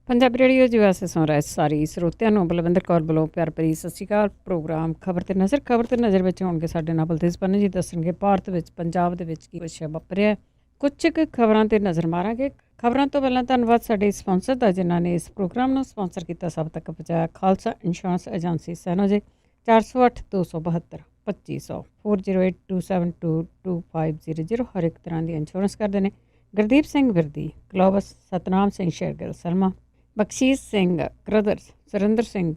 Punjabi radio ਜੀ ਵਾਸਤੇ ਸੁਣ ਰਹੇ ਸਾਰੀ ਸਰੋਤਿਆਂ ਨੂੰ ਬਲਵਿੰਦਰ ਕੌਰ ਵੱਲੋਂ ਪਿਆਰ ਭਰੀ ਸਤਿ ਸ਼੍ਰੀ ਅਕਾਲ। ਪ੍ਰੋਗਰਾਮ ਖਬਰ ਤੇ ਨਜ਼ਰ ਵਿੱਚ ਹੋਣਗੇ ਸਾਡੇ ਨਾਲ ਬਲਤੇਜ ਪੰਨੂ ਜੀ ਦੱਸਣਗੇ ਭਾਰਤ ਵਿੱਚ ਪੰਜਾਬ ਦੇ ਵਿੱਚ ਕੀ ਕੁਛ ਵਾਪਰਿਆ। ਕੁਝ ਕੁ ਖਬਰਾਂ ਤੇ ਨਜ਼ਰ ਮਾਰਾਂਗੇ। ਖਬਰਾਂ ਤੋਂ ਪਹਿਲਾਂ ਧੰਨਵਾਦ ਸਾਡੇ ਸਪਾਂਸਰ ਦਾ ਜਿਨ੍ਹਾਂ ਨੇ ਇਸ ਪ੍ਰੋਗਰਾਮ ਨੂੰ ਸਪਾਂਸਰ ਕੀਤਾ, ਸਭ ਤੱਕ ਪਹੁੰਚਾਇਆ। ਖਾਲਸਾ ਇੰਸ਼ੋਰੈਂਸ ਏਜੰਸੀ ਸੈਨੋ ਜੀ 408 272 2500 4082722500 ਹਰ ਇੱਕ ਤਰ੍ਹਾਂ ਦੀ ਇੰਸ਼ੋਰੈਂਸ ਕਰਦੇ ਨੇ। ਗੁਰਦੀਪ ਸਿੰਘ ਵਿਰਦੀ ਗਲੋਬਸ, ਸਤਨਾਮ ਸਿੰਘ ਸ਼ੇਰਗਿੱਲ ਸਲਮਾ, ਬਖਸ਼ੀਸ਼ ਸਿੰਘ ਬ੍ਰਦਰਸ, ਸੁਰਿੰਦਰ ਸਿੰਘ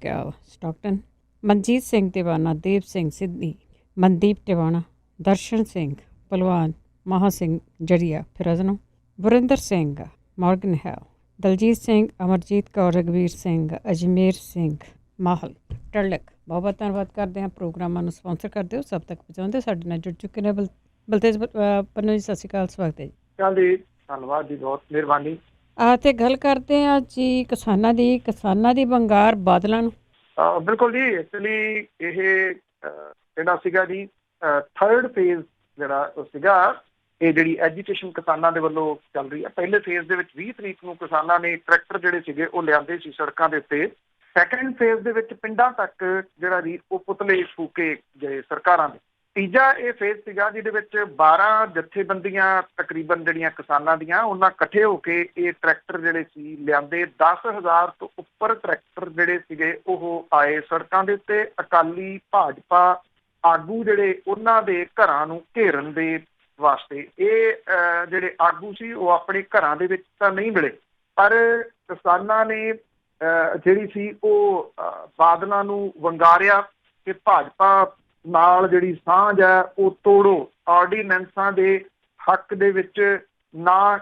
ਸਟਾਕਟਨ, ਮਨਜੀਤ ਸਿੰਘ ਟਿਵਾਣਾ, ਦੇਵ ਸਿੰਘ ਸਿੱਧੀ, ਮਨਦੀਪ ਟਿਵਾਣਾ, ਦਰਸ਼ਨ ਸਿੰਘ ਭਲਵਾਨ, ਮਹਾ ਸਿੰਘ ਜਰੀਆ ਫਿਰਜ਼ਨੋ, ਵਰਿੰਦਰ ਸਿੰਘ ਮੋਰਗਨ ਹੈਲ, ਦਲਜੀਤ ਸਿੰਘ, ਅਮਰਜੀਤ ਕੌਰ, ਰਘਵੀਰ ਸਿੰਘ, ਅਜਮੇਰ ਸਿੰਘ ਮਾਹਲ ਟਰਲਕ। ਬਹੁਤ ਬਹੁਤ ਧੰਨਵਾਦ ਕਰਦੇ ਹਾਂ। ਪ੍ਰੋਗਰਾਮਾਂ ਨੂੰ ਸਪਾਂਸਰ ਕਰਦੇ ਹੋ, ਸਭ ਤੱਕ ਪਹੁੰਚਾਉਂਦੇ। ਸਾਡੇ ਨਾਲ ਜੁੜ ਚੁੱਕੇ ਨੇ ਬਲਤੇਜ ਪੰਨੂ ਜੀ, ਸਤਿ ਸ਼੍ਰੀ ਅਕਾਲ, ਸਵਾਗਤ ਹੈ ਜੀ। ਜੀ ਧੰਨਵਾਦ ਜੀ, ਬਹੁਤ ਮਿਹਰਬਾਨੀ। ਤੇ ਗੱਲ ਕਰਦੇ ਹਾਂ ਜੀ ਕਿਸਾਨਾਂ ਦੀ ਵੰਗਾਰ ਬਾਦਲਾਂ ਨੂੰ। ਬਿਲਕੁਲ ਜੀ, ਐਕਚੁਅਲੀ ਇਹ ਜਿਹੜਾ ਸੀਗਾ ਜੀ ਥਰਡ ਫੇਜ਼ ਜਿਹੜਾ ਉਹ ਸੀਗਾ, ਇਹ ਜਿਹੜੀ ਐਜੀਟੇਸ਼ਨ ਕਿਸਾਨਾਂ ਦੇ ਵੱਲੋਂ ਚੱਲ ਰਹੀ ਹੈ। ਪਹਿਲੇ ਫੇਜ਼ ਦੇ ਵਿੱਚ 20 ਤਰੀਕ ਨੂੰ ਕਿਸਾਨਾਂ ਨੇ ਟਰੈਕਟਰ ਜਿਹੜੇ ਸੀਗੇ ਉਹ ਲਿਆਂਦੇ ਸੀ ਸੜਕਾਂ ਦੇ ਉੱਤੇ। ਸੈਕਿੰਡ ਫੇਜ਼ ਦੇ ਵਿੱਚ ਪਿੰਡਾਂ ਤੱਕ ਜਿਹੜਾ ਜੀ ਉਹ ਪੁਤਲੇ ਫੂਕੇ ਗਏ ਸਰਕਾਰਾਂ ਦੇ। ਤੀਜਾ ਇਹ ਫੇਜ਼ ਸੀਗਾ ਜਿਹਦੇ ਵਿੱਚ 12 ਜਥੇਬੰਦੀਆਂ ਤਕਰੀਬਨ ਜਿਹੜੀਆਂ ਕਿਸਾਨਾਂ ਦੀਆਂ, ਉਹਨਾਂ ਇਕੱਠੇ ਹੋ ਕੇ ਇਹ ਟਰੈਕਟਰ ਜਿਹੜੇ ਸੀ ਲਿਆਂਦੇ। 10,000 ਤੋਂ ਉੱਪਰ ਟਰੈਕਟਰ ਜਿਹੜੇ ਸੀਗੇ ਉਹ ਆਏ ਸੜਕਾਂ ਦੇ ਉੱਤੇ। ਅਕਾਲੀ ਭਾਜਪਾ ਆਗੂ ਜਿਹੜੇ ਉਹਨਾਂ ਦੇ ਘਰਾਂ ਨੂੰ ਘੇਰਨ ਦੇ ਵਾਸਤੇ ਇਹ ਜਿਹੜੇ ਆਗੂ ਸੀ ਉਹ ਆਪਣੇ ਘਰਾਂ ਦੇ ਵਿੱਚ ਤਾਂ ਨਹੀਂ ਮਿਲੇ, ਪਰ ਕਿਸਾਨਾਂ ਨੇ ਜਿਹੜੀ ਸੀ ਉਹ ਬਾਦਲਾਂ ਨੂੰ ਵੰਗਾਰਿਆ ਕਿ ਭਾਜਪਾ ਨਾਲ ਜਿਹੜੀ ਸਾਂਝ ਹੈ ਉਹ ਤੋੜੋ, ਆਰਡੀਨੈਂਸਾਂ ਦੇ ਹੱਕ ਦੇ ਵਿੱਚ ਨਾ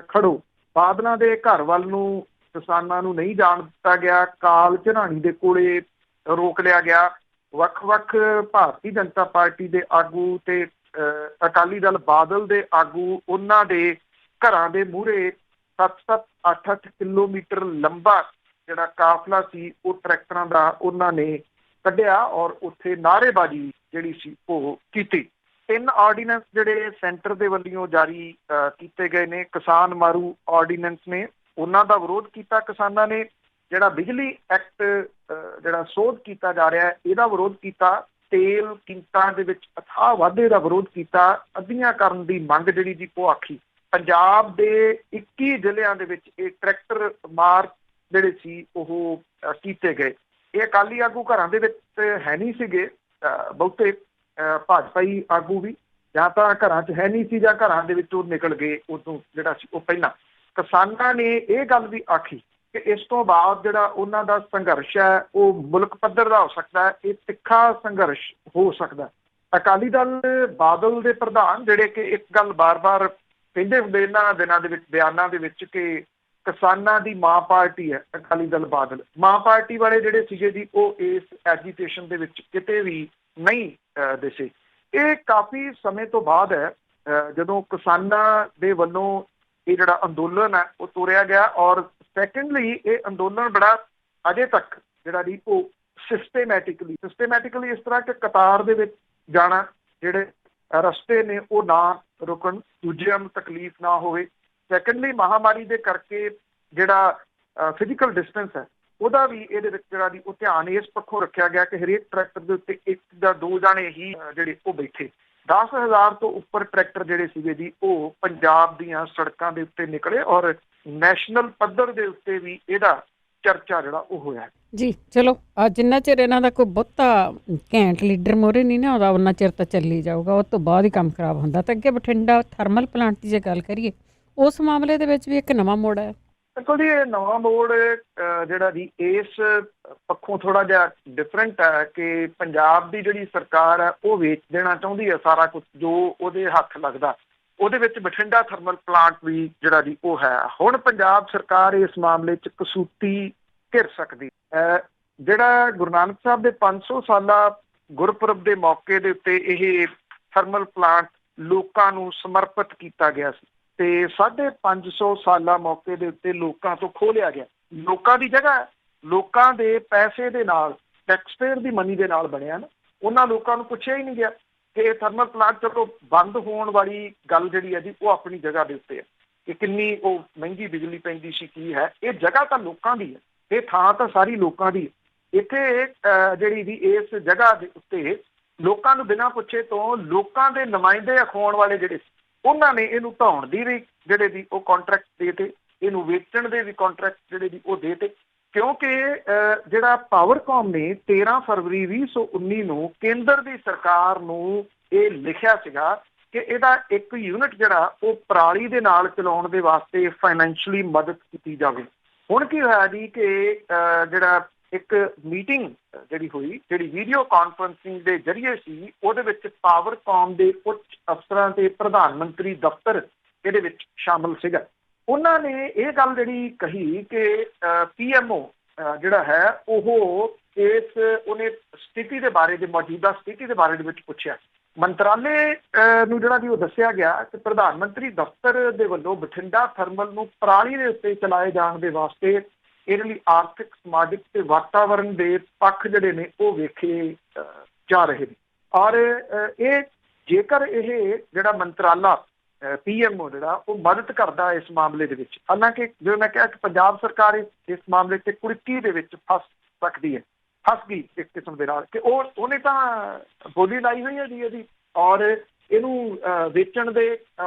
ਖੜੋ। ਬਾਦਲਾਂ ਦੇ ਘਰ ਵੱਲ ਨੂੰ ਕਿਸਾਨਾਂ ਨੂੰ ਨਹੀਂ ਜਾਣ ਦਿੱਤਾ ਗਿਆ। ਕਾਲ ਝਨਾਣੀ ਦੇ ਕੋਲੇ ਰੋਕ ਲਿਆ ਗਿਆ। ਵੱਖ-ਵੱਖ ਭਾਰਤੀ ਜਨਤਾ ਪਾਰਟੀ ਦੇ ਆਗੂ ਤੇ ਅਕਾਲੀ ਦਲ ਬਾਦਲ ਦੇ ਆਗੂ, ਉਹਨਾਂ ਦੇ ਘਰਾਂ ਦੇ ਮੂਹਰੇ 7-7, 8-8 ਕਿਲੋਮੀਟਰ ਲੰਬਾ ਜਿਹੜਾ ਕਾਫਲਾ ਸੀ ਉਹ ਟਰੈਕਟਰਾਂ ਦਾ ਉਹਨਾਂ ਨੇ ਕੱਢਿਆ ਔਰ ਉੱਥੇ ਨਾਅਰੇਬਾਜ਼ੀ ਜਿਹੜੀ ਸੀ ਉਹ ਕੀਤੀ। 3 ਆਰਡੀਨੈਂਸ ਜਿਹੜੇ ਸੈਂਟਰ ਦੇ ਵੱਲੋਂ ਜਾਰੀ ਕੀਤੇ ਗਏ ਨੇ। ਕਿਸਾਨ ਮਾਰੂ ਆਰਡੀਨੈਂਸ ਨੇ, ਉਹਨਾਂ ਦਾ ਵਿਰੋਧ ਕੀਤਾ ਕਿਸਾਨਾਂ ਨੇ। ਜਿਹੜਾ ਬਿਜਲੀ ਐਕਟ ਜਿਹੜਾ ਸੋਧ ਕੀਤਾ ਜਾ ਰਿਹਾ ਇਹਦਾ ਵਿਰੋਧ ਕੀਤਾ। ਤੇਲ ਕੀਮਤਾਂ ਦੇ ਵਿੱਚ ਅਥਾਹ ਵਾਧੇ ਦਾ ਵਿਰੋਧ ਕੀਤਾ। ਅੱਧੀਆਂ ਕਰਨ ਦੀ ਮੰਗ ਜਿਹੜੀ ਜੀ ਉਹ ਆਖੀ। ਪੰਜਾਬ ਦੇ 21 ਜ਼ਿਲ੍ਹਿਆਂ ਦੇ ਵਿੱਚ ਇਹ ਟਰੈਕਟਰ ਮਾਰਚ ਜਿਹੜੇ ਸੀ ਉਹ ਕੀਤੇ ਗਏ। ਇਹ ਅਕਾਲੀ ਆਗੂ ਘਰਾਂ ਦੇ ਵਿੱਚ ਹੈ ਨਹੀਂ ਸੀਗੇ, ਬਹੁਤੇ ਭਾਜਪਾਈ ਆਗੂ ਵੀ ਜਾਂ ਤਾਂ ਘਰਾਂ 'ਚ ਹੈ ਨਹੀਂ ਸੀ ਜਾਂ ਘਰਾਂ ਦੇ ਵਿੱਚ ਉਹ ਨਿਕਲ ਗਏ ਉਦੋਂ ਜਿਹੜਾ ਸੀ ਉਹ ਪਹਿਲਾਂ। ਕਿਸਾਨਾਂ ਨੇ ਇਹ ਗੱਲ ਵੀ ਆਖੀ ਕਿ ਇਸ ਤੋਂ ਬਾਅਦ ਜਿਹੜਾ ਉਹਨਾਂ ਦਾ ਸੰਘਰਸ਼ ਹੈ ਉਹ ਮੁਲਕ ਪੱਧਰ ਦਾ ਹੋ ਸਕਦਾ ਹੈ, ਇਹ ਤਿੱਖਾ ਸੰਘਰਸ਼ ਹੋ ਸਕਦਾ। ਅਕਾਲੀ ਦਲ ਬਾਦਲ ਦੇ ਪ੍ਰਧਾਨ ਜਿਹੜੇ ਕਿ ਇੱਕ ਗੱਲ ਬਾਰ-ਬਾਰ ਕਹਿੰਦੇ ਹੁੰਦੇ ਇਹਨਾਂ ਦਿਨਾਂ ਦੇ ਵਿੱਚ ਬਿਆਨਾਂ ਦੇ ਵਿੱਚ ਕਿ ਕਿਸਾਨਾਂ ਦੀ ਮਾਂ ਪਾਰਟੀ ਹੈ ਅਕਾਲੀ ਦਲ ਬਾਦਲ। ਮਾਂ ਪਾਰਟੀ ਵਾਲੇ ਜਿਹੜੇ ਸੀਗੇ ਜੀ ਉਹ ਇਸ ਐਜੀਟੇਸ਼ਨ ਦੇ ਵਿੱਚ ਕਿਤੇ ਵੀ ਨਹੀਂ ਦਿਸੇ। ਇਹ ਕਾਫੀ ਸਮੇਂ ਤੋਂ ਬਾਅਦ ਹੈ ਜਦੋਂ ਕਿਸਾਨਾਂ ਦੇ ਵੱਲੋਂ ਇਹ ਜਿਹੜਾ ਅੰਦੋਲਨ ਹੈ ਉਹ ਤੋਰਿਆ ਗਿਆ। ਔਰ ਸੈਕੰਡਲੀ ਇਹ ਅੰਦੋਲਨ ਬੜਾ ਅਜੇ ਤੱਕ ਜਿਹੜਾ ਜੀ ਉਹ ਸਿਸਟੇਮੈਟਿਕਲੀ ਇਸ ਤਰ੍ਹਾਂ ਕਿ ਕਤਾਰ ਦੇ ਵਿੱਚ ਜਾਣਾ, ਜਿਹੜੇ ਰਸਤੇ ਨੇ ਉਹ ਨਾ ਰੁਕਣ, ਦੂਜਿਆਂ ਨੂੰ ਤਕਲੀਫ ਨਾ ਹੋਵੇ। ਸੈਕੰਡਲੀ ਮਹਾਮਾਰੀ ਦੇ ਕਰਕੇ ਜਿਹੜਾ ਫਿਜ਼ੀਕਲ ਡਿਸਟੈਂਸ ਹੈ ਉਹਦਾ ਵੀ ਇਹਦੇ ਵਿੱਚ ਜਿਹੜਾ ਜੀ ਉਹ ਧਿਆਨ ਇਸ ਪੱਖੋਂ ਰੱਖਿਆ ਗਿਆ ਕਿ ਹਰੇਕ ਟਰੈਕਟਰ ਦੇ ਉੱਤੇ 1 ਜਾਂ 2 ਜਾਣੇ ਹੀ ਜਿਹੜੇ ਉਹ ਬੈਠੇ। 10,000 ਤੋਂ ਉੱਪਰ ਟਰੈਕਟਰ ਜਿਹੜੇ ਸੀਗੇ ਜੀ ਉਹ ਪੰਜਾਬ ਦੀਆਂ ਸੜਕਾਂ ਦੇ ਉੱਤੇ ਨਿਕਲੇ ਔਰ ਨੈਸ਼ਨਲ ਪੱਧਰ ਦੇ ਉੱਤੇ ਵੀ ਇਹਦਾ ਚਰਚਾ ਜਿਹੜਾ ਉਹ ਹੋਇਆ ਜੀ। ਚਲੋ ਜਿੰਨਾ ਚਿਰ ਇਹਨਾਂ ਦਾ ਕੋਈ ਬਹੁਤਾ ਘੈਂਟ ਲੀਡਰ ਮੋਹਰੇ ਨਹੀਂ ਨਾ ਆਉਂਦਾ ਉਹਨਾਂ ਚਿਰ ਤਾਂ ਚੱਲੀ ਜਾਊਗਾ। ਉਸ ਤੋਂ ਬਾਅਦ ਹੀ ਕੰਮ ਖਰਾਬ ਹੁੰਦਾ। ਤਾਂ ਅੱਗੇ ਬਠਿੰਡਾ ਥਰਮਲ ਪਲਾਂਟ ਦੀ ਜੇ ਗੱਲ ਕਰੀਏ, ਉਸ ਮਾਮਲੇ ਦੇ ਵਿੱਚ ਵੀ ਇੱਕ ਨਵਾਂ ਮੋੜ ਹੈ। ਦੇਖੋ ਜੀ, ਇਹ ਨਵਾਂ ਮੋੜ ਜਿਹੜਾ ਜੀ ਇਸ ਪੱਖੋਂ ਥੋੜਾ ਜਿਹਾ ਡਿਫਰੈਂਟ ਹੈ ਕਿ ਪੰਜਾਬ ਦੀ ਜਿਹੜੀ ਸਰਕਾਰ ਹੈ ਉਹ ਵੇਚ ਦੇਣਾ ਚਾਹੁੰਦੀ ਹੈ ਸਾਰਾ ਕੁਝ ਜੋ ਉਹਦੇ ਹੱਥ ਲੱਗਦਾ। ਉਹਦੇ ਵਿੱਚ ਬਠਿੰਡਾ ਥਰਮਲ ਪਲਾਂਟ ਵੀ ਜਿਹੜਾ ਜੀ ਉਹ ਹੈ। ਹੁਣ ਪੰਜਾਬ ਸਰਕਾਰ ਇਸ ਮਾਮਲੇ 'ਚ ਕਸੂਤੀ ਘਿਰ ਸਕਦੀ। ਜਿਹੜਾ ਗੁਰੂ ਨਾਨਕ ਸਾਹਿਬ ਦੇ 500 ਸਾਲਾ ਗੁਰਪੁਰਬ ਦੇ ਮੌਕੇ ਦੇ ਉੱਤੇ ਇਹ ਥਰਮਲ ਪਲਾਂਟ ਲੋਕਾਂ ਨੂੰ ਸਮਰਪਿਤ ਕੀਤਾ ਗਿਆ ਸੀ ਤੇ 550 ਸਾਲਾ ਮੌਕੇ ਦੇ ਉੱਤੇ ਲੋਕਾਂ ਤੋਂ ਖੋਹ ਲਿਆ ਗਿਆ। ਲੋਕਾਂ ਦੀ ਜਗ੍ਹਾ ਲੋਕਾਂ ਦੇ ਪੈਸੇ ਦੇ ਨਾਲ, ਟੈਕਸਪੇਅਰ ਦੀ ਮਨੀ ਦੇ ਨਾਲ ਬਣਿਆ ਨਾ। ਉਹਨਾਂ ਲੋਕਾਂ ਨੂੰ ਪੁੱਛਿਆ ਹੀ ਨਹੀਂ ਗਿਆ ਕਿ ਇਹ ਥਰਮਲ ਪਲਾਂਟ ਚਲੋ ਬੰਦ ਹੋਣ ਵਾਲੀ ਗੱਲ ਜਿਹੜੀ ਹੈ ਜੀ ਉਹ ਆਪਣੀ ਜਗ੍ਹਾ ਦੇ ਉੱਤੇ ਹੈ। ਕਿ ਕਿੰਨੀ ਉਹ ਮਹਿੰਗੀ ਬਿਜਲੀ ਪੈਂਦੀ ਸੀ, ਕੀ ਹੈ। ਇਹ ਜਗ੍ਹਾ ਤਾਂ ਲੋਕਾਂ ਦੀ ਹੈ, ਇਹ ਥਾਂ ਤਾਂ ਸਾਰੀ ਲੋਕਾਂ ਦੀ ਹੈ। ਇੱਥੇ ਜਿਹੜੀ ਵੀ ਇਸ ਜਗ੍ਹਾ ਦੇ ਉੱਤੇ ਲੋਕਾਂ ਨੂੰ ਬਿਨਾਂ ਪੁੱਛੇ ਤੋਂ ਲੋਕਾਂ ਦੇ ਨੁਮਾਇੰਦੇ ਅਖਵਾਉਣ ਵਾਲੇ ਜਿਹੜੇ ਉਹਨਾਂ ਨੇ ਇਹਨੂੰ ਢਾਉਣ ਦੀ ਵੀ ਜਿਹੜੇ ਵੀ ਉਹ ਕੰਟਰੈਕਟ ਦੇ ਤੇ, ਇਹਨੂੰ ਵੇਚਣ ਦੇ ਵੀ ਕੰਟਰੈਕਟ ਜਿਹੜੇ ਵੀ ਉਹ ਦੇ ਤੇ। ਕਿਉਂਕਿ ਜਿਹੜਾ ਪਾਵਰਕਾਮ ਨੇ 13 ਫਰਵਰੀ 2019 ਨੂੰ ਕੇਂਦਰ ਦੀ ਸਰਕਾਰ ਨੂੰ ਇਹ ਲਿਖਿਆ ਸੀਗਾ ਕਿ ਇਹਦਾ ਇੱਕ ਯੂਨਿਟ ਜਿਹੜਾ ਉਹ ਪਰਾਲੀ ਦੇ ਨਾਲ ਚਲਾਉਣ ਦੇ ਵਾਸਤੇ ਫਾਈਨੈਂਸ਼ੀਅਲੀ ਮਦਦ ਕੀਤੀ ਜਾਵੇ। ਹੁਣ ਕੀ ਹੋਇਆ ਜੀ ਕਿ ਜਿਹੜਾ ਇੱਕ ਮੀਟਿੰਗ ਜਿਹੜੀ ਹੋਈ, ਜਿਹੜੀ ਵੀਡੀਓ ਕਾਨਫਰੰਸਿੰਗ ਦੇ ਜ਼ਰੀਏ ਸੀ, ਉਹਦੇ ਵਿੱਚ ਪਾਵਰਕਾਮ ਦੇ ਉੱਚ ਅਫਸਰਾਂ ਤੇ ਪ੍ਰਧਾਨ ਮੰਤਰੀ ਦਫ਼ਤਰ ਇਹਦੇ ਵਿੱਚ ਸ਼ਾਮਲ ਸੀਗਾ। ਉਹਨਾਂ ਨੇ ਇਹ ਗੱਲ ਜਿਹੜੀ ਕਹੀ ਕਿ PMO ਜਿਹੜਾ ਹੈ ਉਹ ਉਹਨੇ ਸਥਿਤੀ ਦੇ ਬਾਰੇ, ਦੇ ਮੌਜੂਦਾ ਸਥਿਤੀ ਦੇ ਬਾਰੇ ਦੇ ਵਿੱਚ ਪੁੱਛਿਆ। ਮੰਤਰਾਲੇ ਨੂੰ ਜਿਹੜਾ ਵੀ ਉਹ ਦੱਸਿਆ ਗਿਆ ਕਿ ਪ੍ਰਧਾਨ ਮੰਤਰੀ ਦਫ਼ਤਰ ਦੇ ਵੱਲੋਂ ਬਠਿੰਡਾ ਥਰਮਲ ਨੂੰ ਪਰਾਲੀ ਦੇ ਉੱਤੇ ਚਲਾਏ ਜਾਣ ਦੇ ਵਾਸਤੇ ਇਹਦੇ ਲਈ ਆਰਥਿਕ, ਸਮਾਜਿਕ ਤੇ ਵਾਤਾਵਰਨ ਦੇ ਪੱਖ ਜਿਹੜੇ ਨੇ ਉਹ ਵੇਖੇ ਜਾ ਰਹੇ ਨੇ। ਔਰ ਇਹ ਜੇਕਰ ਇਹ ਜਿਹੜਾ ਮੰਤਰਾਲਾ PMO ਜਿਹੜਾ ਉਹ ਮਦਦ ਕਰਦਾ ਇਸ ਮਾਮਲੇ ਦੇ ਵਿੱਚ, ਹਾਲਾਂਕਿ ਜਿਵੇਂ ਮੈਂ ਕਿਹਾ ਕਿ ਪੰਜਾਬ ਸਰਕਾਰ ਇਸ ਮਾਮਲੇ 'ਤੇ ਕੁੜਕੀ ਦੇ ਵਿੱਚ ਫਸ ਸਕਦੀ ਹੈ, ਫਸ ਗਈ ਇੱਕ ਕਿਸਮ ਦੇ ਨਾਲ, ਕਿ ਉਹਨੇ ਤਾਂ ਬੋਲੀ ਲਾਈ ਹੋਈ ਹੈ ਜੀ ਇਹਦੀ, ਔਰ ਇਹਨੂੰ ਵੇਚਣ ਦੇ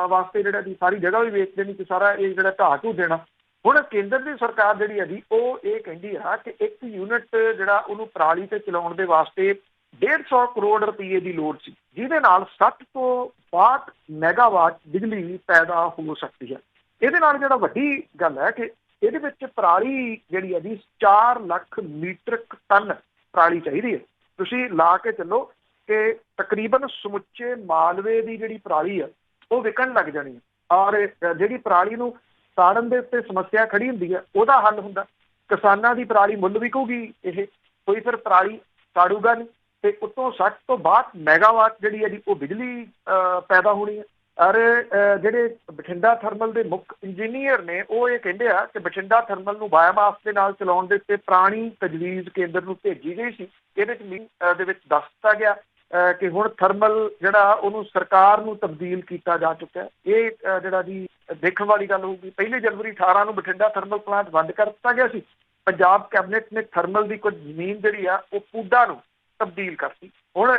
ਵਾਸਤੇ ਜਿਹੜਾ ਦੀ ਸਾਰੀ ਜਗ੍ਹਾ ਵੀ ਵੇਚ ਦੇਣੀ ਤੇ ਸਾਰਾ ਇਹ ਜਿਹੜਾ ਢਾਹ ਢੂ ਦੇਣਾ। ਹੁਣ ਕੇਂਦਰ ਦੀ ਸਰਕਾਰ ਜਿਹੜੀ ਹੈ ਜੀ ਉਹ ਇਹ ਕਹਿੰਦੀ ਆ ਕਿ ਇੱਕ ਯੂਨਿਟ ਜਿਹੜਾ ਉਹਨੂੰ ਪਰਾਲੀ ਤੇ ਚਲਾਉਣ ਦੇ ਵਾਸਤੇ 150 ਕਰੋੜ ਰੁਪਏ ਦੀ ਲੋੜ ਸੀ, ਜਿਹਦੇ ਨਾਲ 60 ਤੋਂ 62 ਮੈਗਾਵਾਟ ਬਿਜਲੀ ਪੈਦਾ ਹੋ ਸਕਦੀ ਹੈ। ਇਹਦੇ ਨਾਲ ਜਿਹੜਾ ਵੱਡੀ ਗੱਲ ਹੈ ਕਿ ਇਹਦੇ ਵਿੱਚ ਪਰਾਲੀ ਜਿਹੜੀ ਹੈ ਜੀ 4 ਲੱਖ ਮੀਟ੍ਰਿਕ ਟਨ ਪਰਾਲੀ ਚਾਹੀਦੀ ਹੈ। ਤੁਸੀਂ ਲਾ ਕੇ ਚੱਲੋ ਕਿ ਤਕਰੀਬਨ ਸਮੁੱਚੇ ਮਾਲਵੇ ਦੀ ਜਿਹੜੀ ਪਰਾਲੀ ਆ ਉਹ ਵਿਕਣ ਲੱਗ ਜਾਣੀ ਹੈ। ਔਰ ਜਿਹੜੀ ਪਰਾਲੀ ਨੂੰ ਸਾੜਨ ਦੇ ਉੱਤੇ ਸਮੱਸਿਆ ਖੜੀ ਹੁੰਦੀ ਹੈ, ਉਹਦਾ ਹੱਲ ਹੁੰਦਾ ਕਿਸਾਨਾਂ ਦੀ ਪਰਾਲੀ ਮੁੱਲ ਵਿਕੂਗੀ, ਇਹ ਕੋਈ ਫਿਰ ਪਰਾਲੀ ਸਾੜੂਗਾ ਨਹੀਂ, ਤੇ ਉੱਤੋਂ 60 ਤੋਂ 62 ਮੈਗਾਵਾਟ ਜਿਹੜੀ ਹੈ ਜੀ ਉਹ ਬਿਜਲੀ ਪੈਦਾ ਹੋਣੀ ਹੈ। ਔਰ ਜਿਹੜੇ ਬਠਿੰਡਾ ਥਰਮਲ ਦੇ ਮੁੱਖ ਇੰਜੀਨੀਅਰ ਨੇ ਉਹ ਇਹ ਕਹਿੰਦੇ ਆ ਕਿ ਬਠਿੰਡਾ ਥਰਮਲ ਨੂੰ ਬਾਇਓਮਾਸ ਦੇ ਨਾਲ ਚਲਾਉਣ ਦੇ ਉੱਤੇ ਪੁਰਾਣੀ ਤਜਵੀਜ਼ ਕੇਂਦਰ ਨੂੰ ਭੇਜੀ ਗਈ ਸੀ। ਇਹਦੇ ਦੇ ਵਿੱਚ ਦੱਸ ਦਿੱਤਾ ਗਿਆ ਕਿ ਹੁਣ ਥਰਮਲ ਜਿਹੜਾ ਉਹਨੂੰ ਸਰਕਾਰ ਨੂੰ ਤਬਦੀਲ ਕੀਤਾ ਜਾ ਚੁੱਕਾ ਹੈ। ਇਹ ਜਿਹੜਾ ਜੀ ਦੇਖਣ ਵਾਲੀ ਗੱਲ ਹੋਊਗੀ। 1 ਜਨਵਰੀ 18 ਨੂੰ ਬਠਿੰਡਾ ਥਰਮਲ ਪਲਾਂਟ ਬੰਦ ਕਰ ਦਿੱਤਾ ਗਿਆ ਸੀ। ਪੰਜਾਬ ਕੈਬਨਿਟ ਨੇ ਥਰਮਲ ਦੀ ਕੁਝ ਜ਼ਮੀਨ ਜਿਹੜੀ ਆ ਉਹ ਪੂਡਾ ਨੂੰ ਤਬਦੀਲ ਕਰਤੀ। ਹੁਣ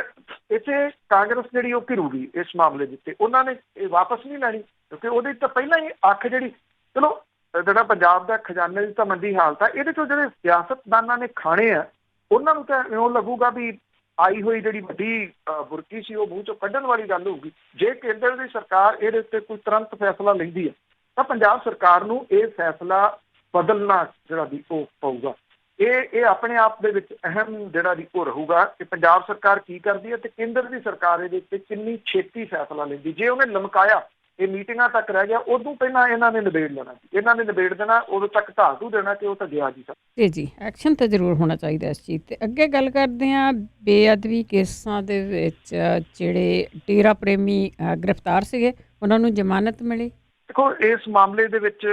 ਇੱਥੇ ਕਾਂਗਰਸ ਜਿਹੜੀ ਉਹ ਘਿਰੂਗੀ ਇਸ ਮਾਮਲੇ ਦੇ ਉੱਤੇ, ਉਹਨਾਂ ਨੇ ਇਹ ਵਾਪਸ ਨਹੀਂ ਲੈਣੀ, ਕਿਉਂਕਿ ਉਹਦੇ ਤਾਂ ਪਹਿਲਾਂ ਹੀ ਅੱਖ ਜਿਹੜੀ, ਚਲੋ ਜਿਹੜਾ ਪੰਜਾਬ ਦਾ ਖਜ਼ਾਨੇ ਦੀ ਤਾਂ ਮੰਦੀ ਹਾਲਤ ਆ, ਇਹਦੇ ਚੋਂ ਜਿਹੜੇ ਸਿਆਸਤਦਾਨਾਂ ਨੇ ਖਾਣੇ ਆ ਉਹਨਾਂ ਨੂੰ ਤਾਂ ਇਉਂ ਲੱਗੂਗਾ ਵੀ ਆਈ ਹੋਈ ਜਿਹੜੀ ਵੱਡੀ ਬੁਰਕੀ ਸੀ ਉਹ ਮੂੰਹ ਚੋਂ ਕੱਢਣ ਵਾਲੀ ਗੱਲ ਹੋਊਗੀ। ਜੇ ਕੇਂਦਰ ਦੀ ਸਰਕਾਰ ਇਹਦੇ ਉੱਤੇ ਕੋਈ ਤੁਰੰਤ ਫੈਸਲਾ ਲੈਂਦੀ ਹੈ ਤਾਂ ਪੰਜਾਬ ਸਰਕਾਰ ਨੂੰ ਇਹ ਫੈਸਲਾ ਬਦਲਣਾ ਜਿਹੜਾ ਵੀ ਉਹ ਪਊਗਾ। ਇਹ ਆਪਣੇ ਆਪ ਦੇ ਵਿੱਚ ਅਹਿਮ ਜਿਹੜਾ ਵੀ ਉਹ ਰਹੂਗਾ ਕਿ ਪੰਜਾਬ ਸਰਕਾਰ ਕੀ ਕਰਦੀ ਹੈ ਤੇ ਕੇਂਦਰ ਦੀ ਸਰਕਾਰ ਇਹਦੇ ਉੱਤੇ ਕਿੰਨੀ ਛੇਤੀ ਫੈਸਲਾ ਲੈਂਦੀ। ਜੇ ਉਹਨੇ ਲਮਕਾਇਆ, ਇਹ ਮੀਟਿੰਗਾਂ ਤੱਕ ਰਹਿ ਗਿਆ, ਉਦੋਂ ਪਹਿਲਾਂ ਇਹਨਾਂ ਨੇ ਨਿਬੇੜ ਲੈਣਾ, ਇਹਨਾਂ ਨੇ ਨਿਬੇੜ ਦੇਣਾ, ਉਦੋਂ ਤੱਕ ਢਾਹ ਦੇਣਾ ਕਿ ਉਹ ਤਾਂ ਗਿਆ ਜੀ। ਜੀ ਐਕਸ਼ਨ ਤਾਂ ਜ਼ਰੂਰ ਹੋਣਾ ਚਾਹੀਦਾ ਇਸ ਚੀਜ਼ 'ਤੇ। ਅੱਗੇ ਗੱਲ ਕਰਦੇ ਹਾਂ ਬੇਅਦਬੀ ਕੇਸਾਂ ਦੇ ਵਿੱਚ ਜਿਹੜੇ ਡੇਰਾ ਪ੍ਰੇਮੀ ਗ੍ਰਿਫਤਾਰ ਸੀਗੇ, ਉਹਨਾਂ ਨੂੰ ਜ਼ਮਾਨਤ ਮਿਲੀ। ਦੇਖੋ ਇਸ ਮਾਮਲੇ ਦੇ ਵਿੱਚ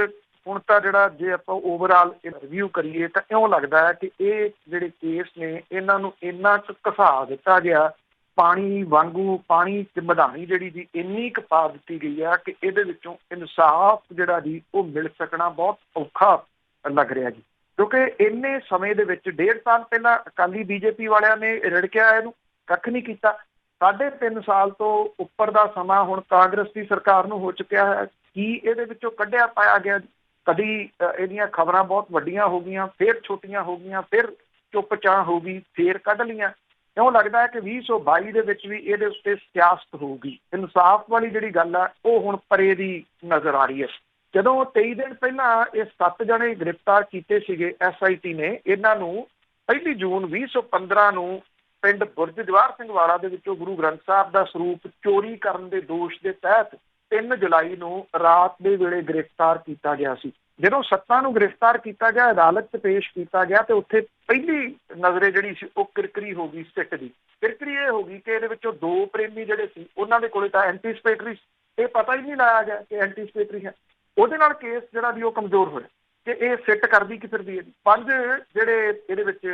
ਹੁਣ ਤਾਂ ਜਿਹੜਾ ਜੇ ਆਪਾਂ ਓਵਰਆਲ ਰਿਵਿਊ ਕਰੀਏ ਤਾਂ ਇਉਂ ਲੱਗਦਾ ਹੈ ਕਿ ਇਹ ਜਿਹੜੇ ਕੇਸ ਨੇ ਇਹਨਾਂ ਨੂੰ ਇੰਨਾ ਕੁ ਘਸਾ ਦਿੱਤਾ ਗਿਆ, ਪਾਣੀ ਵਾਂਗੂ ਪਾਣੀ 'ਚ ਮਧਾਣੀ ਜਿਹੜੀ ਜੀ ਇੰਨੀ ਕੁ ਪਾ ਦਿੱਤੀ ਗਈ ਆ ਕਿ ਇਹਦੇ ਵਿੱਚੋਂ ਇਨਸਾਫ ਜਿਹੜਾ ਜੀ ਉਹ ਮਿਲ ਸਕਣਾ ਬਹੁਤ ਔਖਾ ਲੱਗ ਰਿਹਾ ਜੀ। ਕਿਉਂਕਿ ਇੰਨੇ ਸਮੇਂ ਦੇ ਵਿੱਚ 1.5 ਸਾਲ ਪਹਿਲਾਂ ਅਕਾਲੀ BJP ਵਾਲਿਆਂ ਨੇ ਰਿੜਕਿਆ, ਇਹਨੂੰ ਕੱਖ ਨਹੀਂ ਕੀਤਾ। 3.5 ਸਾਲ ਤੋਂ ਉੱਪਰ ਦਾ ਸਮਾਂ ਹੁਣ ਕਾਂਗਰਸ ਦੀ ਸਰਕਾਰ ਨੂੰ ਹੋ ਚੁੱਕਿਆ ਹੈ। ਕੀ ਇਹਦੇ ਵਿੱਚੋਂ ਕੱਢਿਆ ਪਾਇਆ ਗਿਆ? ਕਦੀ ਇਹਦੀਆਂ ਖਬਰਾਂ ਬਹੁਤ ਵੱਡੀਆਂ ਹੋ ਗਈਆਂ, ਫਿਰ ਛੋਟੀਆਂ ਹੋ ਗਈਆਂ, ਫਿਰ ਚੁੱਪ ਚਾਂ ਹੋ ਗਈ, ਫਿਰ ਕੱਢ ਲਈਆਂ। ਇਉਂ ਲੱਗਦਾ ਹੈ ਕਿ 2022 ਦੇ ਵਿੱਚ ਵੀ ਇਹਦੇ ਉੱਤੇ ਸਿਆਸਤ ਹੋਊਗੀ। ਇਨਸਾਫ ਵਾਲੀ ਜਿਹੜੀ ਗੱਲ ਆ ਉਹ ਹੁਣ ਪਰੇ ਦੀ ਨਜ਼ਰ ਆ ਰਹੀ ਹੈ। ਜਦੋਂ 23 ਦਿਨ ਪਹਿਲਾਂ ਇਹ 7 ਜਣੇ ਗ੍ਰਿਫਤਾਰ ਕੀਤੇ ਸੀਗੇ SIT ਨੇ, ਇਹਨਾਂ ਨੂੰ 1 ਜੂਨ 2015 ਨੂੰ ਪਿੰਡ ਬੁਰਜ ਜਵਾਹਰ ਸਿੰਘ ਵਾਲਾ ਦੇ ਵਿੱਚੋਂ ਗੁਰੂ ਗ੍ਰੰਥ ਸਾਹਿਬ ਦਾ ਸਰੂਪ ਚੋਰੀ ਕਰਨ ਦੇ ਦੋਸ਼ ਦੇ ਤਹਿਤ 3 ਜੁਲਾਈ ਨੂੰ ਰਾਤ ਦੇ ਵੇਲੇ ਗ੍ਰਿਫਤਾਰ ਕੀਤਾ ਗਿਆ ਸੀ। ਜਦੋਂ 7 ਨੂੰ ਗ੍ਰਿਫਤਾਰ ਕੀਤਾ ਗਿਆ, ਅਦਾਲਤ 'ਚ ਪੇਸ਼ ਕੀਤਾ ਗਿਆ ਤੇ ਉੱਥੇ ਪਹਿਲੀ ਨਜ਼ਰੇ ਜਿਹੜੀ ਸੀ ਉਹ ਕਿਰਕਰੀ ਹੋ ਗਈ। ਸਿੱਟ ਦੀ ਕਿਰਕਰੀ ਇਹ ਹੋ ਗਈ ਕਿ ਇਹਦੇ ਵਿੱਚੋਂ 2 ਪ੍ਰੇਮੀ ਜਿਹੜੇ ਸੀ ਉਹਨਾਂ ਦੇ ਕੋਲੇ ਤਾਂ ਐਂਟੀਸਪੇਟਰੀ, ਇਹ ਪਤਾ ਹੀ ਨਹੀਂ ਲਾਇਆ ਗਿਆ ਕਿ ਐਂਟੀਸਪੇਟਰੀ ਹੈ। ਉਹਦੇ ਨਾਲ ਕੇਸ ਜਿਹੜਾ ਵੀ ਉਹ ਕਮਜ਼ੋਰ ਹੋਇਆ ਕਿ ਇਹ ਸਿੱਟ ਕਰਦੀ ਕਿ ਫਿਰਦੀ ਹੈ। 5 ਜਿਹੜੇ ਇਹਦੇ ਵਿੱਚ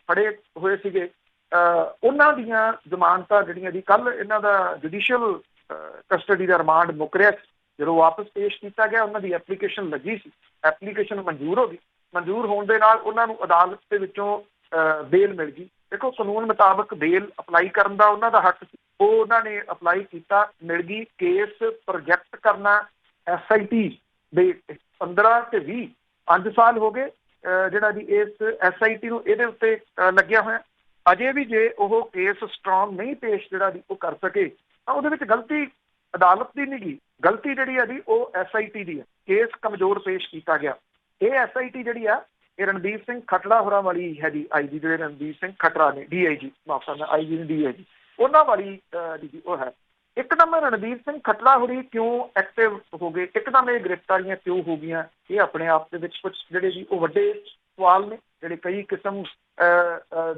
ਫੜੇ ਹੋਏ ਸੀਗੇ ਉਹਨਾਂ ਦੀਆਂ ਜ਼ਮਾਨਤਾਂ ਜਿਹੜੀਆਂ ਜੀ ਕੱਲ੍ਹ ਇਹਨਾਂ ਦਾ ਜੁਡੀਸ਼ੀਅਲ ਕਸਟਡੀ ਦਾ ਰਿਮਾਂਡ ਮੁੱਕ ਰਿਹਾ ਜਦੋਂ ਵਾਪਸ ਪੇਸ਼ ਕੀਤਾ ਗਿਆ, ਉਹਨਾਂ ਦੀ ਐਪਲੀਕੇਸ਼ਨ ਲੱਗੀ ਸੀ, ਐਪਲੀਕੇਸ਼ਨ ਮਨਜ਼ੂਰ ਹੋ ਗਈ। ਮਨਜ਼ੂਰ ਹੋਣ ਦੇ ਨਾਲ ਉਹਨਾਂ ਨੂੰ ਅਦਾਲਤ ਦੇ ਵਿੱਚੋਂ ਬੇਲ ਮਿਲ ਗਈ। ਦੇਖੋ, ਕਾਨੂੰਨ ਮੁਤਾਬਕ ਬੇਲ ਅਪਲਾਈ ਕਰਨ ਦਾ ਉਹਨਾਂ ਦਾ ਹੱਕ ਸੀ, ਉਹ ਉਹਨਾਂ ਨੇ ਅਪਲਾਈ ਕੀਤਾ, ਮਿਲ ਗਈ। ਕੇਸ ਪ੍ਰੋਜੈਕਟ ਕਰਨਾ SIT ਦੇ 15 ਤੇ 20 5 ਸਾਲ ਹੋ ਗਏ ਜਿਹੜਾ ਜੀ ਇਸ SIT ਨੂੰ ਇਹਦੇ ਉੱਤੇ ਲੱਗਿਆ ਹੋਇਆ। ਅਜੇ ਵੀ ਜੇ ਉਹ ਕੇਸ ਸਟਰੋਂਗ ਨਹੀਂ ਪੇਸ਼ ਜਿਹੜਾ ਜੀ ਉਹ ਕਰ ਸਕੇ ਤਾਂ ਉਹਦੇ ਵਿੱਚ ਗਲਤੀ ਅਦਾਲਤ ਦੀ ਨਹੀਂ ਗੀ, ਗਲਤੀ ਜਿਹੜੀ ਹੈ ਜੀ ਉਹ SIT ਦੀ ਹੈ। ਕੇਸ ਕਮਜ਼ੋਰ ਪੇਸ਼ ਕੀਤਾ ਗਿਆ। ਇਹ SIT ਜਿਹੜੀ ਆ ਇਹ ਰਣਬੀਰ ਸਿੰਘ ਖੱਟੜਾ ਹੋਰਾਂ ਵਾਲੀ ਹੈ ਜੀ, IG ਜਿਹੜੇ ਰਣਬੀਰ ਸਿੰਘ ਖੱਟੜਾ ਨੇ, DIG ਮਾਫ ਕਰਨਾ, IG ਨੇ DIG, ਉਹਨਾਂ ਵਾਲੀ ਜੀ ਉਹ ਹੈ। ਇੱਕਦਮ ਰਣਬੀਰ ਸਿੰਘ ਖੱਟੜਾ ਹੋਰੀ ਕਿਉਂ ਐਕਟਿਵ ਹੋ ਗਏ, ਇੱਕਦਮ ਇਹ ਗ੍ਰਿਫਤਾਰੀਆਂ ਕਿਉਂ ਹੋ ਗਈਆਂ, ਇਹ ਆਪਣੇ ਆਪ ਦੇ ਵਿੱਚ ਕੁਝ ਜਿਹੜੇ ਜੀ ਉਹ ਵੱਡੇ ਸਵਾਲ ਨੇ, ਜਿਹੜੇ ਕਈ ਕਿਸਮ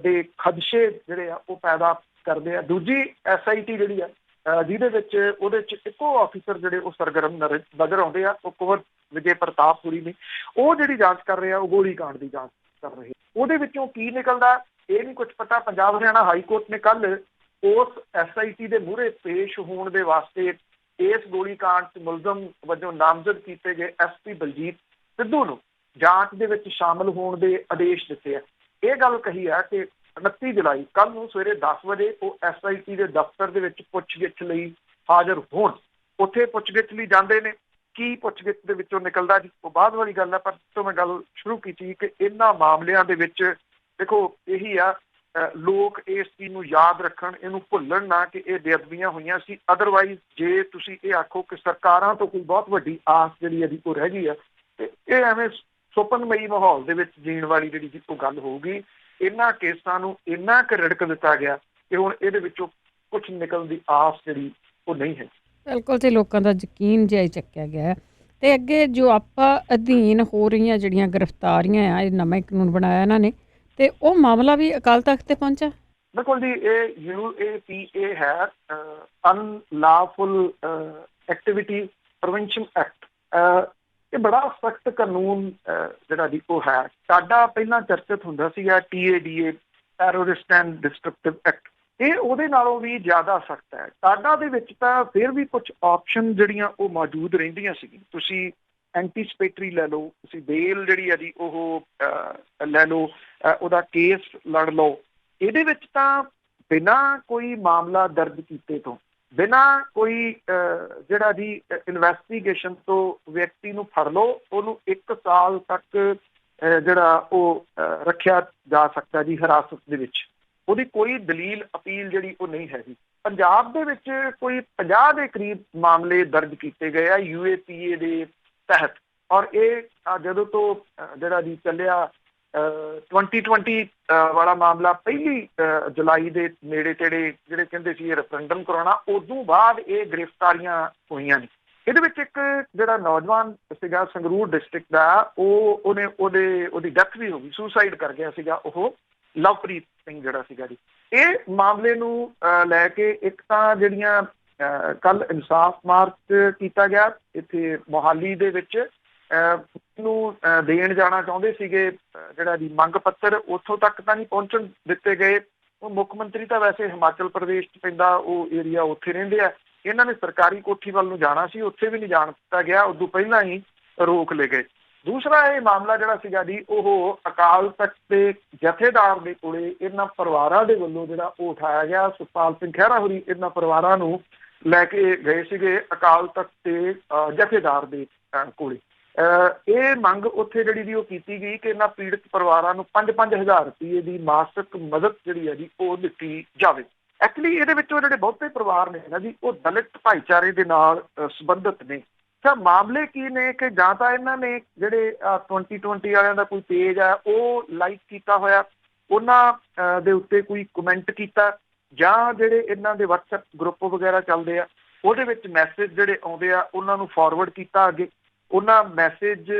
ਦੇ ਖਦਸ਼ੇ ਜਿਹੜੇ ਆ ਉਹ ਪੈਦਾ ਕਰਦੇ ਆ। ਦੂਜੀ SIT ਜਿਹੜੀ ਆ ਜਿਹਦੇ ਵਿੱਚ ਉਹਦੇ 'ਚ ਇੱਕੋ ਆਫਿਸਰ ਜਿਹੜੇ ਉਹ ਸਰਗਰਮ ਨਜ਼ਰ ਆਉਂਦੇ ਆ, ਉਹ ਕੁੰਵਰ ਵਿਜੇ ਪ੍ਰਤਾਪ ਪੁਰੀ ਨੇ, ਉਹ ਜਿਹੜੀ ਜਾਂਚ ਕਰ ਰਹੇ ਆ, ਉਹ ਗੋਲੀ ਕਾਂਡ ਦੀ ਜਾਂਚ ਕਰ ਰਹੇ। ਉਹਦੇ ਵਿੱਚੋਂ ਕੀ ਨਿਕਲਦਾ ਇਹ ਨਹੀਂ ਕੁਝ ਪਤਾ। ਪੰਜਾਬ ਹਰਿਆਣਾ ਹਾਈ ਕੋਰਟ ਨੇ ਕੱਲ੍ਹ ਉਸ SIT ਦੇ ਮੂਹਰੇ ਪੇਸ਼ ਹੋਣ ਦੇ ਵਾਸਤੇ ਇਸ ਗੋਲੀ ਕਾਂਡ 'ਚ ਮੁਲਜ਼ਮ ਵਜੋਂ ਨਾਮਜ਼ਦ ਕੀਤੇ ਗਏ SP ਬਲਜੀਤ ਸਿੱਧੂ ਨੂੰ ਜਾਂਚ ਦੇ ਵਿੱਚ ਸ਼ਾਮਲ ਹੋਣ ਦੇ ਆਦੇਸ਼ ਦਿੱਤੇ ਆ। ਇਹ ਗੱਲ ਕਹੀ ਹੈ ਕਿ 29 ਜੁਲਾਈ ਕੱਲ੍ਹ ਨੂੰ ਸਵੇਰੇ 10 ਵਜੇ ਉਹ SIT ਦੇ ਦਫ਼ਤਰ ਦੇ ਵਿੱਚ ਪੁੱਛਗਿੱਛ ਲਈ ਹਾਜ਼ਰ ਹੋਣ। ਉੱਥੇ ਪੁੱਛਗਿੱਛ ਲਈ ਜਾਂਦੇ ਨੇ। ਕੀ ਪੁੱਛਗਿੱਛ ਦੇ ਵਿੱਚੋਂ ਨਿਕਲਦਾ ਜੀ ਉਹ ਬਾਅਦ ਵਾਲੀ ਗੱਲ ਹੈ, ਪਰ ਤੋਂ ਮੈਂ ਗੱਲ ਸ਼ੁਰੂ ਕੀਤੀ ਕਿ ਇਹਨਾਂ ਮਾਮਲਿਆਂ ਦੇ ਵਿੱਚ ਦੇਖੋ ਇਹੀ ਆ, ਲੋਕ ਇਸ ਚੀਜ਼ ਨੂੰ ਯਾਦ ਰੱਖਣ, ਇਹਨੂੰ ਭੁੱਲਣ ਨਾ ਕਿ ਇਹ ਬੇਅਦਬੀਆਂ ਹੋਈਆਂ ਸੀ। ਅਦਰਵਾਈਜ਼ ਜੇ ਤੁਸੀਂ ਇਹ ਆਖੋ ਕਿ ਸਰਕਾਰਾਂ ਤੋਂ ਕੋਈ ਬਹੁਤ ਵੱਡੀ ਆਸ ਜਿਹੜੀ ਹੈ ਉਹ ਰਹਿ ਗਈ ਆ, ਤੇ ਇਹ ਐਵੇਂ ਸੁਪਨਮਈ ਮਾਹੌਲ ਦੇ ਵਿੱਚ ਜੀਣ ਵਾਲੀ ਜਿਹੜੀ ਜੀ ਉਹ ਗੱਲ ਹੋਊਗੀ। ਇਹਨਾਂ ਕੇਸਾਂ ਨੂੰ ਇੰਨਾ ਕੁ ਰਿੜਕ ਦਿੱਤਾ ਗਿਆ ਕਿ ਹੁਣ ਇਹਦੇ ਵਿੱਚੋਂ ਕੁਝ ਨਿਕਲਣ ਦੀ ਆਸ ਜਿਹੜੀ ਉਹ ਨਹੀਂ ਹੈ। ਬਿਲਕੁਲ, ਤੇ ਲੋਕਾਂ ਦਾ ਯਕੀਨ ਜਿਹਾ ਚੱਕਿਆ ਗਿਆ। ਤੇ ਅੱਗੇ ਜੋ ਆਪਾਂ ਅਧੀਨ ਹੋ ਰਹੀਆਂ ਜਿਹੜੀਆਂ ਗ੍ਰਿਫਤਾਰੀਆਂ ਆ, ਇਹ ਨਵਾਂ ਕਾਨੂੰਨ ਬਣਾਇਆ ਇਹਨਾਂ ਨੇ, ਤੇ ਉਹ ਮਾਮਲਾ ਵੀ ਅਕਾਲ ਤਖਤ ਤੇ ਪਹੁੰਚਾ। ਬਿਲਕੁਲ ਜੀ, ਇਹ UAPA ਹੈ, ਅਨਲਾਫੁਲ ਐਕਟੀਵਿਟੀ ਪ੍ਰੀਵੈਂਸ਼ਨ ਐਕਟ। ਇਹ ਬੜਾ ਸਖਤ ਕਾਨੂੰਨ ਜਿਹੜਾ ਜੀ ਉਹ ਹੈ। ਸਾਡਾ ਪਹਿਲਾਂ ਚਰਚਿਤ ਹੁੰਦਾ ਸੀਗਾ TADA, terrorist and destructive act. ਇਹ ਉਹਦੇ ਨਾਲੋਂ ਵੀ ਜ਼ਿਆਦਾ ਸਖਤ ਹੈ। ਟਾਡਾ ਦੇ ਵਿੱਚ ਤਾਂ ਫਿਰ ਵੀ ਕੁਝ ਆਪਸ਼ਨ ਜਿਹੜੀਆਂ ਉਹ ਮੌਜੂਦ ਰਹਿੰਦੀਆਂ ਸੀਗੀਆਂ। ਤੁਸੀਂ ਐਂਟੀਸਪੇਟਰੀ ਲੈ ਲਓ, ਤੁਸੀਂ ਬੇਲ ਜਿਹੜੀ ਆ ਜੀ ਉਹ ਲੈ ਲਓ, ਉਹਦਾ ਕੇਸ ਲੜ ਲਓ। ਇਹਦੇ ਵਿੱਚ ਤਾਂ ਬਿਨਾਂ ਕੋਈ ਮਾਮਲਾ ਦਰਜ ਕੀਤੇ ਤੋਂ, ਬਿਨਾਂ ਕੋਈ ਜਿਹੜਾ ਜੀ ਇਨਵੈਸਟੀਗੇਸ਼ਨ ਤੋਂ ਵਿਅਕਤੀ ਨੂੰ ਫੜ ਲਓ, ਉਹਨੂੰ 1 ਸਾਲ ਤੱਕ ਜਿਹੜਾ ਉਹ ਰੱਖਿਆ ਜਾ ਸਕਦਾ ਜੀ ਹਿਰਾਸਤ ਦੇ ਵਿੱਚ। ਉਹਦੀ ਕੋਈ ਦਲੀਲ ਅਪੀਲ ਜਿਹੜੀ ਉਹ ਨਹੀਂ ਹੈਗੀ। ਪੰਜਾਬ ਦੇ ਵਿੱਚ ਕੋਈ 50 ਦੇ ਕਰੀਬ ਮਾਮਲੇ ਦਰਜ ਕੀਤੇ ਗਏ ਆ UAPA ਦੇ ਤਹਿਤ, ਔਰ ਇਹ ਜਦੋਂ ਤੋਂ ਜਿਹੜਾ ਜੀ ਚੱਲਿਆ 2020 ਵਾਲਾ ਮਾਮਲਾ 1 ਜੁਲਾਈ ਦੇ ਨੇੜੇ ਤੇੜੇ ਜਿਹੜੇ ਕਹਿੰਦੇ ਸੀ ਇਹ ਰੈਫਰੈਂਡਮ ਕਰਾਉਣਾ, ਉਦੋਂ ਬਾਅਦ ਇਹ ਗ੍ਰਿਫਤਾਰੀਆਂ ਹੋਈਆਂ ਨੇ। ਇਹਦੇ ਵਿੱਚ ਇੱਕ ਜਿਹੜਾ ਨੌਜਵਾਨ ਸੀਗਾ ਸੰਗਰੂਰ ਡਿਸਟ੍ਰਿਕਟ ਦਾ, ਉਹਦੀ ਡੈਥ ਵੀ ਹੋ ਗਈ, ਸੁਸਾਈਡ ਕਰ ਗਿਆ ਸੀਗਾ ਉਹ, ਲਵਪ੍ਰੀਤ ਸਿੰਘ ਜਿਹੜਾ ਸੀਗਾ ਜੀ। ਇਹ ਮਾਮਲੇ ਨੂੰ ਲੈ ਕੇ ਇੱਕ ਤਾਂ ਜਿਹੜੀਆਂ ਕੱਲ ਇਨਸਾਫ ਮਾਰਚ ਕੀਤਾ ਗਿਆ ਇੱਥੇ ਮੋਹਾਲੀ ਦੇ ਵਿੱਚ, ਨੂੰ ਦੇਣ ਜਾਣਾ ਚਾਹੁੰਦੇ ਸੀਗੇ ਜਿਹੜਾ ਜੀ ਮੰਗ ਪੱਤਰ, ਉੱਥੋਂ ਤੱਕ ਤਾਂ ਨਹੀਂ ਪਹੁੰਚਣ ਦਿੱਤੇ ਗਏ। ਉਹ ਮੁੱਖ ਮੰਤਰੀ ਤਾਂ ਵੈਸੇ ਹਿਮਾਚਲ ਪ੍ਰਦੇਸ਼ 'ਚ ਪੈਂਦਾ ਉਹ ਏਰੀਆ, ਉੱਥੇ ਰਹਿੰਦੇ ਆ। ਇਹਨਾਂ ਨੇ ਸਰਕਾਰੀ ਕੋਠੀ ਵੱਲ ਨੂੰ ਜਾਣਾ ਸੀ, ਉੱਥੇ ਵੀ ਨਹੀਂ ਜਾਣ ਦਿੱਤਾ ਗਿਆ, ਉਦੋਂ ਪਹਿਲਾਂ ਹੀ ਰੋਕ ਲਏ ਗਏ। ਦੂਸਰਾ ਇਹ ਮਾਮਲਾ ਜਿਹੜਾ ਸੀਗਾ ਜੀ ਉਹ ਅਕਾਲ ਤਖਤ ਦੇ ਜਥੇਦਾਰ ਦੇ ਕੋਲੇ ਇਹਨਾਂ ਪਰਿਵਾਰਾਂ ਦੇ ਵੱਲੋਂ ਜਿਹੜਾ ਉਹ ਉਠਾਇਆ ਗਿਆ। ਸੁਖਪਾਲ ਸਿੰਘ ਖਹਿਰਾ ਹੋਰੀ ਇਹਨਾਂ ਪਰਿਵਾਰਾਂ ਨੂੰ ਲੈ ਕੇ ਗਏ ਸੀਗੇ ਅਕਾਲ ਤਖਤ ਦੇ ਜਥੇਦਾਰ ਦੇ ਕੋਲੇ। ਇਹ ਮੰਗ ਉੱਥੇ ਜਿਹੜੀ ਜੀ ਉਹ ਕੀਤੀ ਗਈ ਕਿ ਇਹਨਾਂ ਪੀੜਤ ਪਰਿਵਾਰਾਂ ਨੂੰ 5-5 ਹਜ਼ਾਰ ਰੁਪਏ ਦੀ ਮਾਸਿਕ ਮਦਦ ਜਿਹੜੀ ਹੈ ਜੀ ਉਹ ਦਿੱਤੀ ਜਾਵੇ। ਐਕਚੁਅਲੀ ਇਹਦੇ ਵਿੱਚੋਂ ਜਿਹੜੇ ਬਹੁਤੇ ਪਰਿਵਾਰ ਨੇ ਨਾ ਜੀ ਉਹ ਦਲਿਤ ਭਾਈਚਾਰੇ ਦੇ ਨਾਲ ਸੰਬੰਧਿਤ ਨੇ। ਤਾਂ ਮਾਮਲੇ ਕੀ ਨੇ ਕਿ ਜਾਂ ਤਾਂ ਇਹਨਾਂ ਨੇ ਜਿਹੜੇ 2020 ਵਾਲਿਆਂ ਦਾ ਕੋਈ ਪੇਜ ਆ ਉਹ ਲਾਈਕ ਕੀਤਾ ਹੋਇਆ, ਉਹਨਾਂ ਦੇ ਉੱਤੇ ਕੋਈ ਕਮੈਂਟ ਕੀਤਾ, ਜਾਂ ਜਿਹੜੇ ਇਹਨਾਂ ਦੇ WhatsApp ਗਰੁੱਪ ਵਗੈਰਾ ਚੱਲਦੇ ਆ ਉਹਦੇ ਵਿੱਚ ਮੈਸੇਜ ਜਿਹੜੇ ਆਉਂਦੇ ਆ ਉਹਨਾਂ ਨੂੰ ਫਾਰਵਰਡ ਕੀਤਾ ਅੱਗੇ, ਉਹਨਾਂ ਮੈਸੇਜ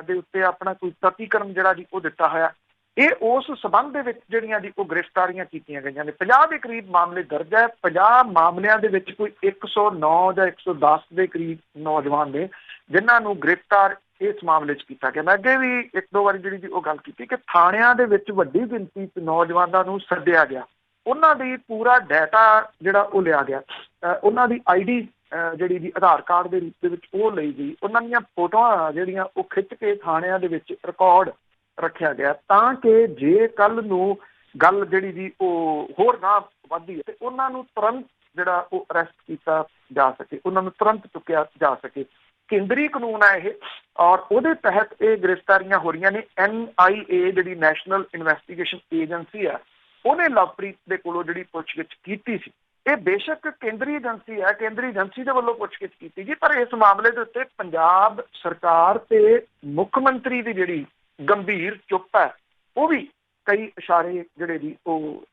ਦੇ ਉੱਤੇ ਆਪਣਾ ਕੋਈ ਪ੍ਰਤੀਕਰਮ ਜਿਹੜਾ ਜੀ ਉਹ ਦਿੱਤਾ ਹੋਇਆ। ਇਹ ਉਸ ਸਬੰਧ ਦੇ ਵਿੱਚ ਜਿਹੜੀਆਂ ਜੀ ਉਹ ਗ੍ਰਿਫਤਾਰੀਆਂ ਕੀਤੀਆਂ ਗਈਆਂ ਨੇ। 50 ਦੇ ਕਰੀਬ ਮਾਮਲੇ ਦਰਜ ਹੈ। 50 ਮਾਮਲਿਆਂ ਦੇ ਵਿੱਚ ਕੋਈ 109 ਜਾਂ 110 ਦੇ ਕਰੀਬ ਨੌਜਵਾਨ ਨੇ ਜਿਨ੍ਹਾਂ ਨੂੰ ਗ੍ਰਿਫਤਾਰ ਇਸ ਮਾਮਲੇ 'ਚ ਕੀਤਾ ਗਿਆ। ਮੈਂ ਅੱਗੇ ਵੀ 1-2 ਵਾਰੀ ਜਿਹੜੀ ਜੀ ਉਹ ਗੱਲ ਕੀਤੀ ਕਿ ਥਾਣਿਆਂ ਦੇ ਵਿੱਚ ਵੱਡੀ ਗਿਣਤੀ 'ਚ ਨੌਜਵਾਨਾਂ ਨੂੰ ਸੱਦਿਆ ਗਿਆ, ਉਹਨਾਂ ਦੀ ਪੂਰਾ ਡਾਟਾ ਜਿਹੜਾ ਉਹ ਲਿਆ ਗਿਆ, ਉਹਨਾਂ ਦੀ ID ਜਿਹੜੀ ਜੀ ਆਧਾਰ ਕਾਰਡ ਦੇ ਰੂਪ ਦੇ ਵਿੱਚ ਉਹ ਲਈ ਗਈ। ਉਹਨਾਂ ਦੀਆਂ ਫੋਟੋਆਂ ਜਿਹੜੀਆਂ ਉਹ ਖਿੱਚ ਕੇ ਥਾਣਿਆਂ ਦੇ ਵਿੱਚ ਰਿਕਾਰਡ ਰੱਖਿਆ ਗਿਆ ਤਾਂ ਕਿ ਜੇ ਕੱਲ ਨੂੰ ਗੱਲ ਜਿਹੜੀ ਜੀ ਉਹ ਹੋਰ ਨਾ ਵੱਧਦੀ ਹੈ ਤੇ ਉਹਨਾਂ ਨੂੰ ਤੁਰੰਤ ਜਿਹੜਾ ਉਹ ਅਰੈਸਟ ਕੀਤਾ ਜਾ ਸਕੇ, ਉਹਨਾਂ ਨੂੰ ਤੁਰੰਤ ਚੁੱਕਿਆ ਜਾ ਸਕੇ। ਕੇਂਦਰੀ ਕਾਨੂੰਨ ਹੈ ਇਹ ਔਰ ਉਹਦੇ ਤਹਿਤ ਇਹ ਗ੍ਰਿਫਤਾਰੀਆਂ ਹੋ ਰਹੀਆਂ ਨੇ। NIA ਜਿਹੜੀ ਨੈਸ਼ਨਲ ਇਨਵੈਸਟੀਗੇਸ਼ਨ ਏਜੰਸੀ ਹੈ ਉਹਨੇ ਲਵਪ੍ਰੀਤ ਦੇ ਕੋਲੋਂ ਜਿਹੜੀ ਪੁੱਛਗਿੱਛ ਕੀਤੀ ਸੀ। ਇਹ ਬੇਸ਼ੱਕ ਕੇਂਦਰੀ ਏਜੰਸੀ ਹੈ, ਕੇਂਦਰੀ ਏਜੰਸੀ ਦੇ ਵੱਲੋਂ ਪੁੱਛਗਿੱਛ ਕੀਤੀ ਗਈ, ਪਰ ਇਸ ਮਾਮਲੇ ਦੇ ਉੱਤੇ ਪੰਜਾਬ ਸਰਕਾਰ ਤੇ ਮੁੱਖ ਮੰਤਰੀ ਦੀ ਜਿਹੜੀ ਗੰਭੀਰ ਚੁੱਪ ਹੈ ਉਹ ਵੀ ਕਈ ਇਸ਼ਾਰੇ ਜਿਹੜੇ ਜੀ ਉਹ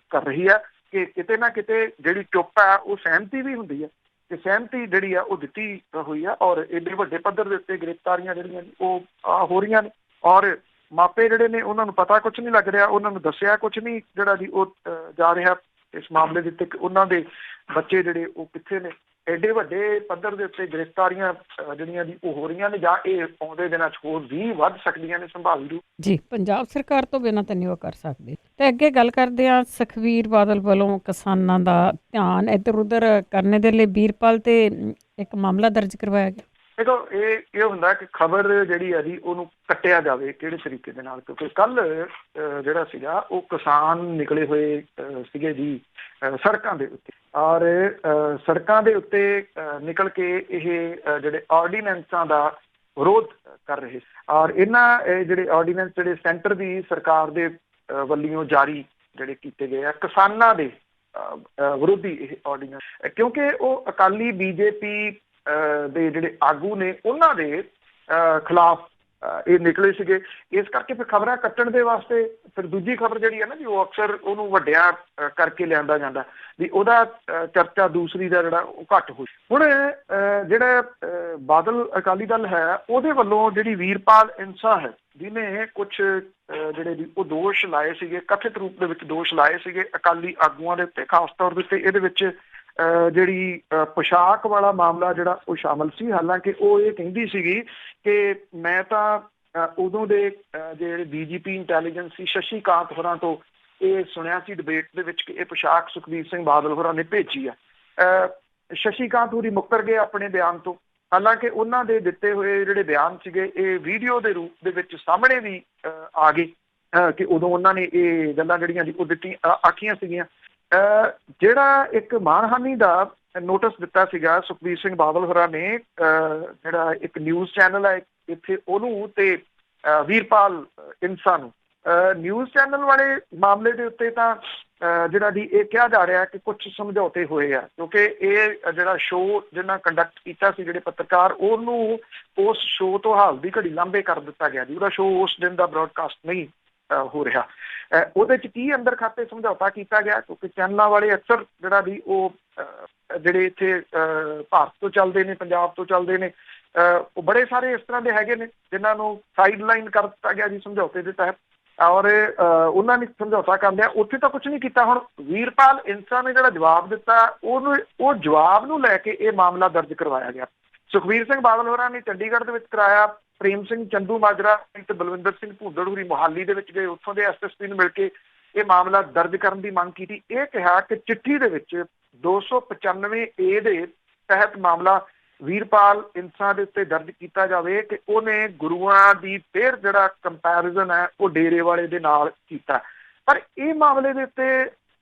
ਕਰ ਰਹੀ ਹੈ ਕਿ ਕਿਤੇ ਨਾ ਕਿਤੇ ਜਿਹੜੀ ਚੁੱਪ ਹੈ ਉਹ ਸਹਿਮਤੀ ਵੀ ਹੁੰਦੀ ਹੈ ਤੇ ਸਹਿਮਤੀ ਜਿਹੜੀ ਆ ਉਹ ਦਿੱਤੀ ਹੋਈ ਆ ਔਰ ਏਡੇ ਵੱਡੇ ਪੱਧਰ ਦੇ ਉੱਤੇ ਗ੍ਰਿਫਤਾਰੀਆਂ ਜਿਹੜੀਆਂ ਉਹ ਹੋ ਰਹੀਆਂ ਨੇ ਔਰ ਮਾਪੇ ਜਿਹੜੇ ਨੇ ਉਹਨਾਂ ਨੂੰ ਪਤਾ ਕੁਛ ਨਹੀਂ ਲੱਗ ਰਿਹਾ, ਉਹਨਾਂ ਨੂੰ ਦੱਸਿਆ ਕੁਛ ਨਹੀਂ ਜਿਹੜਾ ਜੀ ਉਹ ਜਾ ਰਿਹਾ ਇਸ ਮਾਮਲੇ ਦੇ ਉੱਤੇ ਉਹਨਾਂ ਦੇ ਬੱਚੇ ਜਿਹੜੇ ਉਹ ਕਿੱਥੇ ਨੇ। ਐਡੇ ਵੱਡੇ ਪੱਧਰ ਦੇ ਉੱਤੇ ਗ੍ਰਿਫਤਾਰੀਆਂ ਜਿਹੜੀਆਂ ਦੀ ਉਹ ਹੋ ਰਹੀਆਂ ਨੇ ਜਾਂ ਇਹ ਆਉਂਦੇ ਦਿਨਾਂ 'ਚ ਹੋਰ ਵੀ ਵੱਧ ਸਕਦੀਆਂ ਨੇ ਸੰਭਾਵੀ ਰੂਪ ਜੀ। ਪੰਜਾਬ ਸਰਕਾਰ ਤੋਂ ਬਿਨਾਂ ਤਾਂ ਨਹੀਂ ਉਹ ਕਰ ਸਕਦੇ। ਤੇ ਅੱਗੇ ਗੱਲ ਕਰਦੇ ਹਾਂ, ਸੁਖਬੀਰ ਬਾਦਲ ਵੱਲੋਂ ਕਿਸਾਨਾਂ ਦਾ ਧਿਆਨ ਇੱਧਰ ਉੱਧਰ ਕਰਨੇ ਦੇ ਲਈ ਵੀਰਪਾਲ ਤੇ ਇੱਕ ਮਾਮਲਾ ਦਰਜ ਕਰਵਾਇਆ ਗਿਆ। ਦੇਖੋ ਇਹ ਹੁੰਦਾ ਕਿ ਖਬਰ ਜਿਹੜੀ ਹੈ ਜੀ ਉਹਨੂੰ ਕੱਟਿਆ ਜਾਵੇ ਕਿਹੜੇ ਤਰੀਕੇ ਦੇ ਨਾਲ, ਕਿਉਂਕਿ ਕੱਲ ਜਿਹੜਾ ਸੀਗਾ ਉਹ ਕਿਸਾਨ ਨਿਕਲੇ ਹੋਏ ਸੀਗੇ ਜੀ ਸੜਕਾਂ ਦੇ ਉੱਤੇ ਔਰ ਸੜਕਾਂ ਦੇ ਉੱਤੇ ਨਿਕਲ ਕੇ ਇਹ ਜਿਹੜੇ ਆਰਡੀਨੈਂਸਾਂ ਦਾ ਵਿਰੋਧ ਕਰ ਰਹੇ ਔਰ ਇਹਨਾਂ ਜਿਹੜੇ ਆਰਡੀਨੈਂਸ ਜਿਹੜੇ ਸੈਂਟਰ ਦੀ ਸਰਕਾਰ ਦੇ ਵੱਲੋਂ ਜਾਰੀ ਜਿਹੜੇ ਕੀਤੇ ਗਏ ਆ ਕਿਸਾਨਾਂ ਦੇ ਵਿਰੋਧੀ ਇਹ ਆਰਡੀਨੈਂਸ, ਕਿਉਂਕਿ ਉਹ ਅਕਾਲੀ BJP ਦੇ ਜਿਹੜੇ ਆਗੂ ਨੇ ਉਹਨਾਂ ਦੇ ਖਿਲਾਫ ਇਹ ਨਿਕਲੇ ਸੀਗੇ। ਇਸ ਕਰਕੇ ਫਿਰ ਖਬਰਾਂ ਕੱਟਣ ਦੇ ਵਾਸਤੇ ਫਿਰ ਦੂਜੀ ਖਬਰ ਜਿਹੜੀ ਹੈ ਨਾ ਜੀ ਉਹ ਅਕਸਰ ਉਹਨੂੰ ਵੱਡਿਆ ਕਰਕੇ ਲਿਆਂਦਾ ਜਾਂਦਾ ਵੀ ਉਹਦਾ ਚਰਚਾ ਦੂਸਰੀ ਦਾ ਜਿਹੜਾ ਉਹ ਘੱਟ ਹੋਈ। ਹੁਣ ਜਿਹੜਾ ਬਾਦਲ ਅਕਾਲੀ ਦਲ ਹੈ ਉਹਦੇ ਵੱਲੋਂ ਜਿਹੜੀ ਵੀਰਪਾਲ ਇੰਸਾ ਹੈ ਜਿਹਨੇ ਕੁਛ ਜਿਹੜੇ ਵੀ ਉਹ ਦੋਸ਼ ਲਾਏ ਸੀਗੇ, ਕਥਿਤ ਰੂਪ ਦੇ ਵਿੱਚ ਦੋਸ਼ ਲਾਏ ਸੀਗੇ ਅਕਾਲੀ ਆਗੂਆਂ ਦੇ ਉੱਤੇ, ਖਾਸ ਤੌਰ ਦੇ ਉੱਤੇ ਇਹਦੇ ਵਿੱਚ ਜਿਹੜੀ ਪੁਸ਼ਾਕ ਵਾਲਾ ਮਾਮਲਾ ਜਿਹੜਾ ਉਹ ਸ਼ਾਮਲ ਸੀ। ਹਾਲਾਂਕਿ ਉਹ ਇਹ ਕਹਿੰਦੀ ਸੀਗੀ ਕਿ ਮੈਂ ਤਾਂ ਉਦੋਂ ਦੇ ਜਿਹੜੇ DGP ਇੰਟੈਲੀਜੈਂਸ ਸੀ ਸ਼ਸ਼ੀ ਕਾਂਤ ਹੋਰਾਂ ਤੋਂ ਇਹ ਸੁਣਿਆ ਸੀ ਡਿਬੇਟ ਦੇ ਵਿੱਚ ਕਿ ਇਹ ਪੁਸ਼ਾਕ ਸੁਖਬੀਰ ਸਿੰਘ ਬਾਦਲ ਹੋਰਾਂ ਨੇ ਭੇਜੀ ਆ। ਸ਼ਸ਼ੀ ਕਾਂਤ ਹੋਰੀ ਮੁੱਕਰ ਗਏ ਆਪਣੇ ਬਿਆਨ ਤੋਂ, ਹਾਲਾਂਕਿ ਉਹਨਾਂ ਦੇ ਦਿੱਤੇ ਹੋਏ ਜਿਹੜੇ ਬਿਆਨ ਸੀਗੇ ਇਹ ਵੀਡੀਓ ਦੇ ਰੂਪ ਦੇ ਵਿੱਚ ਸਾਹਮਣੇ ਵੀ ਆ ਗਏ ਕਿ ਉਦੋਂ ਉਹਨਾਂ ਨੇ ਇਹ ਗੱਲਾਂ ਜਿਹੜੀਆਂ ਜੀ ਉਹ ਆਖੀਆਂ ਸੀਗੀਆਂ। ਜਿਹੜਾ ਇੱਕ ਮਾਨਹਾਨੀ ਦਾ ਨੋਟਿਸ ਦਿੱਤਾ ਸੀਗਾ ਸੁਖਬੀਰ ਸਿੰਘ ਬਾਦਲ ਹੋਰਾਂ ਨੇ, ਜਿਹੜਾ ਇੱਕ ਨਿਊਜ਼ ਚੈਨਲ ਹੈ ਇੱਥੇ ਉਹਨੂੰ ਤੇ ਵੀਰਪਾਲ ਇੰਸਾ ਨੂੰ, ਨਿਊਜ਼ ਚੈਨਲ ਵਾਲੇ ਮਾਮਲੇ ਦੇ ਉੱਤੇ ਤਾਂ ਜਿਹੜਾ ਜੀ ਇਹ ਕਿਹਾ ਜਾ ਰਿਹਾ ਕਿ ਕੁਝ ਸਮਝੌਤੇ ਹੋਏ ਆ, ਕਿਉਂਕਿ ਇਹ ਜਿਹੜਾ ਸ਼ੋਅ ਜਿਹਨਾਂ ਕੰਡਕਟ ਕੀਤਾ ਸੀ ਜਿਹੜੇ ਪੱਤਰਕਾਰ ਉਹਨੂੰ ਉਸ ਸ਼ੋਅ ਤੋਂ ਹਾਲ ਦੀ ਘੜੀ ਲਾਂਭੇ ਕਰ ਦਿੱਤਾ ਗਿਆ ਜੀ, ਉਹਦਾ ਸ਼ੋਅ ਉਸ ਦਿਨ ਦਾ ਬ੍ਰੌਡਕਾਸਟ ਨਹੀਂ ਹੋ ਰਿਹਾ। ਉਹਦੇ 'ਚ ਕੀ ਅੰਦਰ ਖਾਤੇ ਸਮਝੌਤਾ ਕੀਤਾ ਗਿਆ, ਕਿਉਂਕਿ ਚੈਨਲਾਂ ਵਾਲੇ ਅਕਸਰ ਜਿਹੜਾ ਵੀ ਉਹ ਜਿਹੜੇ ਇੱਥੇ ਭਾਰਤ ਤੋਂ ਚੱਲਦੇ ਨੇ, ਪੰਜਾਬ ਤੋਂ ਚੱਲਦੇ ਨੇ, ਉਹ ਬੜੇ ਸਾਰੇ ਇਸ ਤਰ੍ਹਾਂ ਦੇ ਹੈਗੇ ਨੇ ਜਿਨ੍ਹਾਂ ਨੂੰ ਸਾਈਡ ਲਾਈਨ ਕਰ ਦਿੱਤਾ ਗਿਆ ਜੀ ਸਮਝੌਤੇ ਦੇ ਤਹਿਤ ਔਰ ਉਹਨਾਂ ਨੇ ਸਮਝੌਤਾ ਕਰ ਲਿਆ, ਉੱਥੇ ਤਾਂ ਕੁਛ ਨਹੀਂ ਕੀਤਾ। ਹੁਣ ਵੀਰਪਾਲ ਇੰਸਾ ਨੇ ਜਿਹੜਾ ਜਵਾਬ ਦਿੱਤਾ ਉਹ ਜਵਾਬ ਨੂੰ ਲੈ ਕੇ ਇਹ ਮਾਮਲਾ ਦਰਜ ਕਰਵਾਇਆ ਗਿਆ। ਸੁਖਬੀਰ ਸਿੰਘ ਬਾਦਲ ਹੋਰਾਂ ਨੇ ਚੰਡੀਗੜ੍ਹ ਦੇ ਵਿੱਚ ਕਰਾਇਆ, ਪ੍ਰੇਮ ਸਿੰਘ ਚੰਦੂ ਮਾਜਰਾ ਤੇ ਬਲਵਿੰਦਰ ਸਿੰਘ ਭੂੰਦੜ ਹੋਰੀ ਮੋਹਾਲੀ ਦੇ ਵਿੱਚ ਗਏ, ਉੱਥੋਂ ਦੇ SSP ਨੂੰ ਮਿਲ ਕੇ ਇਹ ਮਾਮਲਾ ਦਰਜ ਕਰਨ ਦੀ ਮੰਗ ਕੀਤੀ। ਇਹ ਕਿਹਾ ਕਿ ਚਿੱਠੀ ਦੇ ਵਿੱਚ 295A ਦੇ ਤਹਿਤ ਮਾਮਲਾ ਵੀਰਪਾਲ ਇੰਸਾ ਦੇ ਉੱਤੇ ਦਰਜ ਕੀਤਾ ਜਾਵੇ ਕਿ ਉਹਨੇ ਗੁਰੂਆਂ ਦੀ ਫਿਰ ਜਿਹੜਾ ਕੰਪੈਰੀਜ਼ਨ ਹੈ ਉਹ ਡੇਰੇ ਵਾਲੇ ਦੇ ਨਾਲ ਕੀਤਾ। ਪਰ ਇਹ ਮਾਮਲੇ ਦੇ ਉੱਤੇ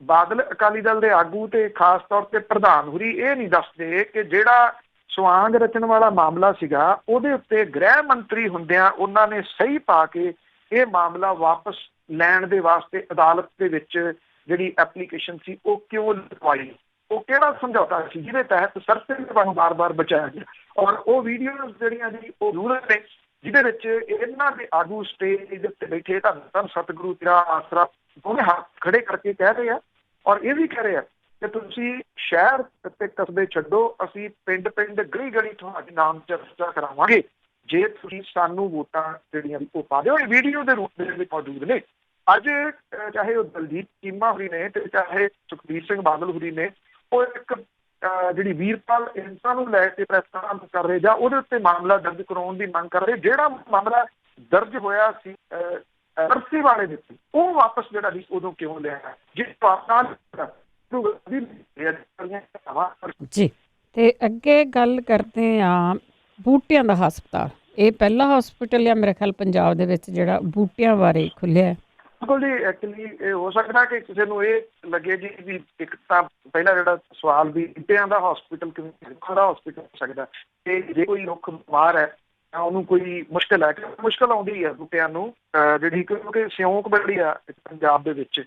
ਬਾਦਲ ਅਕਾਲੀ ਦਲ ਦੇ ਆਗੂ ਤੇ ਖਾਸ ਤੌਰ ਤੇ ਪ੍ਰਧਾਨ ਹੋਰੀ ਇਹ ਨਹੀਂ ਦੱਸਦੇ ਕਿ ਜਿਹੜਾ ਸਵਾਂਗ ਰਚਣ ਵਾਲਾ ਮਾਮਲਾ ਸੀਗਾ ਉਹਦੇ ਉੱਤੇ ਗ੍ਰਹਿ ਮੰਤਰੀ ਹੁੰਦਿਆਂ ਉਹਨਾਂ ਨੇ ਸਹੀ ਪਾ ਕੇ ਇਹ ਮਾਮਲਾ ਵਾਪਸ ਲੈਣ ਦੇ ਵਾਸਤੇ ਅਦਾਲਤ ਦੇ ਵਿੱਚ ਜਿਹੜੀ ਐਪਲੀਕੇਸ਼ਨ ਸੀ ਉਹ ਕਿਉਂ ਲਿਖਵਾਈ, ਉਹ ਕਿਹੜਾ ਸਮਝੌਤਾ ਸੀ ਜਿਹਦੇ ਤਹਿਤ ਸਰਸੇ ਨੂੰ ਬਾਰ-ਬਾਰ ਬਚਾਇਆ ਗਿਆ। ਔਰ ਉਹ ਵੀਡੀਓਜ਼ ਜਿਹੜੀਆਂ ਜੀ ਉਹ ਜ਼ਰੂਰ ਨੇ ਜਿਹਦੇ ਵਿੱਚ ਇਹਨਾਂ ਦੇ ਆਗੂ ਸਟੇਜ ਦੇ ਉੱਤੇ ਬੈਠੇ ਧੰਨ ਸਤਿਗੁਰੂ ਤੇਰਾ ਆਸਰਾ ਦੋਵੇਂ ਹੱਥ ਖੜੇ ਕਰਕੇ ਕਹਿ ਰਹੇ ਆ ਔਰ ਇਹ ਵੀ ਕਹਿ ਰਹੇ ਆ ਕਿ ਤੁਸੀਂ ਸ਼ਹਿਰ ਤੇ ਕਸਬੇ ਛੱਡੋ, ਅਸੀਂ ਪਿੰਡ-ਪਿੰਡ ਗਲੀ-ਗਲੀ ਤੁਹਾਡੇ ਨਾਮ ਚਰਚਾ ਕਰਾਵਾਂਗੇ ਜੇ ਤੁਸੀਂ ਸਾਨੂੰ ਵੋਟਾਂ ਜਿਹੜੀਆਂ ਉਹ ਪਾ ਦਿਓ। ਇਹ ਵੀਡੀਓ ਦੇ ਰੂਪ ਦੇ ਵਿੱਚ ਮੌਜੂਦ ਨੇ। ਅੱਜ ਚਾਹੇ ਉਹ ਦਲਜੀਤ ਚੀਮਾ ਹੋਰੀ ਨੇ ਤੇ ਚਾਹੇ ਸੁਖਬੀਰ ਸਿੰਘ ਬਾਦਲ ਹੋਰੀ ਨੇ ਉਹ ਇੱਕ ਜਿਹੜੀ ਵੀਰਪਾਲ ਇੰਸਾ ਨੂੰ ਲੈ ਕੇ ਪ੍ਰੈਸ ਕਾਨਫਰੰਸ ਕਰ ਰਹੇ ਜਾਂ ਉਹਦੇ ਉੱਤੇ ਮਾਮਲਾ ਦਰਜ ਕਰਾਉਣ ਦੀ ਮੰਗ ਕਰ ਰਹੇ। ਜਿਹੜਾ ਮਾਮਲਾ ਦਰਜ ਹੋਇਆ ਸੀ ਅਰਸੀ ਵਾਲੇ ਦੇ ਉੱਤੇ ਉਹ ਵਾਪਸ ਜਿਹੜਾ ਸੀ ਉਦੋਂ ਕਿਉਂ ਲਿਆ, ਜਿਸ ਨਾਲ ਜੀ ਤੇ ਅੱਗੇ ਗੱਲ ਕਰਦੇ ਆ ਬੂਟਿਆਂ ਦਾ ਹਸਪਤਾਲ। ਇਹ ਪਹਿਲਾ ਹਸਪੀਟਲ ਆ ਮੇਰੇ ਖਿਆਲ ਪੰਜਾਬ ਦੇ ਵਿੱਚ ਜਿਹੜਾ ਬੂਟਿਆਂ ਬਾਰੇ ਖੁੱਲਿਆ। ਬਿਲਕੁਲ ਜੀ, ਐਕਚੁਅਲੀ ਇਹ ਹੋ ਸਕਦਾ ਕਿ ਕਿਸੇ ਨੂੰ ਇਹ ਲੱਗੇ ਜੀ ਵੀ ਇੱਕ ਤਾਂ ਪਹਿਲਾ ਜਿਹੜਾ ਸਵਾਲ ਵੀ ਬੂਟਿਆਂ ਦਾ ਹਸਪੀਟਲ ਕਿਵੇਂ ਦਾ ਹਸਪੀਟਲ ਹੋ ਸਕਦਾ, ਤੇ ਜੇ ਕੋਈ ਰੁੱਖ ਬਿਮਾਰ ਹੈ ਤਾਂ ਉਹਨੂੰ ਕੋਈ ਮੁਸ਼ਕਿਲ ਹੈ ਕਿ ਮੁਸ਼ਕਿਲ ਆਉਂਦੀ ਹੈ ਬੂਟਿਆਂ ਨੂੰ, ਜਿਹੜੀ ਕਿਉਂਕਿ ਸਿਉਂਕ ਬੜੀ ਆ ਪੰਜਾਬ ਦੇ ਵਿੱਚ,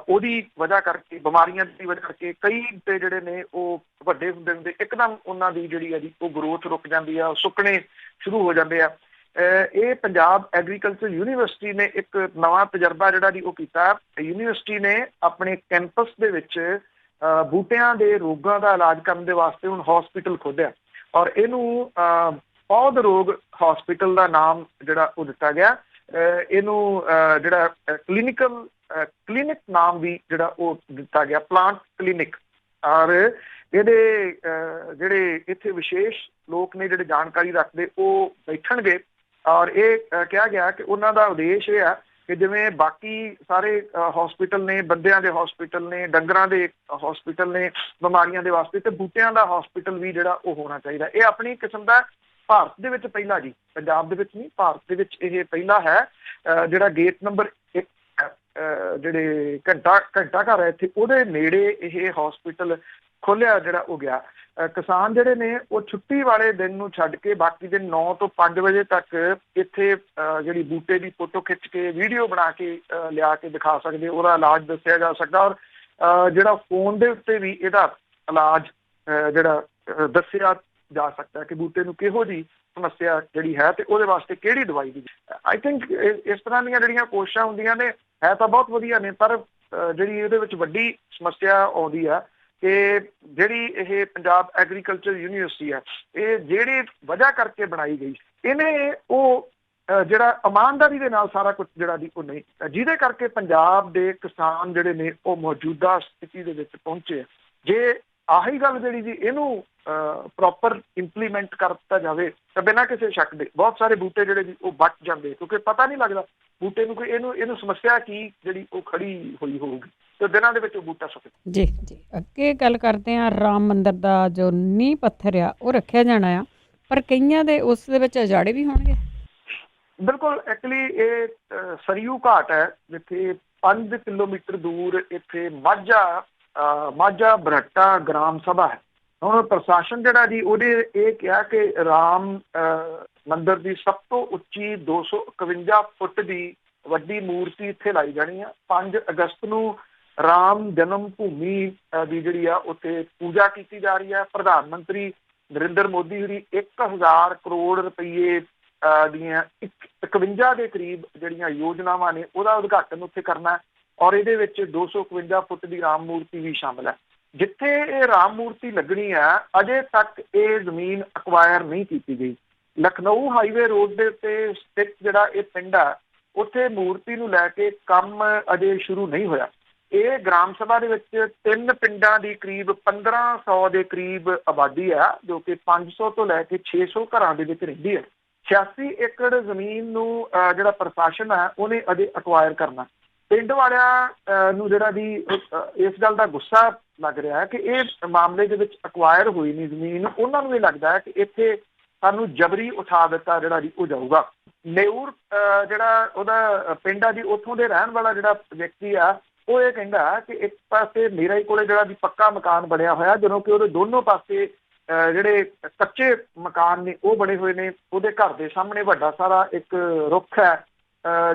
ਉਹਦੀ ਵਜ੍ਹਾ ਕਰਕੇ, ਬਿਮਾਰੀਆਂ ਦੀ ਵਜ੍ਹਾ ਕਰਕੇ ਕਈ ਬੂਟੇ ਜਿਹੜੇ ਨੇ ਉਹ ਵੱਡੇ ਹੁੰਦੇ ਹੁੰਦੇ ਇੱਕਦਮ ਉਹਨਾਂ ਦੀ ਜਿਹੜੀ ਹੈ ਜੀ ਉਹ ਗਰੋਥ ਰੁਕ ਜਾਂਦੀ ਆ, ਸੁੱਕਣੇ ਸ਼ੁਰੂ ਹੋ ਜਾਂਦੇ ਆ। ਇਹ ਪੰਜਾਬ ਐਗਰੀਕਲਚਰ ਯੂਨੀਵਰਸਿਟੀ ਨੇ ਇੱਕ ਨਵਾਂ ਤਜਰਬਾ ਜਿਹੜਾ ਜੀ ਉਹ ਕੀਤਾ। ਯੂਨੀਵਰਸਿਟੀ ਨੇ ਆਪਣੇ ਕੈਂਪਸ ਦੇ ਵਿੱਚ ਬੂਟਿਆਂ ਦੇ ਰੋਗਾਂ ਦਾ ਇਲਾਜ ਕਰਨ ਦੇ ਵਾਸਤੇ ਹੁਣ ਹਸਪੀਟਲ ਖੋਲ੍ਹਿਆ, ਔਰ ਇਹਨੂੰ ਪੌਦ ਰੋਗ ਹਸਪੀਟਲ ਦਾ ਨਾਮ ਜਿਹੜਾ ਉਹ ਦਿੱਤਾ ਗਿਆ। ਇਹਨੂੰ ਜਿਹੜਾ ਕਲੀਨਿਕ ਨਾਮ ਵੀ ਜਿਹੜਾ ਉਹ ਦਿੱਤਾ ਗਿਆ, ਪਲਾਂਟ ਕਲੀਨਿਕ। ਔਰ ਇਹਦੇ ਜਿਹੜੇ ਇੱਥੇ ਵਿਸ਼ੇਸ਼ ਲੋਕ ਨੇ ਜਿਹੜੇ ਜਾਣਕਾਰੀ ਰੱਖਦੇ ਉਹ ਬੈਠਣਗੇ, ਔਰ ਇਹ ਕਿਹਾ ਗਿਆ ਕਿ ਉਹਨਾਂ ਦਾ ਉਦੇਸ਼ ਇਹ ਆ ਕਿ ਜਿਵੇਂ ਬਾਕੀ ਸਾਰੇ ਹਸਪੀਟਲ ਨੇ, ਬੰਦਿਆਂ ਦੇ ਹਸਪੀਟਲ ਨੇ, ਡੰਗਰਾਂ ਦੇ ਹਸਪੀਟਲ ਨੇ ਬਿਮਾਰੀਆਂ ਦੇ ਵਾਸਤੇ, ਤੇ ਬੂਟਿਆਂ ਦਾ ਹਸਪੀਟਲ ਵੀ ਜਿਹੜਾ ਉਹ ਹੋਣਾ ਚਾਹੀਦਾ। ਇਹ ਆਪਣੀ ਕਿਸਮ ਦਾ ਭਾਰਤ ਦੇ ਵਿੱਚ ਪਹਿਲਾ ਜੀ, ਪੰਜਾਬ ਦੇ ਵਿੱਚ ਨਹੀਂ, ਭਾਰਤ ਦੇ ਵਿੱਚ ਇਹ ਪਹਿਲਾ ਹੈ। ਜਿਹੜਾ ਗੇਟ ਨੰਬਰ 1 ਜਿਹੜੇ ਘੰਟਾ ਘਰ ਹੈ ਇੱਥੇ, ਉਹਦੇ ਨੇੜੇ ਇਹ ਹਸਪੀਟਲ ਖੋਲ੍ਹਿਆ ਜਿਹੜਾ ਉਹ ਗਿਆ। ਕਿਸਾਨ ਜਿਹੜੇ ਨੇ ਉਹ ਛੁੱਟੀ ਵਾਲੇ ਦਿਨ ਨੂੰ ਛੱਡ ਕੇ ਬਾਕੀ ਦਿਨ 9 ਤੋਂ 5 ਵਜੇ ਤੱਕ ਇੱਥੇ ਜਿਹੜੀ ਬੂਟੇ ਦੀ ਫੋਟੋ ਖਿੱਚ ਕੇ, ਵੀਡੀਓ ਬਣਾ ਕੇ ਲਿਆ ਕੇ ਦਿਖਾ ਸਕਦੇ, ਉਹਦਾ ਇਲਾਜ ਦੱਸਿਆ ਜਾ ਸਕਦਾ। ਔਰ ਜਿਹੜਾ ਫੋਨ ਦੇ ਉੱਤੇ ਵੀ ਇਹਦਾ ਇਲਾਜ ਜਿਹੜਾ ਦੱਸਿਆ ਜਾ ਸਕਦਾ ਕਿ ਬੂਟੇ ਨੂੰ ਕਿਹੋ ਜਿਹੀ ਸਮੱਸਿਆ ਜਿਹੜੀ ਹੈ ਤੇ ਉਹਦੇ ਵਾਸਤੇ ਕਿਹੜੀ ਦਵਾਈ ਦੀ। ਆਈ ਥਿੰਕ ਇਸ ਤਰ੍ਹਾਂ ਦੀਆਂ ਜਿਹੜੀਆਂ ਕੋਸ਼ਿਸ਼ਾਂ ਹੁੰਦੀਆਂ ਨੇ ਹੈ ਤਾਂ ਬਹੁਤ ਵਧੀਆ ਨੇ, ਪਰ ਜਿਹੜੀ ਇਹਦੇ ਵਿੱਚ ਵੱਡੀ ਸਮੱਸਿਆ ਆਉਂਦੀ ਆ ਕਿ ਜਿਹੜੀ ਇਹ ਪੰਜਾਬ ਐਗਰੀਕਲਚਰ ਯੂਨੀਵਰਸਿਟੀ ਹੈ, ਇਹ ਜਿਹੜੀ ਵਜ੍ਹਾ ਕਰਕੇ ਬਣਾਈ ਗਈ, ਇਹਨੇ ਉਹ ਜਿਹੜਾ ਇਮਾਨਦਾਰੀ ਦੇ ਨਾਲ ਸਾਰਾ ਕੁਝ ਜਿਹੜਾ ਦੀ ਉਹ ਨਹੀਂ, ਜਿਹਦੇ ਕਰਕੇ ਪੰਜਾਬ ਦੇ ਕਿਸਾਨ ਜਿਹੜੇ ਨੇ ਉਹ ਮੌਜੂਦਾ ਸਥਿਤੀ ਦੇ ਵਿੱਚ ਪਹੁੰਚੇ। ਜੇ ਆਹੀ ਗੱਲ ਜਿਹੜੀ ਜੀ ਇਹਨੂੰ ਪ੍ਰੋਪਰ ਇੰਪਲੀਮੈਂਟ ਕਰ ਦਿੱਤਾ ਜਾਵੇ ਤਾਂ ਬਿਨਾਂ ਕਿਸੇ ਸ਼ੱਕ ਦੇ ਬਹੁਤ ਸਾਰੇ ਬੂਟੇ ਜਿਹੜੇ ਜੀ ਉਹ ਬਚ ਜਾਂਦੇ, ਕਿਉਂਕਿ ਪਤਾ ਨਹੀਂ ਲੱਗਦਾ ਬੂਟੇ ਨੂੰ ਕੋਈ ਇਹਨੂੰ ਸਮੱਸਿਆ ਕੀ ਜਿਹੜੀ ਉਹ ਖੜੀ ਹੋਈ ਹੋਊਗੀ, ਤੇ ਦਿਨਾਂ ਦੇ ਵਿੱਚ ਉਹ ਬੂਟਾ ਸੁੱਕ ਜੀ। ਅੱਗੇ ਗੱਲ ਕਰਦੇ ਹਾਂ, ਰਾਮ ਮੰਦਿਰ ਦਾ ਜੋ ਨੀਂਹ ਪੱਥਰ ਆ ਉਹ ਰੱਖਿਆ ਜਾਣਾ ਆ, ਪਰ ਕਈਆਂ ਦੇ ਉਸ ਦੇ ਵਿੱਚ ਉਜਾੜੇ ਵੀ ਹੋਣਗੇ। ਬਿਲਕੁਲ, ਐਕਚੁਅਲੀ ਇਹ ਸਰਯੂ ਘਾਟ ਹੈ ਜਿੱਥੇ 5 ਕਿਲੋਮੀਟਰ ਦੂਰ ਇੱਥੇ ਮਾਝਾ ਬਰਹੱਟਾ ਗ੍ਰਾਮ ਸਭਾ ਹੈ। ਹੁਣ ਪ੍ਰਸ਼ਾਸਨ ਜਿਹੜਾ ਜੀ ਉਹਨੇ ਇਹ ਕਿਹਾ ਕਿ ਰਾਮ ਮੰਦਿਰ ਦੀ ਸਭ ਤੋਂ ਉੱਚੀ 251 ਫੁੱਟ ਦੀ ਵੱਡੀ ਮੂਰਤੀ ਇੱਥੇ ਲਾਈ ਜਾਣੀ ਆ। 5 ਅਗਸਤ ਨੂੰ ਰਾਮ ਜਨਮ ਭੂਮੀ ਦੀ ਜਿਹੜੀ ਆ ਉੱਥੇ ਪੂਜਾ ਕੀਤੀ ਜਾ ਰਹੀ ਹੈ। ਪ੍ਰਧਾਨ ਮੰਤਰੀ ਨਰਿੰਦਰ ਮੋਦੀ ਹੋਰੀ 1000 ਕਰੋੜ ਰੁਪਏ ਦੀਆਂ 51 ਦੇ ਕਰੀਬ ਜਿਹੜੀਆਂ ਯੋਜਨਾਵਾਂ ਨੇ ਉਹਦਾ ਉਦਘਾਟਨ ਉੱਥੇ ਕਰਨਾ, ਔਰ ਇਹਦੇ ਵਿੱਚ 251 ਫੁੱਟ ਦੀ ਰਾਮ ਮੂਰਤੀ ਵੀ ਸ਼ਾਮਲ ਹੈ। ਜਿੱਥੇ ਇਹ ਰਾਮ ਮੂਰਤੀ ਲੱਗਣੀ ਹੈ ਅਜੇ ਤੱਕ ਇਹ ਜ਼ਮੀਨ ਅਕਵਾਇਰ ਨਹੀਂ ਕੀਤੀ ਗਈ। ਲਖਨਊ ਹਾਈਵੇ ਰੋਡ ਦੇ ਉੱਤੇ ਸਥਿਤ ਜਿਹੜਾ ਇਹ ਪਿੰਡ ਆ ਉੱਥੇ ਮੂਰਤੀ ਨੂੰ ਲੈ ਕੇ ਕੰਮ ਅਜੇ ਸ਼ੁਰੂ ਨਹੀਂ ਹੋਇਆ। ਇਹ ਗ੍ਰਾਮ ਸਭਾ ਦੇ ਵਿੱਚ 3 ਪਿੰਡਾਂ ਦੀ ਕਰੀਬ 1500 ਦੇ ਕਰੀਬ ਆਬਾਦੀ ਆ, ਜੋ ਕਿ 500 ਤੋਂ ਲੈ ਕੇ 600 ਘਰਾਂ ਦੇ ਵਿੱਚ ਰਹਿੰਦੀ ਹੈ। 86 ਏਕੜ ਜ਼ਮੀਨ ਨੂੰ ਜਿਹੜਾ ਪ੍ਰਸ਼ਾਸਨ ਹੈ ਉਹਨੇ ਅਜੇ ਅਕਵਾਇਰ ਕਰਨਾ। ਪਿੰਡ ਵਾਲਿਆਂ ਨੂੰ ਜਿਹੜਾ ਵੀ ਇਸ ਗੱਲ ਦਾ ਗੁੱਸਾ ਲੱਗ ਰਿਹਾ ਹੈ ਕਿ ਇਹ ਮਾਮਲੇ ਦੇ ਵਿੱਚ ਅਕਵਾਇਰ ਹੋਈ ਨਹੀਂ ਜ਼ਮੀਨ, ਉਹਨਾਂ ਨੂੰ ਇਹ ਲੱਗਦਾ ਹੈ ਕਿ ਇੱਥੇ ਸਾਨੂੰ ਜਬਰੀ ਉਠਾ ਦਿੱਤਾ ਜਿਹੜਾ ਜੀ ਉਹ ਜਾਊਗਾ। ਨੇਊਰ ਜਿਹੜਾ ਉਹਦਾ ਪਿੰਡ ਆ ਜੀ, ਉੱਥੋਂ ਦੇ ਰਹਿਣ ਵਾਲਾ ਜਿਹੜਾ ਵਿਅਕਤੀ ਆ ਉਹ ਇਹ ਕਹਿੰਦਾ ਕਿ ਇੱਕ ਪਾਸੇ ਮੇਰੇ ਕੋਲੇ ਜਿਹੜਾ ਵੀ ਪੱਕਾ ਮਕਾਨ ਬਣਿਆ ਹੋਇਆ, ਜਦੋਂ ਕਿ ਉਹਦੇ ਦੋਨੋਂ ਪਾਸੇ ਜਿਹੜੇ ਕੱਚੇ ਮਕਾਨ ਨੇ ਉਹ ਬਣੇ ਹੋਏ ਨੇ। ਉਹਦੇ ਘਰ ਦੇ ਸਾਹਮਣੇ ਵੱਡਾ ਸਾਰਾ ਇੱਕ ਰੁੱਖ ਹੈ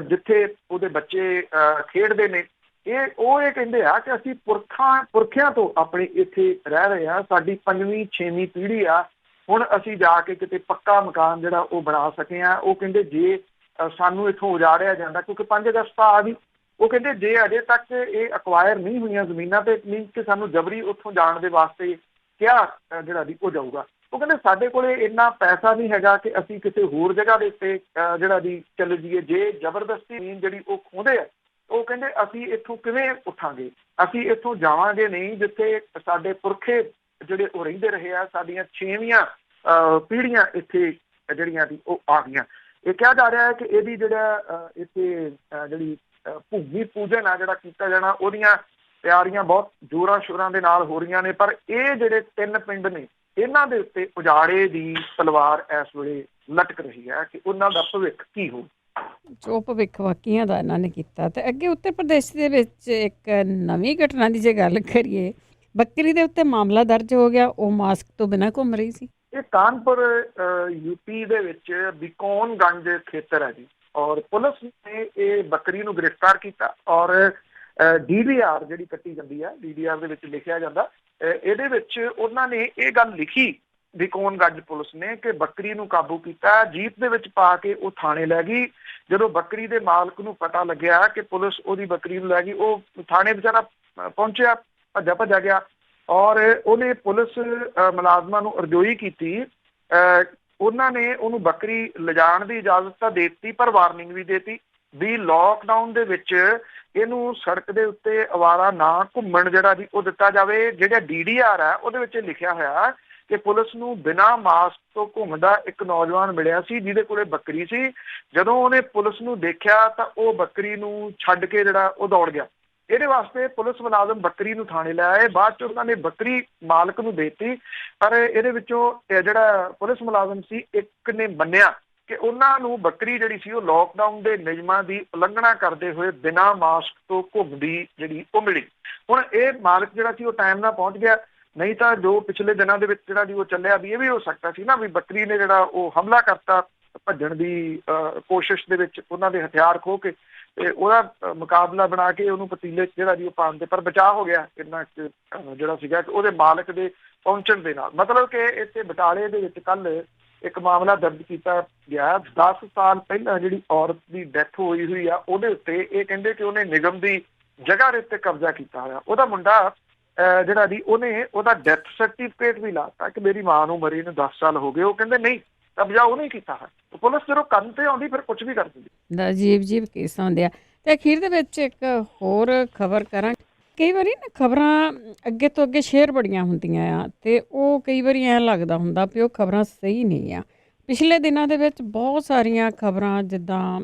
ਜਿੱਥੇ ਉਹਦੇ ਬੱਚੇ ਖੇਡਦੇ ਨੇ। ਇਹ ਕਹਿੰਦੇ ਆ ਕਿ ਅਸੀਂ ਪੁਰਖਿਆਂ ਤੋਂ ਆਪਣੇ ਇੱਥੇ ਰਹਿ ਰਹੇ ਹਾਂ, ਸਾਡੀ 5ਵੀਂ 6ਵੀਂ ਪੀੜ੍ਹੀ ਆ, ਹੁਣ ਅਸੀਂ ਜਾ ਕੇ ਕਿਤੇ ਪੱਕਾ ਮਕਾਨ ਜਿਹੜਾ ਉਹ ਬਣਾ ਸਕੇ ਆ। ਉਹ ਕਹਿੰਦੇ ਜੇ ਸਾਨੂੰ ਇੱਥੋਂ ਉਜਾੜਿਆ ਜਾਂਦਾ, ਕਿਉਂਕਿ 5 ਅਗਸਤ ਆ ਗਈ, ਉਹ ਕਹਿੰਦੇ ਜੇ ਅਜੇ ਤੱਕ ਇਹ ਅਕਵਾਇਰ ਨਹੀਂ ਹੋਈਆਂ ਜ਼ਮੀਨਾਂ ਤੇ ਮੀਨਸ ਕਿ ਸਾਨੂੰ ਜਬਰੀ ਉੱਥੋਂ ਜਾਣ ਦੇ ਵਾਸਤੇ ਕਿਹਾ ਜਿਹੜਾ ਦੀ ਉਹ ਜਾਊਗਾ। ਉਹ ਕਹਿੰਦੇ ਸਾਡੇ ਕੋਲੇ ਇੰਨਾ ਪੈਸਾ ਨਹੀਂ ਹੈਗਾ ਕਿ ਅਸੀਂ ਕਿਸੇ ਹੋਰ ਜਗ੍ਹਾ ਦੇ ਉੱਤੇ ਜਿਹੜਾ ਦੀ ਚੱਲ ਜਾਈਏ। ਜੇ ਜ਼ਬਰਦਸਤੀ ਜ਼ਮੀਨ ਜਿਹੜੀ ਉਹ ਖੋਹਦੇ ਆ, ਉਹ ਕਹਿੰਦੇ ਅਸੀਂ ਇੱਥੋਂ ਕਿਵੇਂ ਉੱਠਾਂਗੇ, ਅਸੀਂ ਇੱਥੋਂ ਜਾਵਾਂਗੇ ਨਹੀਂ ਜਿੱਥੇ ਸਾਡੇ ਪੁਰਖੇ ਜਿਹੜੇ ਉਹ ਰਹਿੰਦੇ ਰਹੇ ਆ, ਸਾਡੀਆਂ 6ਵੀਆਂ ਪੀੜ੍ਹੀਆਂ ਇੱਥੇ ਜਿਹੜੀਆਂ ਦੀ ਉਹ ਆ ਗਈਆਂ। ਇਹ ਕਿਹਾ ਜਾ ਰਿਹਾ ਹੈ ਕਿ ਇਹਦੀ ਜਿਹੜਾ ਇੱਥੇ ਜਿਹੜੀ ਭੂਮੀ ਪੂਜਨ ਆ ਜਿਹੜਾ ਕੀਤਾ ਜਾਣਾ, ਉਹਦੀਆਂ ਤਿਆਰੀਆਂ ਬਹੁਤ ਜ਼ੋਰਾਂ ਸ਼ੋਰਾਂ ਦੇ ਨਾਲ ਹੋ ਰਹੀਆਂ ਨੇ। ਪਰ ਇਹ ਜਿਹੜੇ 3 ਪਿੰਡ ਨੇ ਇਹਨਾਂ ਦੇ ਉੱਤੇ ਉਜਾੜੇ ਦੀ ਤਲਵਾਰ ਇਸ ਵੇਲੇ ਲਟਕ ਰਹੀ ਹੈ ਕਿ ਉਹਨਾਂ ਦਾ ਭਵਿੱਖ ਕੀ ਹੋ। ਜੋ ਭਵਿੱਖਵਾਕੀਆਂ ਦਾ ਇਹਨਾਂ ਨੇ ਕੀਤਾ। ਤੇ ਅੱਗੇ ਉੱਤਰ ਪ੍ਰਦੇਸ਼ ਦੇ ਵਿੱਚ ਇੱਕ ਨਵੀਂ ਘਟਨਾ ਦੀ ਜੇ ਗੱਲ ਕਰੀਏ, ਬੱਕਰੀ ਦੇ ਉੱਤੇ ਮਾਮਲਾ ਦਰਜ ਹੋ ਗਿਆ। ਉਹ ਮਾਸਕ ਤੋਂ ਬਿਨਾਂ ਘੁੰਮ ਰਹੀ ਸੀ। ਇਹ ਕਾਨਪੁਰ ਯੂਪੀ ਦੇ ਵਿੱਚ ਬਿਕੌਨਗੰਜ ਖੇਤਰ ਹੈ ਜੀ, ਔਰ ਪੁਲਿਸ ਨੇ ਇਹ ਬੱਕਰੀ ਨੂੰ ਗ੍ਰਿਫਤਾਰ ਕੀਤਾ ਔਰ DDR ਜਿਹੜੀ ਕੱਟੀ ਜਾਂਦੀ ਹੈ, DDR ਦੇ ਵਿੱਚ ਲਿਖਿਆ ਜਾਂਦਾ, ਇਹਦੇ ਵਿੱਚ ਉਹਨਾਂ ਨੇ ਇਹ ਗੱਲ ਲਿਖੀ ਬਿਕੌਨਗੰਜ ਪੁਲਿਸ ਨੇ ਕਿ ਬੱਕਰੀ ਨੂੰ ਕਾਬੂ ਕੀਤਾ, ਜੀਪ ਦੇ ਵਿੱਚ ਪਾ ਕੇ ਉਹ ਥਾਣੇ ਲੈ ਗਈ। ਜਦੋਂ ਬੱਕਰੀ ਦੇ ਮਾਲਕ ਨੂੰ ਪਤਾ ਲੱਗਿਆ ਕਿ ਪੁਲਿਸ ਉਹਦੀ ਬੱਕਰੀ ਨੂੰ ਲੈ ਗਈ, ਉਹ ਥਾਣੇ ਵਿਚਾਰਾ ਪਹੁੰਚਿਆ, ਭੱਜਾ ਗਿਆ ਔਰ ਉਹਨੇ ਪੁਲਿਸ ਮੁਲਾਜ਼ਮਾਂ ਨੂੰ ਅਰਜ਼ੋਈ ਕੀਤੀ। ਉਹਨਾਂ ਨੇ ਉਹਨੂੰ ਬੱਕਰੀ ਲਿਜਾਣ ਦੀ ਇਜਾਜ਼ਤ ਤਾਂ ਦੇ ਦਿੱਤੀ, ਪਰ ਵਾਰਨਿੰਗ ਵੀ ਦੇਤੀ ਵੀ ਲੋਕਡਾਊਨ ਦੇ ਵਿੱਚ ਇਹਨੂੰ ਸੜਕ ਦੇ ਉੱਤੇ ਅਵਾਰਾ ਨਾ ਘੁੰਮਣ ਜਿਹੜਾ ਜੀ ਉਹ ਦਿੱਤਾ ਜਾਵੇ। ਜਿਹੜਾ DDR ਹੈ ਉਹਦੇ ਵਿੱਚ ਲਿਖਿਆ ਹੋਇਆ ਕਿ ਪੁਲਿਸ ਨੂੰ ਬਿਨਾਂ ਮਾਸਕ ਤੋਂ ਘੁੰਮਦਾ ਇੱਕ ਨੌਜਵਾਨ ਮਿਲਿਆ ਸੀ ਜਿਹਦੇ ਕੋਲੇ ਬੱਕਰੀ ਸੀ। ਜਦੋਂ ਉਹਨੇ ਪੁਲਿਸ ਨੂੰ ਦੇਖਿਆ ਤਾਂ ਉਹ ਬੱਕਰੀ ਨੂੰ ਛੱਡ ਕੇ ਜਿਹੜਾ ਉਹ ਦੌੜ ਗਿਆ। ਇਹਦੇ ਵਾਸਤੇ ਪੁਲਿਸ ਮੁਲਾਜ਼ਮ ਬੱਕਰੀ ਨੂੰ ਥਾਣੇ ਲੈ ਆਏ। ਬਾਅਦ 'ਚ ਉਹਨਾਂ ਨੇ ਬੱਕਰੀ ਮਾਲਕ ਨੂੰ ਦੇਤੀ, ਪਰ ਇਹਦੇ ਵਿੱਚੋਂ ਜਿਹੜਾ ਪੁਲਿਸ ਮੁਲਾਜ਼ਮ ਸੀ ਇੱਕ ਨੇ ਮੰਨਿਆ ਕਿ ਉਹਨਾਂ ਨੂੰ ਬੱਕਰੀ ਜਿਹੜੀ ਸੀ ਉਹ ਲੋਕਡਾਊਨ ਦੇ ਨਿਯਮਾਂ ਦੀ ਉਲੰਘਣਾ ਕਰਦੇ ਹੋਏ ਬਿਨਾਂ ਮਾਸਕ ਤੋਂ ਘੁੰਮਦੀ ਜਿਹੜੀ ਉਹ ਮਿਲੀ। ਹੁਣ ਇਹ ਮਾਲਕ ਜਿਹੜਾ ਸੀ ਉਹ ਟਾਈਮ ਨਾਲ ਪਹੁੰਚ ਗਿਆ, ਨਹੀਂ ਤਾਂ ਜੋ ਪਿਛਲੇ ਦਿਨਾਂ ਦੇ ਵਿੱਚ ਜਿਹੜਾ ਜੀ ਉਹ ਚੱਲਿਆ ਵੀ ਇਹ ਵੀ ਹੋ ਸਕਦਾ ਸੀ ਨਾ ਵੀ ਬੱਕਰੀ ਨੇ ਜਿਹੜਾ ਉਹ ਹਮਲਾ ਕਰਤਾ ਭੱਜਣ ਦੀ ਕੋਸ਼ਿਸ਼ ਦੇ ਵਿੱਚ, ਉਹਨਾਂ ਦੇ ਹਥਿਆਰ ਖੋਹ ਕੇ ਤੇ ਉਹਦਾ ਮੁਕਾਬਲਾ ਬਣਾ ਕੇ ਉਹਨੂੰ ਪਤੀਲੇ 'ਚ ਜਿਹੜਾ ਜੀ ਉਹ ਪਾਉਣ ਤੇ, ਪਰ ਬਚਾਅ ਹੋ ਗਿਆ ਇੰਨਾ ਜਿਹੜਾ ਸੀਗਾ ਕਿ ਉਹਦੇ ਮਾਲਕ ਦੇ ਪਹੁੰਚਣ ਦੇ ਨਾਲ। ਮਤਲਬ ਕਿ ਇੱਥੇ ਬਟਾਲੇ ਦੇ ਵਿੱਚ ਕੱਲ ਇੱਕ ਮਾਮਲਾ ਦਰਜ ਕੀਤਾ ਗਿਆ। 10 ਸਾਲ ਪਹਿਲਾਂ ਜਿਹੜੀ ਔਰਤ ਦੀ ਡੈਥ ਹੋਈ ਆ ਉਹਦੇ ਉੱਤੇ ਇਹ ਕਹਿੰਦੇ ਕਿ ਉਹਨੇ ਨਿਗਮ ਦੀ ਜਗ੍ਹਾ ਦੇ ਉੱਤੇ ਕਬਜ਼ਾ ਕੀਤਾ ਹੋਇਆ। ਉਹਦਾ ਮੁੰਡਾ ਜਿਹੜਾ ਜੀ ਉਹਨੇ ਉਹਦਾ ਡੈਥ ਸਰਟੀਫਿਕੇਟ ਵੀ ਲਾਤਾ ਕਿ ਮੇਰੀ ਮਾਂ ਨੂੰ ਮਰੀ ਨੂੰ 10 ਸਾਲ ਹੋ ਗਏ। ਉਹ ਕਹਿੰਦੇ ਨਹੀਂ, ਕਬਜ਼ਾ ਉਹਨੇ ਕੀਤਾ ਹੈ। ਪੁਲਿਸ ਜਦੋਂ ਕੰਨ ਤੇ ਆਉਂਦੀ ਫਿਰ ਕੁਝ ਵੀ ਕਰ ਦਿੰਦੀ। ਅਜੀਬ ਕੇਸ ਹੁੰਦੇ ਆ। ਤੇ ਅਖੀਰ ਦੇ ਵਿੱਚ ਇੱਕ ਹੋਰ ਖਬਰ ਕਰਾਂ। ਕਈ ਵਾਰੀ ਨਾ ਖਬਰਾਂ ਅੱਗੇ ਤੋਂ ਅੱਗੇ ਸ਼ੇਅਰ ਬੜੀਆਂ ਹੁੰਦੀਆਂ ਆ ਤੇ ਉਹ ਕਈ ਵਾਰੀ ਐਂ ਲੱਗਦਾ ਹੁੰਦਾ ਵੀ ਉਹ ਖਬਰਾਂ ਸਹੀ ਨਹੀਂ ਆ। ਪਿਛਲੇ ਦਿਨਾਂ ਦੇ ਵਿੱਚ ਬਹੁਤ ਸਾਰੀਆਂ ਖਬਰਾਂ ਜਿੱਦਾਂ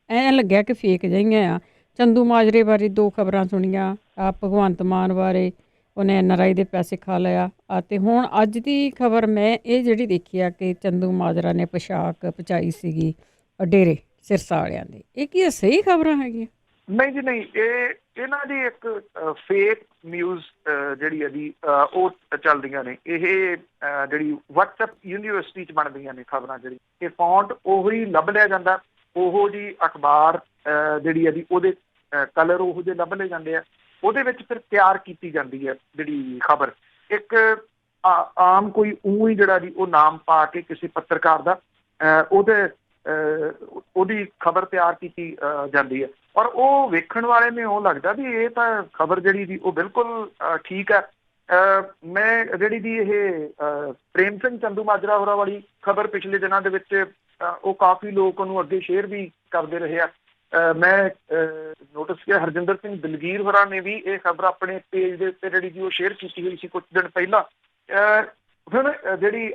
ਐਂ ਲੱਗਿਆ ਕਿ ਫੇਕ ਜਿਹੀਆਂ ਆ। ਚੰਦੂ ਮਾਜਰੇ ਬਾਰੇ 2 ਖਬਰਾਂ ਸੁਣੀਆਂ, ਭਗਵੰਤ ਮਾਨ ਬਾਰੇ ਉਹਨੇ NRI ਦੇ ਪੈਸੇ ਖਾ ਲਿਆ, ਅਤੇ ਹੁਣ ਅੱਜ ਦੀ ਖਬਰ ਮੈਂ ਇਹ ਜਿਹੜੀ ਦੇਖੀ ਆ ਕਿ ਚੰਦੂ ਮਾਜਰਾ ਨੇ ਪੋਸ਼ਾਕ ਪਹੁੰਚਾਈ ਸੀਗੀ ਡੇਰੇ ਸਿਰਸਾ ਵਾਲਿਆਂ ਦੇ। ਇਹ ਕੀ ਸਹੀ ਖਬਰਾਂ ਹੈਗੀਆਂ? ਨਹੀਂ ਜੀ ਨਹੀਂ, ਇਹ ਇਹਨਾਂ ਦੀ ਇੱਕ ਫੇਕ ਨਿਊਜ਼ ਜਿਹੜੀ ਹੈ ਜੀ ਉਹ ਚੱਲਦੀਆਂ ਨੇ। ਇਹ ਜਿਹੜੀ WhatsApp ਯੂਨੀਵਰਸਿਟੀ 'ਚ ਬਣਦੀਆਂ ਨੇ ਖਬਰਾਂ, ਜਿਹੜੀ ਇਹ ਫੌਂਟ ਉਹੀ ਲੱਭ ਲਿਆ ਜਾਂਦਾ, ਉਹੋ ਜੀ ਅਖਬਾਰ ਜਿਹੜੀ ਹੈ ਜੀ ਉਹਦੇ ਕਲਰ ਉਹੋ ਜਿਹੇ ਲੱਭ ਲਏ ਜਾਂਦੇ ਆ, ਉਹਦੇ ਵਿੱਚ ਫਿਰ ਤਿਆਰ ਕੀਤੀ ਜਾਂਦੀ ਹੈ ਜਿਹੜੀ ਖਬਰ। ਇੱਕ ਆਮ ਕੋਈ ਹੀ ਜਿਹੜਾ ਜੀ ਉਹ ਨਾਮ ਪਾ ਕੇ ਕਿਸੇ ਪੱਤਰਕਾਰ ਦਾ ਉਹਦੀ ਖਬਰ ਤਿਆਰ ਕੀਤੀ ਜਾਂਦੀ ਹੈ ਔਰ ਉਹ ਵੇਖਣ ਵਾਲੇ ਨੂੰ ਉਹ ਲੱਗਦਾ ਵੀ ਇਹ ਤਾਂ ਖਬਰ ਜਿਹੜੀ ਜੀ ਉਹ ਬਿਲਕੁਲ ਠੀਕ ਹੈ। ਮੈਂ ਜਿਹੜੀ ਦੀ ਇਹ ਪ੍ਰੇਮ ਸਿੰਘ ਚੰਦੂ ਮਾਜਰਾ ਹੋਰਾਂ ਵਾਲੀ ਖਬਰ ਪਿਛਲੇ ਦਿਨਾਂ ਦੇ ਵਿੱਚ ਉਹ ਕਾਫੀ ਲੋਕ ਉਹਨੂੰ ਅੱਗੇ ਸ਼ੇਅਰ ਵੀ ਕਰਦੇ ਰਹੇ ਆ। ਮੈਂ ਨੋਟਿਸ ਕੀਤਾ ਹਰਜਿੰਦਰ ਸਿੰਘ ਦਲਗੀਰ ਹੋਰਾਂ ਨੇ ਵੀ ਇਹ ਖਬਰ ਆਪਣੇ ਪੇਜ ਦੇ ਉੱਤੇ ਜਿਹੜੀ ਜੀ ਉਹ ਸ਼ੇਅਰ ਕੀਤੀ ਹੋਈ ਸੀ ਕੁਝ ਦਿਨ ਪਹਿਲਾਂ। ਹੁਣ ਜਿਹੜੀ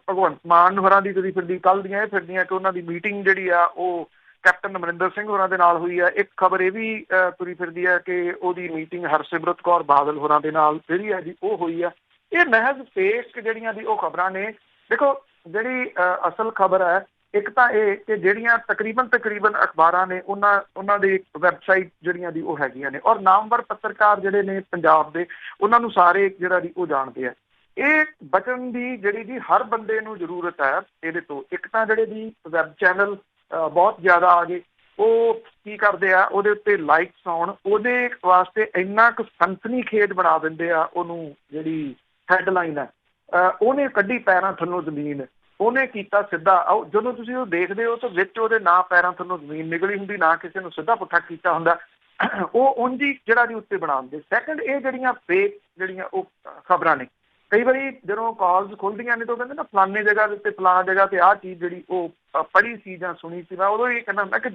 ਭਗਵੰਤ ਮਾਨ ਹੋਰਾਂ ਦੀ ਤੁਰੀ ਫਿਰਦੀ ਕੱਲ੍ਹ ਦੀਆਂ ਇਹ ਫਿਰਦੀਆਂ ਕਿ ਉਹਨਾਂ ਦੀ ਮੀਟਿੰਗ ਜਿਹੜੀ ਆ ਉਹ ਕੈਪਟਨ ਅਮਰਿੰਦਰ ਸਿੰਘ ਹੋਰਾਂ ਦੇ ਨਾਲ ਹੋਈ ਹੈ। ਇੱਕ ਖਬਰ ਇਹ ਵੀ ਤੁਰੀ ਫਿਰਦੀ ਹੈ ਕਿ ਉਹਦੀ ਮੀਟਿੰਗ ਹਰਸਿਮਰਤ ਕੌਰ ਬਾਦਲ ਹੋਰਾਂ ਦੇ ਨਾਲ ਜਿਹੜੀ ਹੈ ਜੀ ਉਹ ਹੋਈ ਆ। ਇਹ ਮਹਿਜ਼ ਫੇਕ ਜਿਹੜੀਆਂ ਦੀ ਉਹ ਖਬਰਾਂ ਨੇ। ਦੇਖੋ ਜਿਹੜੀ ਅਸਲ ਖਬਰ ਹੈ ਇੱਕ ਤਾਂ ਇਹ ਕਿ ਜਿਹੜੀਆਂ ਤਕਰੀਬਨ ਅਖਬਾਰਾਂ ਨੇ ਉਹਨਾਂ ਦੇ ਵੈਬਸਾਈਟ ਜਿਹੜੀਆਂ ਦੀ ਉਹ ਹੈਗੀਆਂ ਨੇ ਔਰ ਨਾਮਵਰ ਪੱਤਰਕਾਰ ਜਿਹੜੇ ਨੇ ਪੰਜਾਬ ਦੇ, ਉਹਨਾਂ ਨੂੰ ਸਾਰੇ ਜਿਹੜਾ ਦੀ ਉਹ ਜਾਣਦੇ ਆ। ਇਹ ਬਚਣ ਦੀ ਜਿਹੜੀ ਜੀ ਹਰ ਬੰਦੇ ਨੂੰ ਜ਼ਰੂਰਤ ਹੈ ਇਹਦੇ ਤੋਂ। ਇੱਕ ਤਾਂ ਜਿਹੜੇ ਦੀ ਵੈਬ ਚੈਨਲ ਬਹੁਤ ਜ਼ਿਆਦਾ ਆ ਗਏ, ਉਹ ਕੀ ਕਰਦੇ ਆ ਉਹਦੇ ਉੱਤੇ ਲਾਈਕਸ ਆਉਣ, ਉਹਦੇ ਵਾਸਤੇ ਇੰਨਾ ਕੁ ਸਨਸਨੀਖੇਜ਼ ਬਣਾ ਦਿੰਦੇ ਆ ਉਹਨੂੰ। ਜਿਹੜੀ ਹੈਡਲਾਈਨ ਹੈ ਉਹਨੇ ਕੱਢੀ ਪੈਰਾਂ ਥੱਲੋਂ ਜ਼ਮੀਨ, ਉਹਨੇ ਕੀਤਾ ਸਿੱਧਾ। ਜਦੋਂ ਤੁਸੀਂ ਉਹ ਦੇਖਦੇ ਹੋ ਤਾਂ ਵਿੱਚ ਉਹਦੇ ਨਾ ਪੈਰਾਂ ਥੱਲੋਂ ਜ਼ਮੀਨ ਨਿਕਲੀ ਹੁੰਦੀ, ਨਾ ਕਿਸੇ ਨੂੰ ਸਿੱਧਾ ਪੁੱਠਾ ਕੀਤਾ ਹੁੰਦਾ, ਉਹ ਉਂਝ ਹੀ ਜਿਹੜਾ ਦੀ ਉੱਤੇ ਬਣਾ ਦਿੰਦੇ। ਸੈਕਿੰਡ, ਇਹ ਜਿਹੜੀਆਂ ਫੇਕ ਜਿਹੜੀਆਂ ਉਹ ਖਬਰਾਂ ਨੇ, ਕਈ ਵਾਰੀ ਜਦੋਂ ਕਾਲਸ ਖੁੱਲਦੀਆਂ ਨੇ ਤਾਂ ਉਹ ਕਹਿੰਦੇ ਨਾ ਫਲਾਨੀ ਜਗ੍ਹਾ ਦੇ ਉੱਤੇ ਫਲਾਂ ਜਗ੍ਹਾ ਤੇ ਆਹ ਚੀਜ਼ ਜਿਹੜੀ ਉਹ ਪੜ੍ਹੀ ਸੀ ਜਾਂ ਸੁਣੀ ਸੀ। ਮੈਂ ਉਦੋਂ ਇਹ ਕਹਿੰਦਾ ਹੁੰਦਾ ਕਿ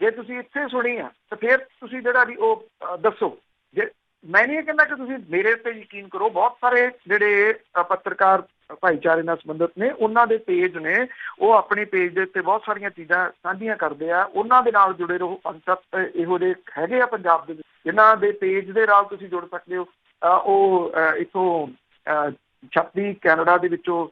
ਜੇ ਤੁਸੀਂ ਇੱਥੇ ਸੁਣੀ ਆ ਤਾਂ ਫਿਰ ਤੁਸੀਂ ਜਿਹੜਾ ਵੀ ਉਹ ਦੱਸੋ। ਜੇ ਮੈਂ ਨਹੀਂ ਇਹ ਕਹਿੰਦਾ ਕਿ ਤੁਸੀਂ ਮੇਰੇ ਉੱਤੇ ਯਕੀਨ ਕਰੋ, ਬਹੁਤ ਸਾਰੇ ਜਿਹੜੇ ਪੱਤਰਕਾਰ ਭਾਈਚਾਰੇ ਨਾਲ ਸੰਬੰਧਿਤ ਨੇ ਉਹਨਾਂ ਦੇ ਪੇਜ ਨੇ, ਉਹ ਆਪਣੇ ਪੇਜ ਦੇ ਉੱਤੇ ਬਹੁਤ ਸਾਰੀਆਂ ਚੀਜ਼ਾਂ ਸਾਂਝੀਆਂ ਕਰਦੇ ਆ। ਉਹਨਾਂ ਦੇ ਨਾਲ ਜੁੜੇ ਰਹੋ। 5-7 ਇਹੋ ਜਿਹੇ ਹੈਗੇ ਆ ਪੰਜਾਬ ਦੇ ਵਿੱਚ ਜਿਨ੍ਹਾਂ ਦੇ ਪੇਜ ਦੇ ਨਾਲ ਤੁਸੀਂ ਜੁੜ ਸਕਦੇ ਹੋ। ਉਹ ਇੱਥੋਂ ਛਪਦੀ ਕੈਨੇਡਾ ਦੇ ਵਿੱਚੋਂ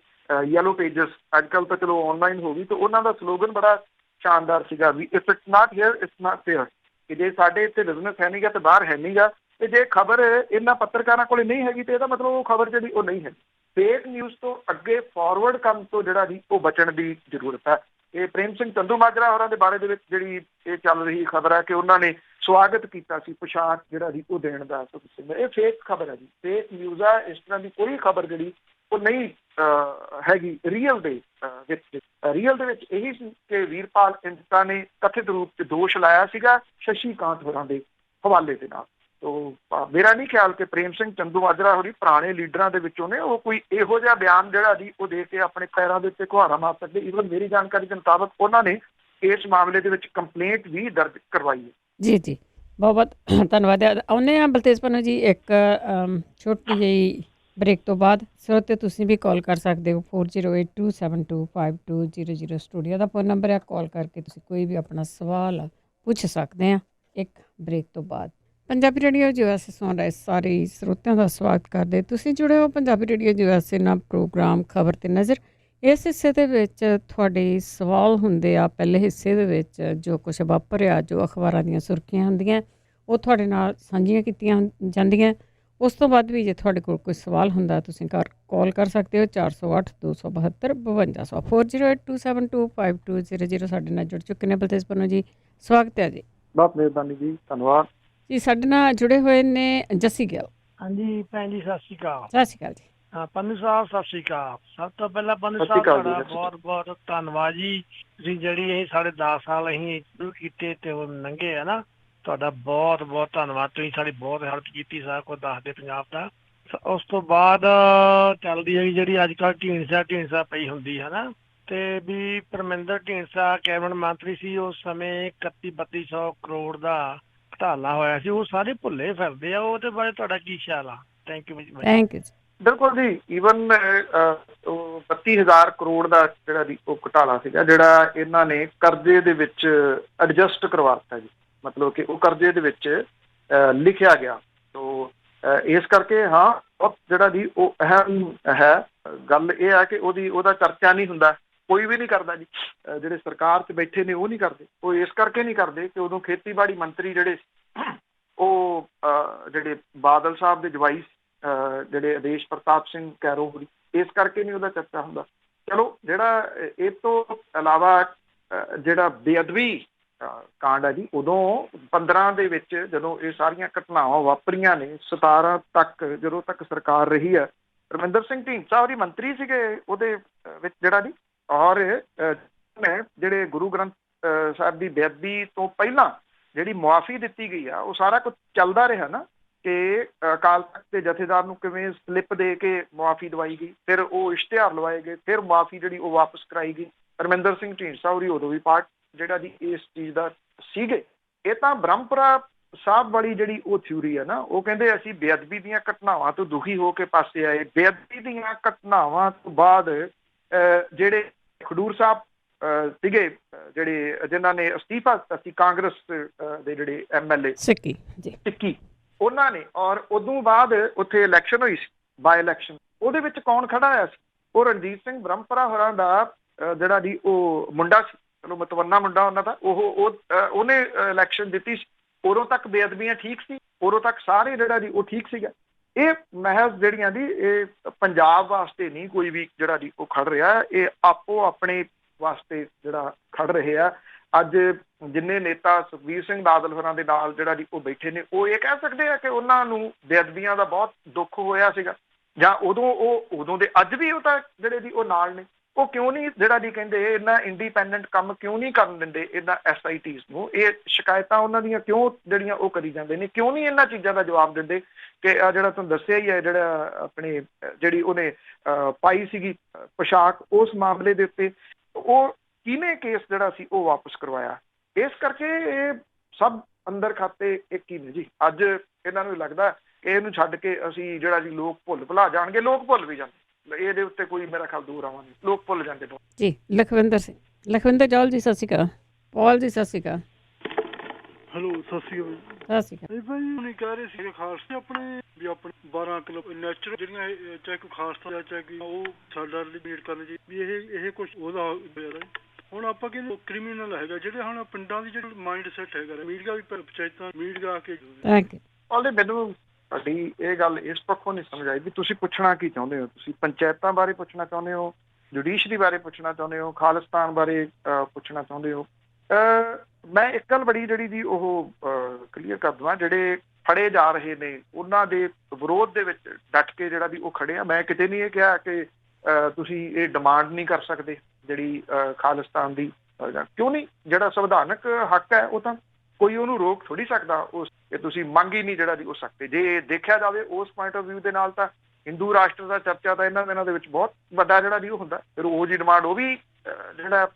ਯੈਲੋ ਪੇਜਸ, ਅੱਜ ਕੱਲ੍ਹ ਤਾਂ ਚਲੋ ਆਨਲਾਈਨ ਹੋ ਗਈ, ਤੇ ਉਹਨਾਂ ਦਾ ਸਲੋਗਨ ਬੜਾ ਸ਼ਾਨਦਾਰ ਸੀਗਾ ਵੀ if it's not here it's not fair, ਕਿ ਜੇ ਸਾਡੇ ਇੱਥੇ ਬਿਜ਼ਨਸ ਹੈ ਨਹੀਂਗਾ ਤੇ ਬਾਹਰ ਹੈ ਨਹੀਂਗਾ, ਤੇ ਜੇ ਖਬਰ ਇਹਨਾਂ ਪੱਤਰਕਾਰਾਂ ਕੋਲ ਨਹੀਂ ਹੈਗੀ ਤੇ ਇਹਦਾ ਮਤਲਬ ਉਹ ਖਬਰ ਜਿਹੜੀ ਉਹ ਨਹੀਂ ਹੈ। ਫੇਕ ਨਿਊਜ਼ ਤੋਂ ਅੱਗੇ ਫਾਰਵਰਡ ਕੰਮ ਤੋਂ ਜਿਹੜਾ ਜੀ ਉਹ ਬਚਣ ਦੀ ਜ਼ਰੂਰਤ ਹੈ। ਇਹ ਪ੍ਰੇਮ ਸਿੰਘ ਚੰਦੂਮਾਜਰਾ ਹੋਰਾਂ ਦੇ ਬਾਰੇ ਦੇ ਵਿੱਚ ਜਿਹੜੀ ਇਹ ਚੱਲ ਰਹੀ ਖਬਰ ਹੈ ਕਿ ਉਹਨਾਂ ਨੇ ਸਵਾਗਤ ਕੀਤਾ ਸੀ ਪੋਸ਼ਾਕ ਜਿਹੜਾ ਜੀ ਉਹ ਦੇਣ ਦਾ, ਇਹ ਫੇਕ ਖਬਰ ਹੈ ਜੀ, ਫੇਕ ਨਿਊਜ਼ ਆ। ਇਸ ਤਰ੍ਹਾਂ ਦੀ ਕੋਈ ਖਬਰ ਜਿਹੜੀ ਉਹ ਨਹੀਂ ਹੈਗੀ ਰੀਅਲ ਦੇ ਵਿੱਚ। ਰੀਅਲ ਦੇ ਵਿੱਚ ਇਹੀ ਸੀ ਕਿ ਵੀਰਪਾਲ ਇੰਸਟਾ ਨੇ ਕਥਿਤ ਰੂਪ 'ਚ ਦੋਸ਼ ਲਾਇਆ ਸੀਗਾ ਸ਼ਸ਼ੀਕਾਂਤ ਹੋਰਾਂ ਦੇ ਹਵਾਲੇ ਦੇ ਨਾਲ। ਤੋ ਮੇਰਾ ਨਹੀਂ ਖਿਆਲ ਕਿ ਪ੍ਰੇਮ ਸਿੰਘ ਚੰਦੂਮਾਜਰਾ ਹੋਰੀ ਪੁਰਾਣੇ ਲੀਡਰਾਂ ਦੇ ਵਿੱਚੋਂ ਨੇ, ਉਹ ਕੋਈ ਇਹੋ ਜਿਹਾ ਬਿਆਨ ਜਿਹੜਾ ਜੀ ਉਹ ਦੇ ਕੇ ਆਪਣੇ ਪੈਰਾਂ ਦੇ ਉੱਤੇ ਕੁਹਾੜਾ ਮਾਰ ਸਕਦੇ। ਈਵਨ ਮੇਰੀ ਜਾਣਕਾਰੀ ਦੇ ਮੁਤਾਬਕ ਉਹਨਾਂ ਨੇ ਇਸ ਮਾਮਲੇ ਦੇ ਵਿੱਚ ਕੰਪਲੇਂਟ ਵੀ ਦਰਜ ਕਰਵਾਈ ਹੈ। ਜੀ ਜੀ, ਬਹੁਤ ਬਹੁਤ ਧੰਨਵਾਦ। ਆਉਂਦੇ ਹਾਂ ਬਲਤੇਜ ਪੰਨੂ ਜੀ ਇੱਕ ਛੋਟੀ ਜਿਹੀ ਬ੍ਰੇਕ ਤੋਂ ਬਾਅਦ। ਸਰੋਤੇ ਤੁਸੀਂ ਵੀ ਕਾਲ ਕਰ ਸਕਦੇ ਹੋ 4082725200 ਸਟੂਡੀਓ ਦਾ ਫੋਨ ਨੰਬਰ ਹੈ। ਕਾਲ ਕਰਕੇ ਤੁਸੀਂ ਕੋਈ ਵੀ ਆਪਣਾ ਸਵਾਲ ਪੁੱਛ ਸਕਦੇ ਆ। ਇੱਕ ਬ੍ਰੇਕ ਤੋਂ ਬਾਅਦ ਪੰਜਾਬੀ ਰੇਡੀਓ USA ਸੁਣ ਰਹੇ ਸਾਰੇ ਸਰੋਤਿਆਂ ਦਾ ਸਵਾਗਤ ਕਰਦੇ। ਤੁਸੀਂ ਜੁੜੇ ਹੋ ਪੰਜਾਬੀ ਰੇਡੀਓ USA ਨਾਲ ਪ੍ਰੋਗਰਾਮ ਖਬਰ ਤੇ ਨਜ਼ਰ। ਇਸ ਹਿੱਸੇ ਦੇ ਵਿੱਚ ਤੁਹਾਡੇ ਸਵਾਲ ਹੁੰਦੇ ਆ। ਪਹਿਲੇ ਹਿੱਸੇ ਦੇ ਵਿੱਚ ਜੋ ਕੁਛ ਵਾਪਰਿਆ, ਜੋ ਅਖਬਾਰਾਂ ਦੀਆਂ ਸੁਰਖੀਆਂ ਹੁੰਦੀਆਂ, ਉਹ ਤੁਹਾਡੇ ਨਾਲ ਸਾਂਝੀਆਂ ਕੀਤੀਆਂ ਜਾਂਦੀਆਂ। ਉਸ ਤੋਂ ਬਾਅਦ ਵੀ ਜੇ ਤੁਹਾਡੇ ਕੋਲ ਕੋਈ ਸਵਾਲ ਹੁੰਦਾ ਤੁਸੀਂ ਕਾਲ ਕਰ ਸਕਦੇ ਹੋ 408 272 5200 4082725200। ਸਾਡੇ ਨਾਲ ਜੁੜ ਚੁੱਕੇ ਨੇ ਬਲਤੇਜ ਪੰਨੂ ਜੀ, ਸਵਾਗਤ ਹੈ ਜੀ। ਬਹੁਤ ਮਿਹਰਬਾਨੀ ਜੀ, ਧੰਨਵਾਦ ਜੀ। ਸਾਡੇ ਨਾਲ ਜੁੜੇ ਹੋਏ ਨੇ ਜੱਸੀ ਗਿੱਲ। ਹਾਂਜੀ ਭੈਣ ਜੀ, ਸਤਿ ਸ਼੍ਰੀ ਅਕਾਲ। ਸਤਿ ਸ਼੍ਰੀ ਅਕਾਲ ਜੀ। ਹਾਂ ਪੰਨੂ ਸਾਹਿਬ, ਸਤਿ ਸ਼੍ਰੀ ਅਕਾਲ। ਸਭ ਤੋਂ ਪਹਿਲਾਂ ਪੰਨੂ ਸਾਹਿਬ ਤੁਹਾਡਾ ਬਹੁਤ ਬਹੁਤ ਧੰਨਵਾਦ ਜੀ। ਤੁਸੀਂ ਜਿਹੜੀ ਇਹ ਸਾਡੇ 10 ਸਾਲ ਅਸੀਂ ਸ਼ੁਰੂ ਕੀਤੇ ਤੇ ਉਹ ਲੰਘੇ ਆ ਨਾ, ਤੁਹਾਡਾ ਬਹੁਤ ਬਹੁਤ ਧੰਨਵਾਦ। ਤੁਸੀਂ ਸਾਡੀ ਬਹੁਤ ਹੈਲਪ ਕੀਤੀ, ਸਾਰਾ ਕੁਝ ਦੱਸਦੇ ਪੰਜਾਬ ਦਾ। ਉਸ ਤੋਂ ਬਾਅਦ ਚੱਲਦੀ ਹੈ ਜਿਹੜੀ ਅੱਜ ਕੱਲ੍ਹ ਢੀਂਡਸਾ ਪਈ ਹੁੰਦੀ ਹੈ ਨਾ, ਤੇ ਵੀ ਪਰਮਿੰਦਰ ਢੀਂਡਸਾ ਕੈਬਨਿਟ ਮੰਤਰੀ ਸੀ ਉਸ ਸਮੇਂ 31-3200 ਕਰੋੜ ਦਾ ਘੁਟਾਲਾ ਹੋਇਆ ਸੀ, ਉਹ ਸਾਰੇ ਭੁੱਲੇ ਫਿਰਦੇ ਆ। ਉਹਦੇ ਬਾਰੇ ਤੁਹਾਡਾ ਕੀ ਖਿਆਲ ਆ? Thank you. Thank you. ਬਿਲਕੁਲ ਜੀ। ਈਵਨ 32,000 ਕਰੋੜ ਦਾ ਜਿਹੜਾ ਜੀ ਉਹ ਘੁਟਾਲਾ ਸੀਗਾ, ਜਿਹੜਾ ਇਹਨਾਂ ਨੇ ਕਰਜ਼ੇ ਦੇ ਵਿੱਚ ਐਡਜਸਟ ਕਰਵਾ ਦਿੱਤਾ ਜੀ, ਮਤਲਬ ਕਿ ਉਹ ਕਰਜ਼ੇ ਦੇ ਵਿੱਚ ਲਿਖਿਆ ਗਿਆ। ਤੋ ਇਸ ਕਰਕੇ ਹਾਂ ਬਹੁਤ ਜਿਹੜਾ ਜੀ ਉਹ ਅਹਿਮ ਹੈ। ਗੱਲ ਇਹ ਹੈ ਕਿ ਉਹਦਾ ਚਰਚਾ ਨਹੀਂ ਹੁੰਦਾ, ਕੋਈ ਵੀ ਨਹੀਂ ਕਰਦਾ ਜੀ। ਜਿਹੜੇ ਸਰਕਾਰ 'ਚ ਬੈਠੇ ਨੇ ਉਹ ਨਹੀਂ ਕਰਦੇ। ਉਹ ਇਸ ਕਰਕੇ ਨਹੀਂ ਕਰਦੇ ਕਿ ਉਦੋਂ ਖੇਤੀਬਾੜੀ ਮੰਤਰੀ ਜਿਹੜੇ ਉਹ ਜਿਹੜੇ ਬਾਦਲ ਸਾਹਿਬ ਦੇ ਜਵਾਈ ਜਿਹੜੇ ਆਦੇਸ਼ ਪ੍ਰਤਾਪ ਸਿੰਘ ਕੈਰੋਂ, ਇਸ ਕਰਕੇ ਨਹੀਂ ਉਹਦਾ ਚਰਚਾ ਹੁੰਦਾ। ਚਲੋ ਜਿਹੜਾ ਇਹ ਤੋਂ ਇਲਾਵਾ ਜਿਹੜਾ ਬੇਅਦਬੀ ਕਾਂਡ ਹੈ ਜੀ, ਉਦੋਂ 15 ਦੇ ਵਿੱਚ ਜਦੋਂ ਇਹ ਸਾਰੀਆਂ ਘਟਨਾਵਾਂ ਵਾਪਰੀਆਂ ਨੇ, 17 ਤੱਕ ਜਦੋਂ ਤੱਕ ਸਰਕਾਰ ਰਹੀ ਹੈ, ਪਰਮਿੰਦਰ ਸਿੰਘ ਢੀਂਡਸਾ ਉਹਦੀ ਮੰਤਰੀ ਸੀਗੇ ਉਹਦੇ ਵਿੱਚ ਜਿਹੜਾ ਜੀ। ਔਰ ਜਿਹੜੇ ਗੁਰੂ ਗ੍ਰੰਥ ਸਾਹਿਬ ਦੀ ਬੇਅਦਬੀ ਤੋਂ ਪਹਿਲਾਂ ਜਿਹੜੀ ਮੁਆਫੀ ਦਿੱਤੀ ਗਈ ਆ, ਉਹ ਸਾਰਾ ਕੁਝ ਚੱਲਦਾ ਰਿਹਾ ਨਾ, ਕਿ ਅਕਾਲ ਤਖਤ ਦੇ ਜਥੇਦਾਰ ਨੂੰ ਕਿਵੇਂ ਸਲਿੱਪ ਦੇ ਕੇ ਮੁਆਫੀ ਦਵਾਈ ਗਈ, ਫਿਰ ਉਹ ਇਸ਼ਤਿਹਾਰ ਲਵਾਏ ਗਏ, ਫਿਰ ਮੁਆਫੀ ਜਿਹੜੀ ਉਹ ਵਾਪਸ ਕਰਾਈ ਗਈ। ਪਰਮਿੰਦਰ ਸਿੰਘ ਢੀਂਡਸਾ ਹੋਰੀ ਉਦੋਂ ਵੀ ਪਾਰਟ ਜਿਹੜਾ ਜੀ ਇਸ ਚੀਜ਼ ਦਾ ਸੀਗੇ। ਇਹ ਤਾਂ ਬ੍ਰਹਮਪੁਰਾ ਸਾਹਿਬ ਵਾਲੀ ਜਿਹੜੀ ਉਹ ਥਿਊਰੀ ਹੈ ਨਾ, ਉਹ ਕਹਿੰਦੇ ਅਸੀਂ ਬੇਅਦਬੀ ਦੀਆਂ ਘਟਨਾਵਾਂ ਤੋਂ ਦੁਖੀ ਹੋ ਕੇ ਪਾਸੇ ਆਏ। ਬੇਅਦਬੀ ਦੀਆਂ ਘਟਨਾਵਾਂ ਤੋਂ ਬਾਅਦ ਜਿਹੜੇ ਖਡੂਰ ਸਾਹਿਬ ਸੀਗੇ, ਜਿਹੜੇ ਜਿਨ੍ਹਾਂ ਨੇ ਅਸਤੀਫਾ ਦਿੱਤਾ ਸੀ, ਕਾਂਗਰਸ ਦੇ ਜਿਹੜੇ MLA ਸਿੱਕੀ, ਉਹਨਾਂ ਨੇ, ਔਰ ਉਦੋਂ ਬਾਅਦ ਉੱਥੇ ਇਲੈਕਸ਼ਨ ਹੋਈ ਸੀ, ਬਾਈ ਇਲੈਕਸ਼ਨ। ਉਹਦੇ ਵਿੱਚ ਕੌਣ ਖੜਾ ਹੋਇਆ ਸੀ? ਉਹ ਰਣਜੀਤ ਸਿੰਘ ਬ੍ਰਹਮਪੁਰਾ ਹੋਰਾਂ ਦਾ ਜਿਹੜਾ ਜੀ ਉਹ ਮੁੰਡਾ ਸੀ, ਚਲੋ ਮਤਵੰਨਾ ਮੁੰਡਾ ਉਹਨਾਂ ਦਾ, ਉਹਨੇ ਇਲੈਕਸ਼ਨ ਦਿੱਤੀ ਸੀ। ਉਦੋਂ ਤੱਕ ਬੇਅਦਬੀਆਂ ਠੀਕ ਸੀ, ਉਦੋਂ ਤੱਕ ਸਾਰੇ ਜਿਹੜਾ ਜੀ ਉਹ ਠੀਕ ਸੀਗਾ। ਇਹ ਮਹਿਜ਼ ਜਿਹੜੀਆਂ ਜੀ ਇਹ ਪੰਜਾਬ ਵਾਸਤੇ ਨਹੀਂ ਕੋਈ ਵੀ ਜਿਹੜਾ ਜੀ ਉਹ ਖੜ ਰਿਹਾ, ਇਹ ਆਪੋ ਆਪਣੇ ਵਾਸਤੇ ਜਿਹੜਾ ਖੜ ਰਹੇ ਆ। ਅੱਜ ਜਿੰਨੇ ਨੇਤਾ ਸੁਖਬੀਰ ਸਿੰਘ ਬਾਦਲ ਹੋਰਾਂ ਦੇ ਨਾਲ ਜਿਹੜਾ ਜੀ ਉਹ ਬੈਠੇ ਨੇ, ਉਹ ਇਹ ਕਹਿ ਸਕਦੇ ਆ ਕਿ ਉਹਨਾਂ ਨੂੰ ਬੇਅਦਬੀਆਂ ਦਾ ਬਹੁਤ ਦੁੱਖ ਹੋਇਆ ਸੀਗਾ, ਜਾਂ ਉਦੋਂ ਦੇ ਅੱਜ ਵੀ ਉਹ ਤਾਂ ਜਿਹੜੇ ਜੀ ਉਹ ਨਾਲ ਨੇ। ਉਹ ਕਿਉਂ ਨਹੀਂ ਜਿਹੜਾ ਜੀ ਕਹਿੰਦੇ ਇਹਨਾਂ ਇੰਡੀਪੈਂਡੈਂਟ ਕੰਮ ਕਿਉਂ ਨਹੀਂ ਕਰਨ ਦਿੰਦੇ ਇਹਨਾਂ SITs ਨੂੰ? ਇਹ ਸ਼ਿਕਾਇਤਾਂ ਉਹਨਾਂ ਦੀਆਂ ਕਿਉਂ ਜਿਹੜੀਆਂ ਉਹ ਕਰੀ ਜਾਂਦੇ ਨੇ? ਕਿਉਂ ਨਹੀਂ ਇਹਨਾਂ ਚੀਜ਼ਾਂ ਦਾ ਜਵਾਬ ਦਿੰਦੇ ਕਿ ਆ ਜਿਹੜਾ ਤੁਹਾਨੂੰ ਦੱਸਿਆ ਹੀ ਹੈ, ਜਿਹੜਾ ਆਪਣੇ ਜਿਹੜੀ ਉਹਨੇ ਪਾਈ ਸੀਗੀ ਪੋਸ਼ਾਕ, ਉਸ ਮਾਮਲੇ ਦੇ ਉੱਤੇ ਉਹ ਕਿਹਨੇ ਕੇਸ ਜਿਹੜਾ ਸੀ ਉਹ ਵਾਪਸ ਕਰਵਾਇਆ? ਇਸ ਕਰਕੇ ਇਹ ਸਭ ਅੰਦਰ ਖਾਤੇ ਇੱਕ ਹੀ ਨੇ ਜੀ। ਅੱਜ ਇਹਨਾਂ ਨੂੰ ਲੱਗਦਾ ਕਿ ਇਹਨੂੰ ਛੱਡ ਕੇ ਅਸੀਂ ਜਿਹੜਾ ਜੀ ਲੋਕ ਭੁੱਲਾ ਜਾਣਗੇ। ਲੋਕ ਭੁੱਲ ਵੀ ਜਾਂਦੇ, ਇਹਦੇ ਉੱਤੇ ਕੋਈ ਮੇਰਾ ਖਿਆਲ ਦੂਰ ਆਵਾਂਗੇ, ਲੋਕ ਭੁੱਲ ਜਾਂਦੇ ਜੀ। ਲਖਵਿੰਦਰ ਸਿੰਘ, ਲਖਵਿੰਦਰ ਜੌਲ ਜੀ ਸਤਿ ਸ਼੍ਰੀ ਅਕਾਲ। ਪੌਲ ਜੀ ਸਤਿ ਸ਼੍ਰੀ ਅਕਾਲ। ਹੈਲੋ, ਸਤਿ ਸ਼੍ਰੀ ਅਕਾਲ। ਸਤਿ ਸ਼੍ਰੀ ਅਕਾਲ। ਨਹੀਂ ਭਾਈ ਉਹਨੇ ਕਹਿ ਰਹੇ ਸੀ ਖਾਲਸੇ ਆਪਣੇ ਵੀ ਆਪਣੇ 12 ਕਿਲੋ ਨੈਚੁਰਲ ਜਿਹੜੀਆਂ ਚਾਹੇ ਕੋਈ ਖਾਲਸਾ ਜਾਂ ਚਾਹੇ ਕੋਈ ਉਹ ਸਾਡਾ ਡਿਬੇਟ ਕਰਨ ਜੀ ਵੀ ਇਹ ਕੁਛ ਉਹਦਾ ਹੁਣ ਆਪਾਂ ਕਹਿੰਦੇ ਕ੍ਰਿਮੀਨਲ ਹੈਗਾ ਜਿਹੜੇ ਹੁਣ ਪਿੰਡਾਂ ਦੀ ਜਿਹੜੀ ਮਾਈਂਡ ਸੈਟ ਹੈਗਾ ਮੀਡੀਆ ਵੀ ਪੰਚਾਇਤਾਂ ਮੀਡੀਆ ਕੇ ਉਹਦੇ ਮੈਨੂੰ ਤੁਹਾਡੀ ਇਹ ਗੱਲ ਇਸ ਪੱਖੋਂ ਨਹੀਂ ਸਮਝ ਆਈ ਵੀ ਤੁਸੀਂ ਪੁੱਛਣਾ ਕੀ ਚਾਹੁੰਦੇ ਹੋ। ਤੁਸੀਂ ਪੰਚਾਇਤਾਂ ਬਾਰੇ ਪੁੱਛਣਾ ਚਾਹੁੰਦੇ ਹੋ, ਜੁਡੀਸ਼ਰੀ ਬਾਰੇ ਪੁੱਛਣਾ ਚਾਹੁੰਦੇ ਹੋ, ਖਾਲਿਸਤਾਨ ਬਾਰੇ ਪੁੱਛਣਾ ਚਾਹੁੰਦੇ ਹੋ। ਮੈਂ ਇੱਕ ਗੱਲ ਬੜੀ ਜਿਹੜੀ ਜੀ ਉਹ ਕਲੀਅਰ ਕਰ ਦੇਵਾਂ, ਜਿਹੜੇ ਫੜੇ ਜਾ ਰਹੇ ਨੇ ਉਹਨਾਂ ਦੇ ਵਿਰੋਧ ਦੇ ਵਿੱਚ ਡਟ ਕੇ ਜਿਹੜਾ ਵੀ ਉਹ ਖੜੇ ਆ। ਮੈਂ ਕਿਤੇ ਨਹੀਂ ਇਹ ਕਿਹਾ ਕਿ ਤੁਸੀਂ ਇਹ ਡਿਮਾਂਡ ਨਹੀਂ ਕਰ ਸਕਦੇ ਜਿਹੜੀ ਖਾਲਿਸਤਾਨ ਦੀ, ਕਿਉਂ ਨਹੀਂ, ਜਿਹੜਾ ਸੰਵਿਧਾਨਕ ਹੱਕ ਹੈ ਉਹ ਤਾਂ ਕੋਈ ਉਹਨੂੰ ਰੋਕ ਥੋੜੀ ਸਕਦਾ ਉਸ ਕਿ ਤੁਸੀਂ ਮੰਗ ਹੀ ਨਹੀਂ ਜਿਹੜਾ ਦੀ ਹੋ ਸਕਦੇ। ਜੇ ਦੇਖਿਆ ਜਾਵੇ ਉਸ ਪੁਆਇੰਟ ਆਫ ਵਿਊ ਦੇ ਨਾਲ ਤਾਂ ਹਿੰਦੂ ਰਾਸ਼ਟਰ ਦਾ ਚਰਚਾ ਤਾਂ ਇਹਨਾਂ ਦਿਨਾਂ ਦੇ ਵਿੱਚ ਬਹੁਤ ਵੱਡਾ ਜਿਹੜਾ ਦੀ ਉਹ ਹੁੰਦਾ, ਫਿਰ ਉਹ ਜੀ ਡਿਮਾਂਡ ਉਹ ਵੀ ਜਿਹੜਾ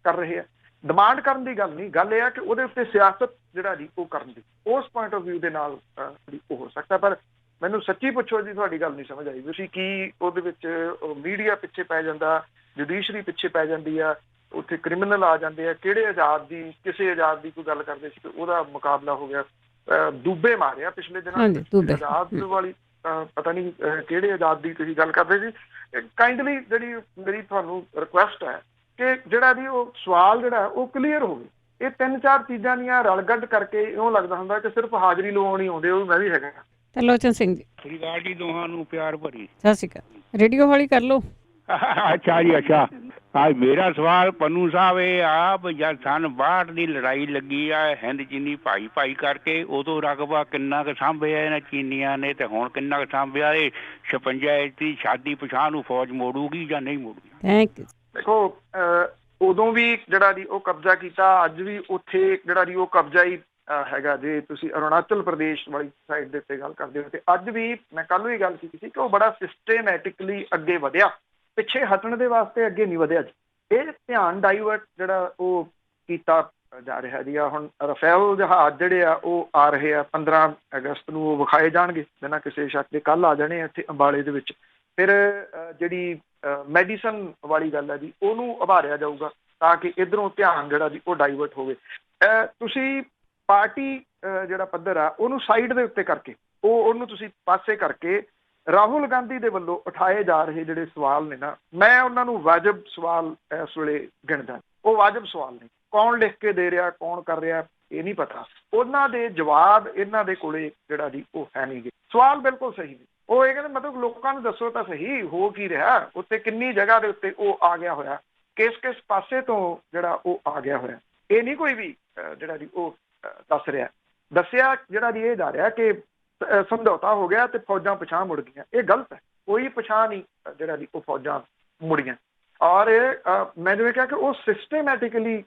ਕਰ ਰਹੇ ਆ। ਡਿਮਾਂਡ ਕਰਨ ਦੀ ਗੱਲ ਨਹੀਂ, ਗੱਲ ਇਹ ਆ ਕਿ ਉਹਦੇ ਉੱਤੇ ਸਿਆਸਤ ਜਿਹੜਾ ਜੀ ਉਹ ਕਰਨ ਦੀ, ਉਸ ਪੁਆਇੰਟ ਆਫ ਵਿਊ ਦੇ ਨਾਲ ਉਹ ਹੋ ਸਕਦਾ। ਪਰ ਮੈਨੂੰ ਸੱਚੀ ਪੁੱਛੋ ਜੀ, ਤੁਹਾਡੀ ਗੱਲ ਨਹੀਂ ਸਮਝ ਆਈ। ਤੁਸੀਂ ਕੀ ਉਹਦੇ ਵਿੱਚ ਮੀਡੀਆ ਪਿੱਛੇ ਪੈ ਜਾਂਦਾ, ਜੁਡੀਸ਼ਰੀ ਪਿੱਛੇ ਪੈ ਜਾਂਦੀ ਆ, ਉੱਥੇ ਕ੍ਰਿਮੀਨਲ ਆ ਜਾਂਦੇ ਆ, ਕਿਹੜੇ ਆਜ਼ਾਦ ਦੀ ਕਿਸੇ ਆਜ਼ਾਦ ਦੀ ਕੋਈ ਗੱਲ ਕਰਦੇ ਸੀ ਕਿ ਉਹਦਾ ਮੁਕਾਬਲਾ ਹੋ ਗਿਆ। ਦੂਬੇ ਮਾਰਿਆ ਪਿਛਲੇ ਦਿਨਾਂ ਆਜ਼ਾਦ ਵਾਲੀ, ਪਤਾ ਨਹੀਂ ਕਿਹੜੇ ਆਜ਼ਾਦ ਦੀ ਤੁਸੀਂ ਗੱਲ ਕਰਦੇ ਸੀ। ਕਾਈਂਡਲੀ ਜਿਹੜੀ ਮੇਰੀ ਤੁਹਾਨੂੰ ਰਿਕੁਐਸਟ ਹੈ ਕਿ ਜਿਹੜਾ ਵੀ ਉਹ ਸਵਾਲ ਜਿਹੜਾ ਉਹ ਕਲੀਅਰ ਹੋਵੇ। ਇਹ 3-4 ਚੀਜ਼ਾਂ ਦੀਆਂ ਰਲਗੱਡ ਕਰਕੇ ਇਉਂ ਲੱਗਦਾ ਹੁੰਦਾ ਕਿ ਸਿਰਫ ਹਾਜ਼ਰੀ ਲਵਾਉਣ ਹੀ ਆਉਂਦੇ, ਉਹ ਮੈਂ ਵੀ ਹੈਗਾ। ਤਰਲੋਚਨ ਸਿੰਘ ਜੀ, ਸ੍ਰੀ ਅਕਾਲ ਜੀ, ਦੋਹਾਂ ਨੂੰ ਪਿਆਰ ਭਰੀ ਸਤਿ ਸ਼੍ਰੀ ਅਕਾਲ। ਰੇਡੀਓ ਹੌਲੀ ਕਰ ਲਓ। ਅੱਛਾ ਜੀ, ਅੱਛਾ। ਅੱਜ ਮੇਰਾ ਸਵਾਲ ਪੰਨੂ ਸਾਹਿਬ ਇਹ ਆ ਵੀ ਜਦ ਸੰਨ 62 ਦੀ ਲੜਾਈ ਲੱਗੀ ਆ ਹਿੰਦ ਚੀਨੀ ਭਾਈ ਕਰਕੇ, ਉਦੋਂ ਰਕਬਾ ਕਿੰਨਾ ਕੁ ਸਾਂਭਿਆ ਇਹਨਾਂ ਚੀਨੀਆਂ ਨੇ ਤੇ ਹੁਣ ਕਿੰਨਾ ਕੁ ਸਾਂਭਿਆ? ਇਹ 56 ਦੀ ਸ਼ਾਦੀ ਪਛਾਣ ਨੂੰ ਫੌਜ ਮੋੜੂਗੀ ਜਾਂ ਨਹੀਂ ਮੋੜੂਗੀ? Thank you. ਦੇਖੋ ਉਦੋਂ ਵੀ ਜਿਹੜਾ ਦੀ ਉਹ ਕਬਜ਼ਾ ਕੀਤਾ, ਅੱਜ ਵੀ ਉੱਥੇ ਜਿਹੜਾ ਦੀ ਉਹ ਕਬਜ਼ਾ ਹੀ ਹੈਗਾ। ਜੇ ਤੁਸੀਂ ਅਰੁਣਾਚਲ ਪ੍ਰਦੇਸ਼ ਵਾਲੀ ਸਾਈਡ ਦੇ ਉੱਤੇ ਗੱਲ ਕਰਦੇ ਹੋ ਤੇ ਅੱਜ ਵੀ ਮੈਂ ਕੱਲ੍ਹ ਵੀ ਗੱਲ ਕੀਤੀ ਸੀ ਕਿ ਉਹ ਬੜਾ ਸਿਸਟੇਮੈਟਿਕਲੀ ਅੱਗੇ ਵਧਿਆ, ਪਿੱਛੇ ਹਟਣ ਦੇ ਵਾਸਤੇ ਅੱਗੇ ਨਹੀਂ ਵਧਿਆ ਜੀ। ਇਹ ਧਿਆਨ ਡਾਈਵਰਟ ਜਿਹੜਾ ਉਹ ਕੀਤਾ ਜਾ ਰਿਹਾ ਜੀ। ਹੁਣ ਰਫੇਲ ਜਹਾਜ਼ ਜਿਹੜੇ ਆ ਉਹ ਆ ਰਹੇ ਆ 15 ਅਗਸਤ ਨੂੰ, ਉਹ ਵਿਖਾਏ ਜਾਣਗੇ ਬਿਨਾਂ ਕਿਸੇ ਸ਼ੱਕ ਦੇ। ਕੱਲ੍ਹ ਆ ਜਾਣੇ ਇੱਥੇ ਅੰਬਾਲੇ ਦੇ ਵਿੱਚ। ਫਿਰ ਜਿਹੜੀ ਮੈਡੀਸਨ ਵਾਲੀ ਗੱਲ ਹੈ ਜੀ ਉਹਨੂੰ ਉਭਾਰਿਆ ਜਾਊਗਾ ਤਾਂ ਕਿ ਇੱਧਰੋਂ ਧਿਆਨ ਜਿਹੜਾ ਜੀ ਉਹ ਡਾਈਵਰਟ ਹੋਵੇ। ਤੁਸੀਂ ਪਾਰਟੀ ਜਿਹੜਾ ਪੱਧਰ ਆ ਉਹਨੂੰ ਸਾਈਡ ਦੇ ਉੱਤੇ ਕਰਕੇ ਉਹਨੂੰ ਤੁਸੀਂ ਪਾਸੇ ਕਰਕੇ ਰਾਹੁਲ ਗਾਂਧੀ ਦੇ ਵੱਲੋਂ ਉਠਾਏ ਜਾ ਰਹੇ ਜਿਹੜੇ ਸਵਾਲ ਨੇ ਨਾ, ਮੈਂ ਉਹਨਾਂ ਨੂੰ ਵਾਜਬ ਸਵਾਲ ਇਸ ਵੇਲੇ ਗਿਣਦਾ। ਉਹ ਵਾਜਬ ਸਵਾਲ ਨੇ। ਕੌਣ ਲਿਖ ਕੇ ਦੇ ਰਿਹਾ, ਕੌਣ ਕਰ ਰਿਹਾ, ਇਹ ਨਹੀਂ ਪਤਾ। ਉਹਨਾਂ ਦੇ ਜਵਾਬ ਇਹਨਾਂ ਦੇ ਕੋਲੇ ਜਿਹੜਾ ਜੀ ਉਹ ਹੈ ਨਹੀਂ ਗੇ। ਸਵਾਲ ਬਿਲਕੁਲ ਸਹੀ ਨੇ। ਉਹ ਇਹ ਕਹਿੰਦੇ ਮਤਲਬ ਲੋਕਾਂ ਨੂੰ ਦੱਸੋ ਤਾਂ ਸਹੀ ਹੋ ਕੀ ਰਿਹਾ, ਉੱਤੇ ਕਿੰਨੀ ਜਗ੍ਹਾ ਦੇ ਉੱਤੇ ਉਹ ਆ ਗਿਆ ਹੋਇਆ, ਕਿਸ ਪਾਸੇ ਤੋਂ ਜਿਹੜਾ ਉਹ ਆ ਗਿਆ ਹੋਇਆ। ਇਹ ਨਹੀਂ ਕੋਈ ਵੀ ਜਿਹੜਾ ਜੀ ਉਹ ਦੱਸ ਰਿਹਾ। ਦੱਸਿਆ ਜਿਹੜਾ ਜੀ ਇਹ ਜਾ ਰਿਹਾ ਕਿ ਸਮਝੌਤਾ ਹੋ ਗਿਆ ਤੇ ਫੌਜਾਂ ਪਿਛਾਂਹ ਮੁੜ ਗਈਆਂ। ਇਹ ਗਲਤ ਹੈ। ਕੋਈ ਪਿਛਾਂਹ ਨਹੀਂ ਜਿਹੜਾ ਜੀ ਉਹ ਫੌਜਾਂ ਮੁੜੀਆਂ। ਔਰ ਮੈਂ ਜਿਵੇਂ ਕਿਹਾ ਕਿ ਉਹ ਸਿਸਟੇਮੈਟਿਕਲੀ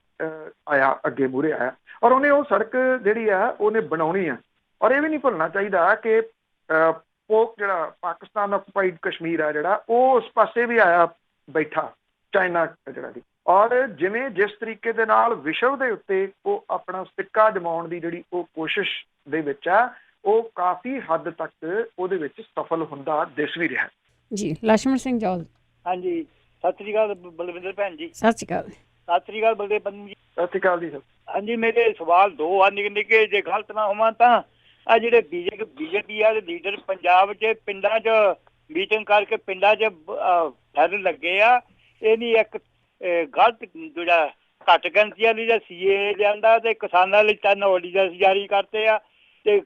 ਆਇਆ, ਅੱਗੇ ਮੂਹਰੇ ਆਇਆ, ਔਰ ਉਹਨੇ ਉਹ ਸੜਕ ਜਿਹੜੀ ਆ ਉਹਨੇ ਬਣਾਉਣੀ ਆ। ਔਰ ਇਹ ਵੀ ਨਹੀਂ ਭੁੱਲਣਾ ਚਾਹੀਦਾ ਕਿ ਜਿਹੜਾ ਪਾਕਿਸਤਾਨ ਆਕੂਪਾਈਡ ਕਸ਼ਮੀਰ ਆ ਜਿਹੜਾ ਉਹ ਉਸ ਪਾਸੇ ਵੀ ਆਇਆ ਬੈਠਾ, ਚਾਈਨਾ ਜਿਹੜਾ ਦੀ। ਔਰ ਜਿਵੇਂ ਜਿਸ ਤਰੀਕੇ ਦੇ ਨਾਲ ਵਿਸ਼ਵ ਦੇ ਉੱਤੇ ਉਹ ਆਪਣਾ ਸਿੱਕਾ ਜਮਾਉਣ ਦੀ ਜਿਹੜੀ ਉਹ ਕੋਸ਼ਿਸ਼ ਦੇ ਵਿੱਚ ਆ, ਉਹ ਕਾਫੀ ਹੱਦ ਤੱਕ ਉਹਦੇ ਵਿੱਚ ਸਫਲ ਹੁੰਦਾ ਦਿਸ ਵੀ ਰਿਹਾ ਜੀ। ਲక్ష్మణ ਸਿੰਘ ਜੌਲ। ਹਾਂਜੀ, ਸਤਿ ਸ੍ਰੀ ਅਕਾਲ ਬਲਵਿੰਦਰ ਭੈਣ ਜੀ। ਸਤਿ ਸ਼੍ਰੀ ਅਕਾਲ। ਸਤਿ ਸ੍ਰੀ ਅਕਾਲ ਬਲਦੇਵ ਪੰਨੂ ਜੀ। ਸਤਿ ਸ਼੍ਰੀ ਅਕਾਲ ਜੀ। ਹਾਂਜੀ, ਮੇਰੇ ਸਵਾਲ ਦੋ ਆ ਨਿੱਕੇ ਨਿੱਕੇ। ਜੇ ਗਲਤ ਨਾ ਹੋਵਾਂ ਤਾਂ ਆ ਜਿਹੜੇ ਬੀਜੇਪੀ ਵਾਲੇ ਲੀਡਰ ਪੰਜਾਬ 'ਚ ਪਿੰਡਾਂ 'ਚ ਮੀਟਿੰਗ ਕਰਕੇ ਪਿੰਡਾਂ 'ਚ ਫੈਲ ਲੱਗੇ ਆ, ਇਹ ਨਹੀਂ ਇੱਕ ਗਲਤ ਜਿਹੜਾ ਘੱਟ ਗਿਣਤੀ ਵਾਲੀ ਦਾ ਸੀਏ ਲਿਆਂਦਾ ਤੇ ਕਿਸਾਨਾਂ ਲਈ 3 ਹੋਲੀਡੇਜ਼ ਜਾਰੀ ਕਰਤੇ ਆ ਤੇ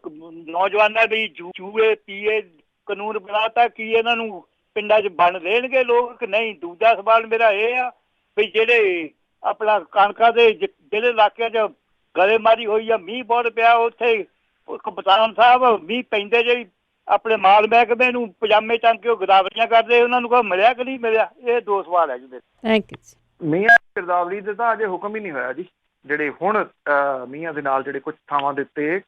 ਨੌਜਵਾਨਾਂ ਲਈ ਜੂਏ ਪੀਏ ਕਾਨੂੰਨ ਬਣਾਤਾ। ਕੀ ਇਹਨਾਂ ਨੂੰ ਪਿੰਡਾਂ 'ਚ ਬਣ ਦੇਣਗੇ ਲੋਕ ਕਿ ਨਹੀਂ? ਦੂਜਾ ਸਵਾਲ ਮੇਰਾ ਇਹ ਆ ਵੀ ਜਿਹੜੇ ਆਪਣਾ ਕਣਕਾਂ ਦੇ ਜਿਹੜੇ ਇਲਾਕਿਆਂ 'ਚ ਗੜੇਮਾਰੀ ਹੋਈ ਆ, ਮੀਂਹ ਬਹੁਤ ਪਿਆ, ਉੱਥੇ ਕਪਤਾਨ ਸਾਹਿਬ ਮੀਂਹ ਪੈਂਦੇ ਜੇ ਆਪਣੇ ਮਾਲ ਮਹਿਕਮੇ ਨੂੰ ਪਜਾਮੇ ਟੰਗ ਕੇ ਉਹ ਗਦਾਵਰੀਆਂ ਕਰਦੇ, ਉਹਨਾਂ ਨੂੰ ਕੋਈ ਮਿਲਿਆ ਕਿ ਨਹੀਂ ਮਿਲਿਆ? ਇਹ ਦੋ ਸਵਾਲ ਹੈ ਜੀ ਮੇਰੇ। Thank you. ਮੀਆਂ ਗਿਰਦਾਵਰੀ ਦੇ ਤਾਂ ਅਜੇ ਹੁਕਮ ਹੀ ਨਹੀਂ ਹੋਇਆ ਜੀ। ਜਿਹੜੇ ਹੁਣ ਮੀਆਂ ਦੇ ਨਾਲ ਜਿਹੜੇ ਕੁਝ ਥਾਵਾਂ ਦੇ ਉੱਤੇ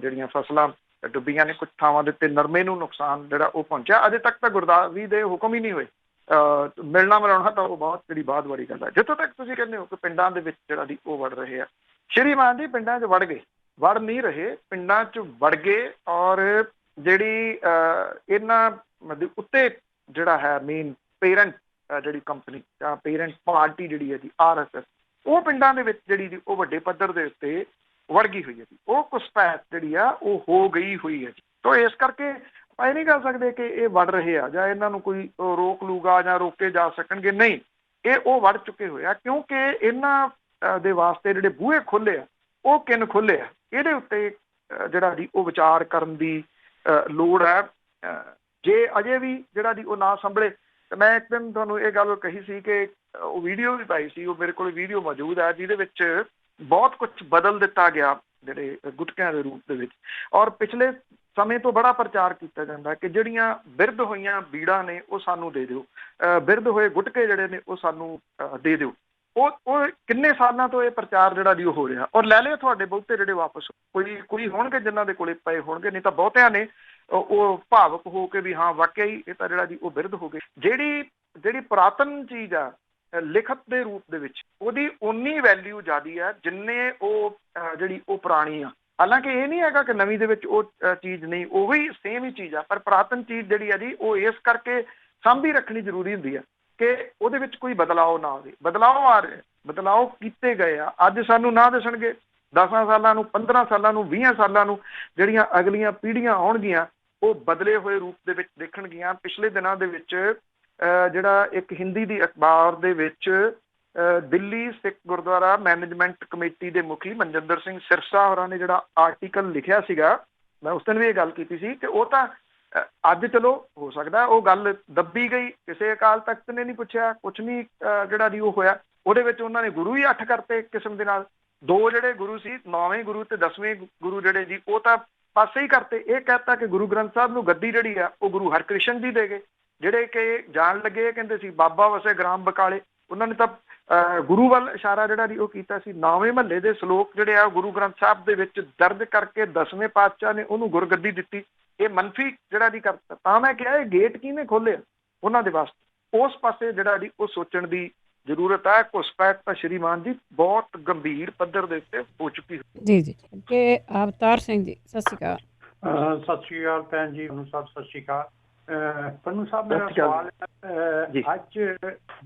ਜਿਹੜੀਆਂ ਫਸਲਾਂ ਡੁੱਬੀਆਂ ਨੇ, ਕੁਝ ਥਾਵਾਂ ਦੇ ਉੱਤੇ ਨਰਮੇ ਨੂੰ ਨੁਕਸਾਨ ਜਿਹੜਾ ਉਹ ਪਹੁੰਚਿਆ, ਅਜੇ ਤੱਕ ਤਾਂ ਗਿਰਦਾਵਰੀ ਦੇ ਹੁਕਮ ਹੀ ਨਹੀਂ ਹੋਏ। ਮਿਲਣਾ ਮਿਲਾਉਣਾ ਤਾਂ ਉਹ ਬਹੁਤ ਜਿਹੜੀ ਬਾਅਦ ਵਾਲੀ ਗੱਲ ਹੈ। ਜਿੱਥੋਂ ਤੱਕ ਤੁਸੀਂ ਕਹਿੰਦੇ ਹੋ ਕਿ ਪਿੰਡਾਂ ਦੇ ਵਿੱਚ ਜਿਹੜਾ ਦੀ ਉਹ ਵੜ ਰਹੇ ਆ, ਸ਼੍ਰੀਮਾਨ ਜੀ ਪਿੰਡਾਂ 'ਚ ਵੜ ਗਏ, ਵੜ ਨਹੀਂ ਰਹੇ, ਪਿੰਡਾਂ 'ਚ ਵੜ ਗਏ। ਔਰ ਜਿਹੜੀ ਇਹਨਾਂ ਉੱਤੇ ਜਿਹੜਾ ਹੈ ਮੇਨ ਪੇਰੈਂਟ ਜਿਹੜੀ ਕੰਪਨੀ ਜਾਂ ਪੇਰੈਂਟ ਪਾਰਟੀ ਜਿਹੜੀ ਹੈ ਜੀ RSS, ਉਹ ਪਿੰਡਾਂ ਦੇ ਵਿੱਚ ਜਿਹੜੀ ਜੀ ਉਹ ਵੱਡੇ ਪੱਧਰ ਦੇ ਉੱਤੇ ਵੜ ਗਈ ਹੋਈ ਹੈ ਜੀ, ਉਹ ਘੁਸਪੈਠ ਜਿਹੜੀ ਆ ਉਹ ਹੋ ਗਈ ਹੋਈ ਹੈ ਜੀ। ਤੋ ਇਸ ਕਰਕੇ ਆਪਾਂ ਇਹ ਨਹੀਂ ਕਰ ਸਕਦੇ ਕਿ ਇਹ ਵੜ ਰਹੇ ਆ ਜਾਂ ਇਹਨਾਂ ਨੂੰ ਕੋਈ ਰੋਕ ਲੂਗਾ ਜਾਂ ਰੋਕੇ ਜਾ ਸਕਣਗੇ, ਨਹੀਂ, ਇਹ ਉਹ ਵੜ ਚੁੱਕੇ ਹੋਏ ਆ, ਕਿਉਂਕਿ ਇਹਨਾਂ ਦੇ ਵਾਸਤੇ ਜਿਹੜੇ ਬੂਹੇ ਖੋਲੇ ਆ ਉਹ ਕਿਨ ਖੋਲੇ ਆ, ਇਹਦੇ ਉੱਤੇ ਜਿਹੜਾ ਜੀ ਉਹ ਵਿਚਾਰ ਕਰਨ ਦੀ ਲੋੜ ਹੈ। ਜੇ ਅਜੇ ਵੀ ਜਿਹੜਾ ਜੀ ਉਹ ਨਾ ਸੰਭਲੇ, ਤੇ ਮੈਂ ਇੱਕ ਦਿਨ ਤੁਹਾਨੂੰ ਇਹ ਗੱਲ ਕਹੀ ਸੀ ਕਿ ਉਹ ਵੀਡੀਓ ਵੀ ਪਾਈ ਸੀ, ਉਹ ਮੇਰੇ ਕੋਲ ਵੀਡੀਓ ਮੌਜੂਦ ਹੈ, ਜਿਹਦੇ ਵਿੱਚ ਬਹੁਤ ਕੁਝ ਬਦਲ ਦਿੱਤਾ ਗਿਆ ਜਿਹੜੇ ਗੁਟਕਿਆਂ ਦੇ ਰੂਪ ਦੇ ਵਿੱਚ। ਔਰ ਪਿਛਲੇ ਸਮੇਂ ਤੋਂ ਬੜਾ ਪ੍ਰਚਾਰ ਕੀਤਾ ਜਾਂਦਾ ਕਿ ਜਿਹੜੀਆਂ ਬਿਰਧ ਹੋਈਆਂ ਬੀੜਾਂ ਨੇ ਉਹ ਸਾਨੂੰ ਦੇ ਦਿਓ, ਬਿਰਧ ਹੋਏ ਗੁਟਕੇ ਜਿਹੜੇ ਨੇ ਉਹ ਸਾਨੂੰ ਦੇ ਦਿਓ। ਉਹ ਕਿੰਨੇ ਸਾਲਾਂ ਤੋਂ ਇਹ ਪ੍ਰਚਾਰ ਜਿਹੜਾ ਜੀ ਉਹ ਹੋ ਰਿਹਾ, ਔਰ ਲੈ ਲਏ ਤੁਹਾਡੇ ਬਹੁਤੇ ਜਿਹੜੇ ਵਾਪਸ, ਕੋਈ ਹੋਣਗੇ ਜਿਨ੍ਹਾਂ ਦੇ ਕੋਲੇ ਪਏ ਹੋਣਗੇ, ਨਹੀਂ ਤਾਂ ਬਹੁਤਿਆਂ ਨੇ ਉਹ ਭਾਵਕ ਹੋ ਕੇ ਵੀ ਹਾਂ ਵਾਕਿਆ ਹੀ ਇਹ ਤਾਂ ਜਿਹੜਾ ਜੀ ਉਹ ਬਿਰਧ ਹੋ ਗਏ। ਜਿਹੜੀ ਪੁਰਾਤਨ ਚੀਜ਼ ਆ ਲਿਖਤ ਦੇ ਰੂਪ ਦੇ ਵਿੱਚ, ਉਹਦੀ ਉਨੀ ਵੈਲਿਊ ਜ਼ਿਆਦੀ ਆ ਜਿੰਨੇ ਉਹ ਜਿਹੜੀ ਉਹ ਪੁਰਾਣੀ ਆ। ਹਾਲਾਂਕਿ ਇਹ ਨਹੀਂ ਹੈਗਾ ਕਿ ਨਵੀਂ ਦੇ ਵਿੱਚ ਉਹ ਚੀਜ਼ ਨਹੀਂ, ਉਹੀ ਸੇਮ ਹੀ ਚੀਜ਼ ਆ, ਪਰ ਪੁਰਾਤਨ ਚੀਜ਼ ਜਿਹੜੀ ਆ ਜੀ ਉਹ ਇਸ ਕਰਕੇ ਸਾਂਭੀ ਰੱਖਣੀ ਜ਼ਰੂਰੀ ਹੁੰਦੀ ਆ ਕਿ ਉਹਦੇ ਵਿੱਚ ਕੋਈ ਬਦਲਾਅ ਨਾ ਆਵੇ। ਬਦਲਾਅ ਆ ਰਹੇ, ਬਦਲਾਅ ਕੀਤੇ ਗਏ ਆ, ਅੱਜ ਸਾਨੂੰ ਨਾ ਦੱਸਣਗੇ, 10 ਸਾਲਾਂ ਨੂੰ, 15 ਸਾਲਾਂ ਨੂੰ, 20 ਸਾਲਾਂ ਨੂੰ ਜਿਹੜੀਆਂ ਅਗਲੀਆਂ ਪੀੜ੍ਹੀਆਂ ਆਉਣਗੀਆਂ ਉਹ ਬਦਲੇ ਹੋਏ ਰੂਪ ਦੇ ਵਿੱਚ ਦੇਖਣਗੀਆਂ। ਪਿਛਲੇ ਦਿਨਾਂ ਦੇ ਵਿੱਚ ਜਿਹੜਾ ਇੱਕ ਹਿੰਦੀ ਦੀ ਅਖਬਾਰ ਦੇ ਵਿੱਚ ਦਿੱਲੀ ਸਿੱਖ ਗੁਰਦੁਆਰਾ ਮੈਨੇਜਮੈਂਟ ਕਮੇਟੀ ਦੇ ਮੁਖੀ ਮਨਜਿੰਦਰ ਸਿੰਘ ਸਿਰਸਾ ਹੋਰਾਂ ਨੇ ਜਿਹੜਾ ਆਰਟੀਕਲ ਲਿਖਿਆ ਸੀਗਾ, ਮੈਂ ਉਸ ਦਿਨ ਵੀ ਇਹ ਗੱਲ ਕੀਤੀ ਸੀ ਕਿ ਉਹ ਤਾਂ ਅੱਜ ਚਲੋ ਹੋ ਸਕਦਾ ਉਹ ਗੱਲ ਦੱਬੀ ਗਈ, ਕਿਸੇ ਅਕਾਲ ਤਖਤ ਨੇ ਨਹੀਂ ਪੁੱਛਿਆ, ਕੁਛ ਨਹੀਂ ਜਿਹੜਾ ਜੀ ਉਹ ਹੋਇਆ। ਉਹਦੇ ਵਿੱਚ ਉਹਨਾਂ ਨੇ ਗੁਰੂ ਹੀ 8 ਕਰਤੇ ਕਿਸਮ ਦੇ ਨਾਲ, 2 ਜਿਹੜੇ ਗੁਰੂ ਸੀ, 9ਵੇਂ ਗੁਰੂ ਤੇ 10ਵੇਂ ਗੁਰੂ ਜਿਹੜੇ ਜੀ ਉਹ ਤਾਂ ਪਾਸੇ ਹੀ ਕਰਤੇ। ਇਹ ਕਹਿਤਾ ਕਿ ਗੁਰੂ ਗ੍ਰੰਥ ਸਾਹਿਬ ਨੂੰ ਗੱਦੀ ਜਿਹੜੀ ਆ ਉਹ ਗੁਰੂ ਹਰਕ੍ਰਿਸ਼ਨ ਜੀ ਦੇ ਗਏ, ਜਿਹੜੇ ਕਿ ਜਾਣ ਲੱਗੇ ਕਹਿੰਦੇ ਸੀ ਬਾਬਾ ਵਸੇ ਗ੍ਰਾਮ ਬਕਾਲੇ। ਉਹਨਾਂ ਨੇ ਤਾਂ ਗੁਰੂ ਵੱਲ ਇਸ਼ਾਰਾ ਜਿਹੜਾ ਜੀ ਉਹ ਕੀਤਾ ਸੀ। 9ਵੇਂ ਮਹੱਲੇ ਦੇ ਸ਼ਲੋਕ ਜਿਹੜੇ ਆ ਗੁਰੂ ਗ੍ਰੰਥ ਸਾਹਿਬ ਦੇ ਵਿੱਚ ਦਰਜ ਕਰਕੇ 10ਵੇਂ ਪਾਤਸ਼ਾਹ ਨੇ ਉਹਨੂੰ ਗੁਰਗੱਦੀ ਦਿੱਤੀ। ਇਹ ਮੰਨਫੀ ਜਿਹੜਾ ਜੀ ਕਰਤਾ। ਤਾਂ ਮੈਂ ਕਿਹਾ ਇਹ ਗੇਟ ਕਿਹਨੇ ਖੋਲ੍ਹਿਆ ਉਹਨਾਂ ਦੇ ਵਾਸਤੇ, ਉਸ ਪਾਸੇ ਜਿਹੜਾ ਜੀ ਉਹ ਸੋਚਣ ਦੀ ਜ਼ਰੂਰਤ ਹੈ। ਘੁਸਪੈਠ ਤਾਂ ਸ਼੍ਰੀਮਾਨ ਜੀ ਬਹੁਤ ਗੰਭੀਰ ਪੱਧਰ ਦੇ ਉੱਤੇ ਹੋ ਚੁੱਕੀ ਹੈ। ਜੀ ਕਿ ਅਵਤਾਰ ਸਿੰਘ ਜੀ ਸਤਿ ਸ਼੍ਰੀ ਅਕਾਲ। ਸਤਿ ਸ਼੍ਰੀ ਅਕਾਲ ਭੈਣ ਜੀ, ਨੂੰ ਸਭ ਸਤਿ ਸ਼੍ਰੀ ਅਕਾਲ। ਪੰਨੂ ਸਾਹਿਬ, ਮੇਰਾ ਸਵਾਲ ਹੈ, ਅੱਜ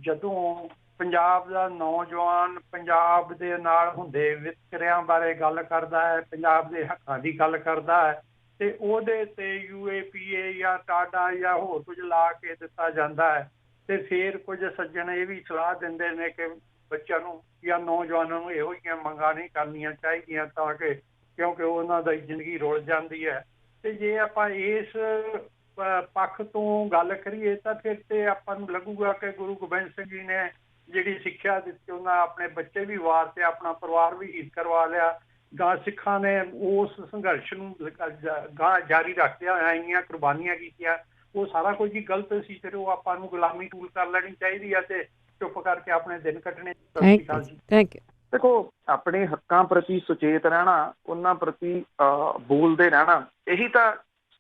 ਜਦੋਂ ਪੰਜਾਬ ਦਾ ਨੌਜਵਾਨ ਪੰਜਾਬ ਦੇ ਨਾਲ ਹੁੰਦੇ ਵਿਤਕਰਿਆਂ ਬਾਰੇ ਗੱਲ ਕਰਦਾ ਹੈ, ਪੰਜਾਬ ਦੇ ਹੱਕਾਂ ਦੀ ਗੱਲ ਕਰਦਾ ਹੈ, ਤੇ ਉਹਦੇ ਤੇ UAPA ਜਾਂ ਟਾਡਾ ਜਾਂ ਹੋਰ ਕੁਝ ਲਾ ਕੇ ਦਿੱਤਾ ਜਾਂਦਾ ਹੈ, ਤੇ ਫਿਰ ਕੁਝ ਸੱਜਣ ਇਹ ਵੀ ਸਲਾਹ ਦਿੰਦੇ ਨੇ ਕਿ ਬੱਚਿਆਂ ਨੂੰ ਜਾਂ ਨੌਜਵਾਨਾਂ ਨੂੰ ਇਹੋ ਜਿਹੀਆਂ ਮੰਗਾਂ ਨਹੀਂ ਕਰਨੀਆਂ ਚਾਹੀਦੀਆਂ ਤਾਂ ਕਿ ਕਿਉਂਕਿ ਉਹਨਾਂ ਦੀ ਜ਼ਿੰਦਗੀ ਰੁਲ ਜਾਂਦੀ ਹੈ। ਤੇ ਜੇ ਆਪਾਂ ਇਸ ਪੱਖ ਤੋਂ ਗੱਲ ਕਰੀਏ ਤਾਂ ਫਿਰ ਤੇ ਆਪਾਂ ਨੂੰ ਲੱਗੂਗਾ ਕਿ ਗੁਰੂ ਗੋਬਿੰਦ ਸਿੰਘ ਜੀ ਨੇ ਜਿਹੜੀ ਸਿੱਖਿਆ ਦਿੱਤੀ, ਉਹਨਾਂ ਆਪਣੇ ਬੱਚੇ ਵੀ ਵਾਰ ਤੇ ਆਪਣਾ ਪਰਿਵਾਰ ਵੀ ਸ਼ਹੀਦ ਕਰਵਾ ਲਿਆ। ਗਾਂ ਸਿੱਖਾਂ ਨੇ ਉਸ ਸੰਘਰਸ਼ ਨੂੰ ਗਾਂ ਜਾਰੀ ਰੱਖਦਿਆਂ ਹੋਇਆ ਇੰਨੀਆਂ ਕੁਰਬਾਨੀਆਂ ਕੀਤੀਆਂ, ਉਹ ਸਾਰਾ ਕੁਝ ਹੀ ਗਲਤ ਸੀ। ਫਿਰ ਉਹ ਆਪਾਂ ਨੂੰ ਗੁਲਾਮੀ ਕਬੂਲ ਕਰ ਲੈਣੀ ਚਾਹੀਦੀ ਹੈ ਤੇ ਚੁੱਪ ਕਰਕੇ ਆਪਣੇ ਦਿਨ ਕੱਟਣੇ। Thank you. ਦੇਖੋ, ਆਪਣੇ ਹੱਕਾਂ ਪ੍ਰਤੀ ਸੁਚੇਤ ਰਹਿਣਾ, ਉਹਨਾਂ ਪ੍ਰਤੀ ਬੋਲਦੇ ਰਹਿਣਾ, ਇਹੀ ਤਾਂ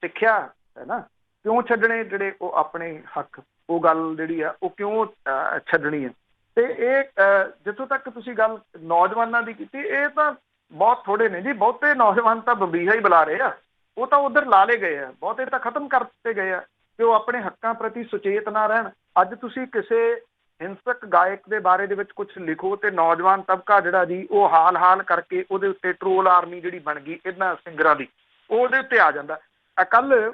ਸਿੱਖਿਆ ਹੈ ਨਾ। ਕਿਉਂ ਛੱਡਣੇ ਜਿਹੜੇ ਉਹ ਆਪਣੇ ਹੱਕ, ਉਹ ਗੱਲ ਜਿਹੜੀ ਆ ਉਹ ਕਿਉਂ ਛੱਡਣੀ ਹੈ। ਤੇ ਇਹ ਜਿੱਥੋਂ ਤੱਕ ਤੁਸੀਂ ਗੱਲ ਨੌਜਵਾਨਾਂ ਦੀ ਕੀਤੀ, ਇਹ ਤਾਂ ਬਹੁਤ ਥੋੜੇ ਨੇ ਜੀ। ਬਹੁਤੇ ਨੌਜਵਾਨ ਤਾਂ ਬੰਬੀਹਾ ਹੀ ਬੁਲਾ ਰਹੇ ਆ, ਉਹ ਤਾਂ ਉਧਰ ਲਾ ਲਏ ਗਏ ਆ, ਬਹੁਤੇ ਤਾਂ ਖਤਮ ਕਰ ਦਿੱਤੇ ਗਏ ਆ ਕਿ ਉਹ ਆਪਣੇ ਹੱਕਾਂ ਪ੍ਰਤੀ ਸੁਚੇਤ ਨਾ ਰਹਿਣ। ਅੱਜ ਤੁਸੀਂ ਕਿਸੇ ਹਿੰਸਕ ਗਾਇਕ ਦੇ ਬਾਰੇ ਦੇ ਵਿੱਚ ਕੁਝ ਲਿਖੋ ਤੇ ਨੌਜਵਾਨ ਤਬਕਾ ਜਿਹੜਾ ਜੀ ਉਹ ਹਾਲ ਕਰਕੇ ਉਹਦੇ ਉੱਤੇ ਟਰੋਲ ਆਰਮੀ ਜਿਹੜੀ ਬਣ ਗਈ ਇਹਨਾਂ ਸਿੰਗਰਾਂ ਦੀ, ਉਹਦੇ ਉੱਤੇ ਆ ਜਾਂਦਾ। ਕੱਲ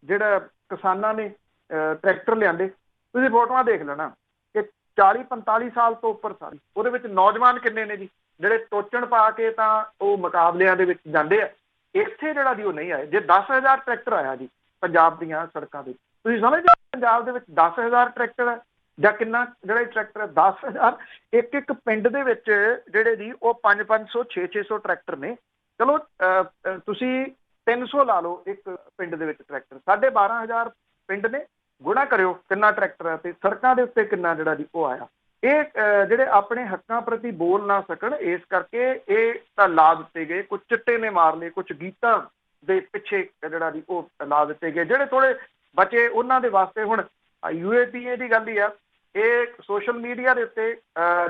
ਜਿਹੜਾ ਕਿਸਾਨਾਂ ਨੇ ਟਰੈਕਟਰ ਲਿਆਂਦੇ, ਤੁਸੀਂ ਫੋਟੋਆਂ ਦੇਖ ਲੈਣਾ ਕਿ 40-45 ਸਾਲ ਤੋਂ ਉੱਪਰ ਸਾਰੀ, ਉਹਦੇ ਵਿੱਚ ਨੌਜਵਾਨ ਕਿੰਨੇ ਨੇ ਜੀ ਜਿਹੜੇ ਟੋਚਣ ਪਾ ਕੇ ਤਾਂ ਉਹ ਮੁਕਾਬਲਿਆਂ ਦੇ ਵਿੱਚ ਜਾਂਦੇ ਆ। ਇੱਥੇ ਜਿਹੜਾ ਜੀ ਉਹ ਨਹੀਂ ਆਏ। ਜੇ 10,000 ਟਰੈਕਟਰ ਆਇਆ ਜੀ ਪੰਜਾਬ ਦੀਆਂ ਸੜਕਾਂ ਤੇ, ਤੁਸੀਂ ਸਮਝਦੇ ਪੰਜਾਬ ਦੇ ਵਿੱਚ 10,000 ਟਰੈਕਟਰ ਹੈ ਜਾਂ ਕਿੰਨਾ ਜਿਹੜਾ ਟਰੈਕਟਰ ਹੈ 10,000। ਇੱਕ ਪਿੰਡ ਦੇ ਵਿੱਚ ਜਿਹੜੇ ਜੀ ਉਹ 500-500 600 ਟਰੈਕਟਰ ਨੇ। ਚਲੋ ਤੁਸੀਂ 300 ਲਾ ਲਓ ਇੱਕ ਪਿੰਡ ਦੇ ਵਿੱਚ ਟਰੈਕਟਰ, 12,500 ਪਿੰਡ ਨੇ, ਗੁਣਾ ਕਰਿਓ ਕਿੰਨਾ ਟਰੈਕਟਰ ਹੈ ਤੇ ਸੜਕਾਂ ਦੇ ਉੱਤੇ ਕਿੰਨਾ ਜਿਹੜਾ ਜੀ ਉਹ ਆਇਆ। ਇਹ ਜਿਹੜੇ ਆਪਣੇ ਹੱਕਾਂ ਪ੍ਰਤੀ ਬੋਲ ਨਾ ਸਕਣ, ਇਸ ਕਰਕੇ ਇਹ ਤਾਂ ਲਾ ਦਿੱਤੇ ਗਏ। ਕੁਝ ਚਿੱਟੇ ਨੇ ਮਾਰ ਲਏ, ਕੁਝ ਗੀਤਾਂ ਦੇ ਪਿੱਛੇ ਜਿਹੜਾ ਜੀ ਉਹ ਲਾ ਦਿੱਤੇ ਗਏ। ਜਿਹੜੇ ਥੋੜੇ ਬਚੇ ਉਹਨਾਂ ਦੇ ਵਾਸਤੇ ਹੁਣ UAPA ਦੀ ਗੱਲ ਹੀ ਆ। ਇਹ ਸੋਸ਼ਲ ਮੀਡੀਆ ਦੇ ਉੱਤੇ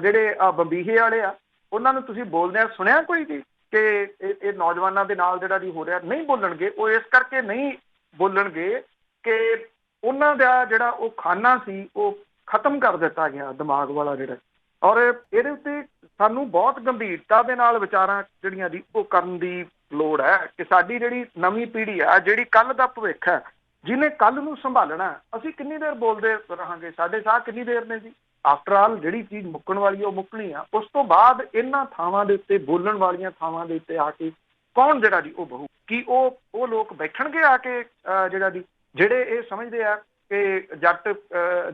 ਜਿਹੜੇ ਬੰਬੀਹੇ ਵਾਲੇ ਆ, ਉਹਨਾਂ ਨੂੰ ਤੁਸੀਂ ਬੋਲਦਿਆਂ ਸੁਣਿਆ ਕੋਈ ਜੀ ਕਿ ਇਹ ਨੌਜਵਾਨਾਂ ਦੇ ਨਾਲ ਜਿਹੜਾ ਜੀ ਹੋ ਰਿਹਾ? ਨਹੀਂ ਬੋਲਣਗੇ। ਉਹ ਇਸ ਕਰਕੇ ਨਹੀਂ ਬੋਲਣਗੇ ਕਿ ਉਹਨਾਂ ਦਾ ਜਿਹੜਾ ਉਹ ਖਾਨਾ ਸੀ ਉਹ ਖਤਮ ਕਰ ਦਿੱਤਾ ਗਿਆ, ਦਿਮਾਗ ਵਾਲਾ ਜਿਹੜਾ। ਔਰ ਇਹਦੇ ਉੱਤੇ ਸਾਨੂੰ ਬਹੁਤ ਗੰਭੀਰਤਾ ਦੇ ਨਾਲ ਵਿਚਾਰਾਂ ਜਿਹੜੀਆਂ ਦੀ ਉਹ ਕਰਨ ਦੀ ਲੋੜ ਹੈ ਕਿ ਸਾਡੀ ਜਿਹੜੀ ਨਵੀਂ ਪੀੜ੍ਹੀ ਹੈ, ਜਿਹੜੀ ਕੱਲ੍ਹ ਦਾ ਭਵਿੱਖ ਹੈ, ਜਿਹਨੇ ਕੱਲ੍ਹ ਨੂੰ ਸੰਭਾਲਣਾ, ਅਸੀਂ ਕਿੰਨੀ ਦੇਰ ਬੋਲਦੇ ਰਹਾਂਗੇ? ਸਾਡੇ ਸਾਹ ਕਿੰਨੀ ਦੇਰ ਨੇ ਜੀ? ਆਫਟਰ ਆਲ ਜਿਹੜੀ ਚੀਜ਼ ਮੁੱਕਣ ਵਾਲੀ ਉਹ ਮੁੱਕਣੀ ਆ। ਉਸ ਤੋਂ ਬਾਅਦ ਇਹਨਾਂ ਥਾਵਾਂ ਦੇ ਉੱਤੇ, ਬੋਲਣ ਵਾਲੀਆਂ ਥਾਵਾਂ ਦੇ ਉੱਤੇ ਆ ਕੇ ਕੌਣ ਜਿਹੜਾ ਜੀ ਉਹ ਬਹੂ? ਕੀ ਉਹ ਲੋਕ ਬੈਠਣਗੇ ਆ ਕੇ ਜਿਹੜਾ ਦੀ, ਜਿਹੜੇ ਇਹ ਸਮਝਦੇ ਆ ਕਿ ਜੱਟ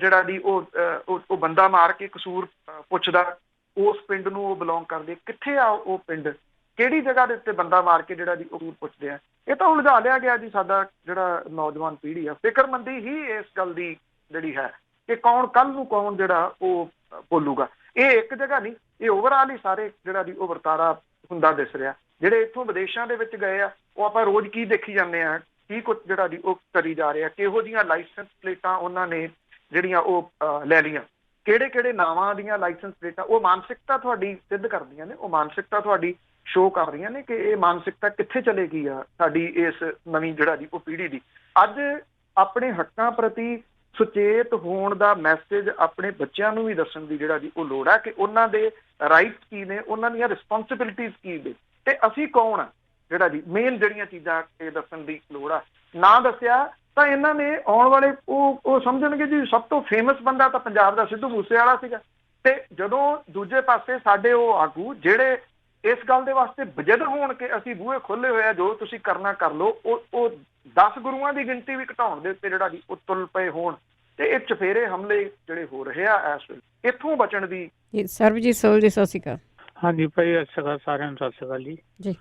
ਜਿਹੜਾ ਦੀ ਉਹ ਬੰਦਾ ਮਾਰ ਕੇ ਕਸੂਰ ਪੁੱਛਦਾ, ਉਸ ਪਿੰਡ ਨੂੰ ਉਹ ਬਿਲੋਂਗ ਕਰਦੇ? ਕਿੱਥੇ ਆ ਉਹ ਪਿੰਡ? ਕਿਹੜੀ ਜਗ੍ਹਾ ਦੇ ਉੱਤੇ ਬੰਦਾ ਮਾਰ ਕੇ ਜਿਹੜਾ ਦੀ ਕਸੂਰ ਪੁੱਛਦੇ ਆ? ਇਹ ਤਾਂ ਉਲਝਾ ਲਿਆ ਗਿਆ ਜੀ ਸਾਡਾ ਜਿਹੜਾ ਨੌਜਵਾਨ ਪੀੜ੍ਹੀ ਆ। ਫਿਕਰਮੰਦੀ ਹੀ ਇਸ ਗੱਲ ਦੀ ਜਿਹੜੀ ਹੈ ਕਿ ਕੌਣ ਕੱਲ੍ਹ ਨੂੰ ਕੌਣ ਜਿਹੜਾ ਉਹ ਬੋਲੂਗਾ। ਇਹ ਇੱਕ ਜਗ੍ਹਾ ਨਹੀਂ, ਇਹ ਓਵਰਆਲ ਹੀ ਸਾਰੇ ਜਿਹੜਾ ਦੀ ਉਹ ਵਰਤਾਰਾ ਹੁੰਦਾ ਦਿਸ ਰਿਹਾ। ਜਿਹੜੇ ਇੱਥੋਂ ਵਿਦੇਸ਼ਾਂ ਦੇ ਵਿੱਚ ਗਏ ਆ, ਉਹ ਆਪਾਂ ਰੋਜ਼ ਕੀ ਦੇਖੀ ਜਾਂਦੇ ਆ, ਕੀ ਕੁਝ ਜਿਹੜਾ ਦੀ ਉਹ ਕਰੀ ਜਾ ਰਿਹਾ, ਕਿਹੋ ਜਿਹੀਆਂ ਲਾਇਸੈਂਸ ਪਲੇਟਾਂ ਉਹਨਾਂ ਨੇ ਜਿਹੜੀਆਂ ਉਹ ਲੈ ਲਈਆਂ, ਕਿਹੜੇ ਨਾਵਾਂ ਦੀਆਂ ਲਾਇਸੈਂਸ ਪਲੇਟਾਂ। ਉਹ ਮਾਨਸਿਕਤਾ ਤੁਹਾਡੀ ਸਿੱਧ ਕਰਦੀਆਂ ਨੇ, ਉਹ ਮਾਨਸਿਕਤਾ ਤੁਹਾਡੀ ਸ਼ੋਅ ਕਰ ਰਹੀਆਂ ਨੇ ਕਿ ਇਹ ਮਾਨਸਿਕਤਾ ਕਿੱਥੇ ਚਲੇ ਗਈ ਆ ਸਾਡੀ ਇਸ ਨਵੀਂ ਜਿਹੜਾ ਦੀ ਉਹ ਪੀੜ੍ਹੀ ਦੀ। ਅੱਜ ਆਪਣੇ ਹੱਕਾਂ ਪ੍ਰਤੀ ਸੁਚੇਤ ਹੋਣ ਦਾ ਮੈਸੇਜ ਆਪਣੇ ਬੱਚਿਆਂ ਨੂੰ ਵੀ ਦੱਸਣ ਦੀ ਜਿਹੜਾ ਦੀ ਉਹ ਲੋੜ ਹੈ ਕਿ ਉਹਨਾਂ ਦੇ ਰਾਈਟਸ ਕੀ ਨੇ, ਉਹਨਾਂ ਦੀਆਂ ਰਿਸਪੌਂਸਿਬਿਲਿਟੀਜ਼ ਕੀ ਨੇ, ਤੇ ਅਸੀਂ ਕੌਣ ਆ ਜਿਹੜਾ ਜੀ। ਮੇਨ ਜਿਹੜੀਆਂ ਚੀਜ਼ਾਂ ਇਹ ਦੱਸਣ ਦੀ ਲੋੜ ਆ। ਨਾ ਦੱਸਿਆ ਤਾਂ ਇਹਨਾਂ ਨੇ ਆਉਣ ਵਾਲੇ ਉਹ ਸਮਝਣਗੇ ਜੀ ਸਭ ਤੋਂ ਫੇਮਸ ਬੰਦਾ ਤਾਂ ਪੰਜਾਬ ਦਾ ਸਿੱਧੂ ਮੂਸੇਵਾਲਾ ਸੀਗਾ। ਤੇ ਜਦੋਂ ਦੂਜੇ ਪਾਸੇ ਸਾਡੇ ਉਹ ਆਗੂ ਜਿਹੜੇ ਇਸ ਗੱਲ ਦੇ ਵਾਸਤੇ ਬਜਦ ਹੋਣ ਕਿ ਅਸੀਂ ਬੂਹੇ ਖੋਲੇ ਹੋਏ ਆ, ਜੋ ਤੁਸੀਂ ਕਰਨਾ ਕਰ ਲਓ, ਉਹ 10 ਗੁਰੂਆਂ ਦੀ ਗਿਣਤੀ ਵੀ ਘਟਾਉਣ ਦੇ ਉੱਤੇ ਜਿਹੜਾ ਜੀ ਉਹ ਤੁਲ ਪਏ ਹੋਣ, ਤੇ ਇਹ ਚਫੇਰੇ ਹਮਲੇ ਜਿਹੜੇ ਹੋ ਰਹੇ ਆ ਇਸ ਵੇਲੇ, ਇੱਥੋਂ ਬਚਣ ਦੀ। ਸਰਬਜੀਤ ਸੋਲ ਜੀ, ਸਤਿ ਸ਼੍ਰੀ ਅਕਾਲ। ਹਾਂਜੀ ਭਾਈ, ਸਤਿ ਸ਼੍ਰੀ ਅਕਾਲ ਸਾਰਿਆਂ ਨੂੰ। ਸਤਿ ਸ਼੍ਰੀ ਅਕਾਲ ਜੀ।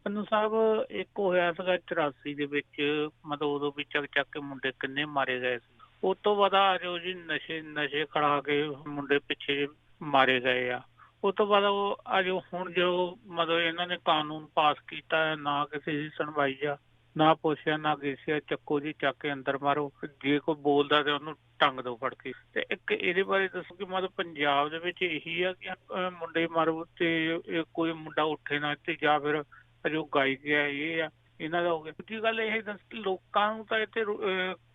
ਪੰਨੂ ਸਾਹਿਬ, ਇੱਕ ਹੋਇਆ ਸੀਗਾ 84 ਦੇ ਵਿੱਚ, ਮਤਲਬ ਉਦੋਂ ਵੀ ਚੱਕ ਕੇ ਮੁੰਡੇ ਕਿੰਨੇ ਮਾਰੇ ਗਏ ਸੀ। ਉਸ ਤੋਂ ਬਾਅਦ ਆ ਜੋ ਜੀ ਨਸ਼ੇ ਖੜਾ ਕੇ ਮੁੰਡੇ ਪਿੱਛੇ ਮਾਰੇ ਗਏ ਆ। ਉਸ ਤੋਂ ਬਾਅਦ ਉਹ ਅੱਜ ਹੁਣ ਜੋ ਮਤਲਬ ਇਹਨਾਂ ਨੇ ਕਾਨੂੰਨ ਪਾਸ ਕੀਤਾ, ਨਾ ਕਿਸੇ ਦੀ ਸੁਣਵਾਈ ਆ, ਨਾ ਪੁੱਛਿਆ ਨਾ ਕਿਸੇ, ਚੱਕੋ ਜੀ ਚੱਕ ਕੇ ਅੰਦਰ ਮਾਰੋ, ਜੇ ਕੋਈ ਬੋਲਦਾ ਤੇ ਉਹਨੂੰ ਟੰਗ ਦੋ ਫੜ ਕੇ। ਤੇ ਇੱਕ ਇਹਦੇ ਬਾਰੇ ਦੱਸੋ ਕਿ ਮਤਲਬ ਪੰਜਾਬ ਦੇ ਵਿੱਚ ਇਹੀ ਆ ਕਿ ਮੁੰਡੇ ਮਾਰੋ ਤੇ ਕੋਈ ਮੁੰਡਾ ਉੱਠੇ ਨਾ, ਤੇ ਜਾਂ ਫਿਰ ਜੋ ਗਾਇਕ ਆ ਇਹ ਆ ਇਹਨਾਂ ਦਾ ਹੋ ਗਿਆ। ਦੂਜੀ ਗੱਲ ਇਹ ਦੱਸ, ਲੋਕਾਂ ਨੂੰ ਤਾਂ ਇੱਥੇ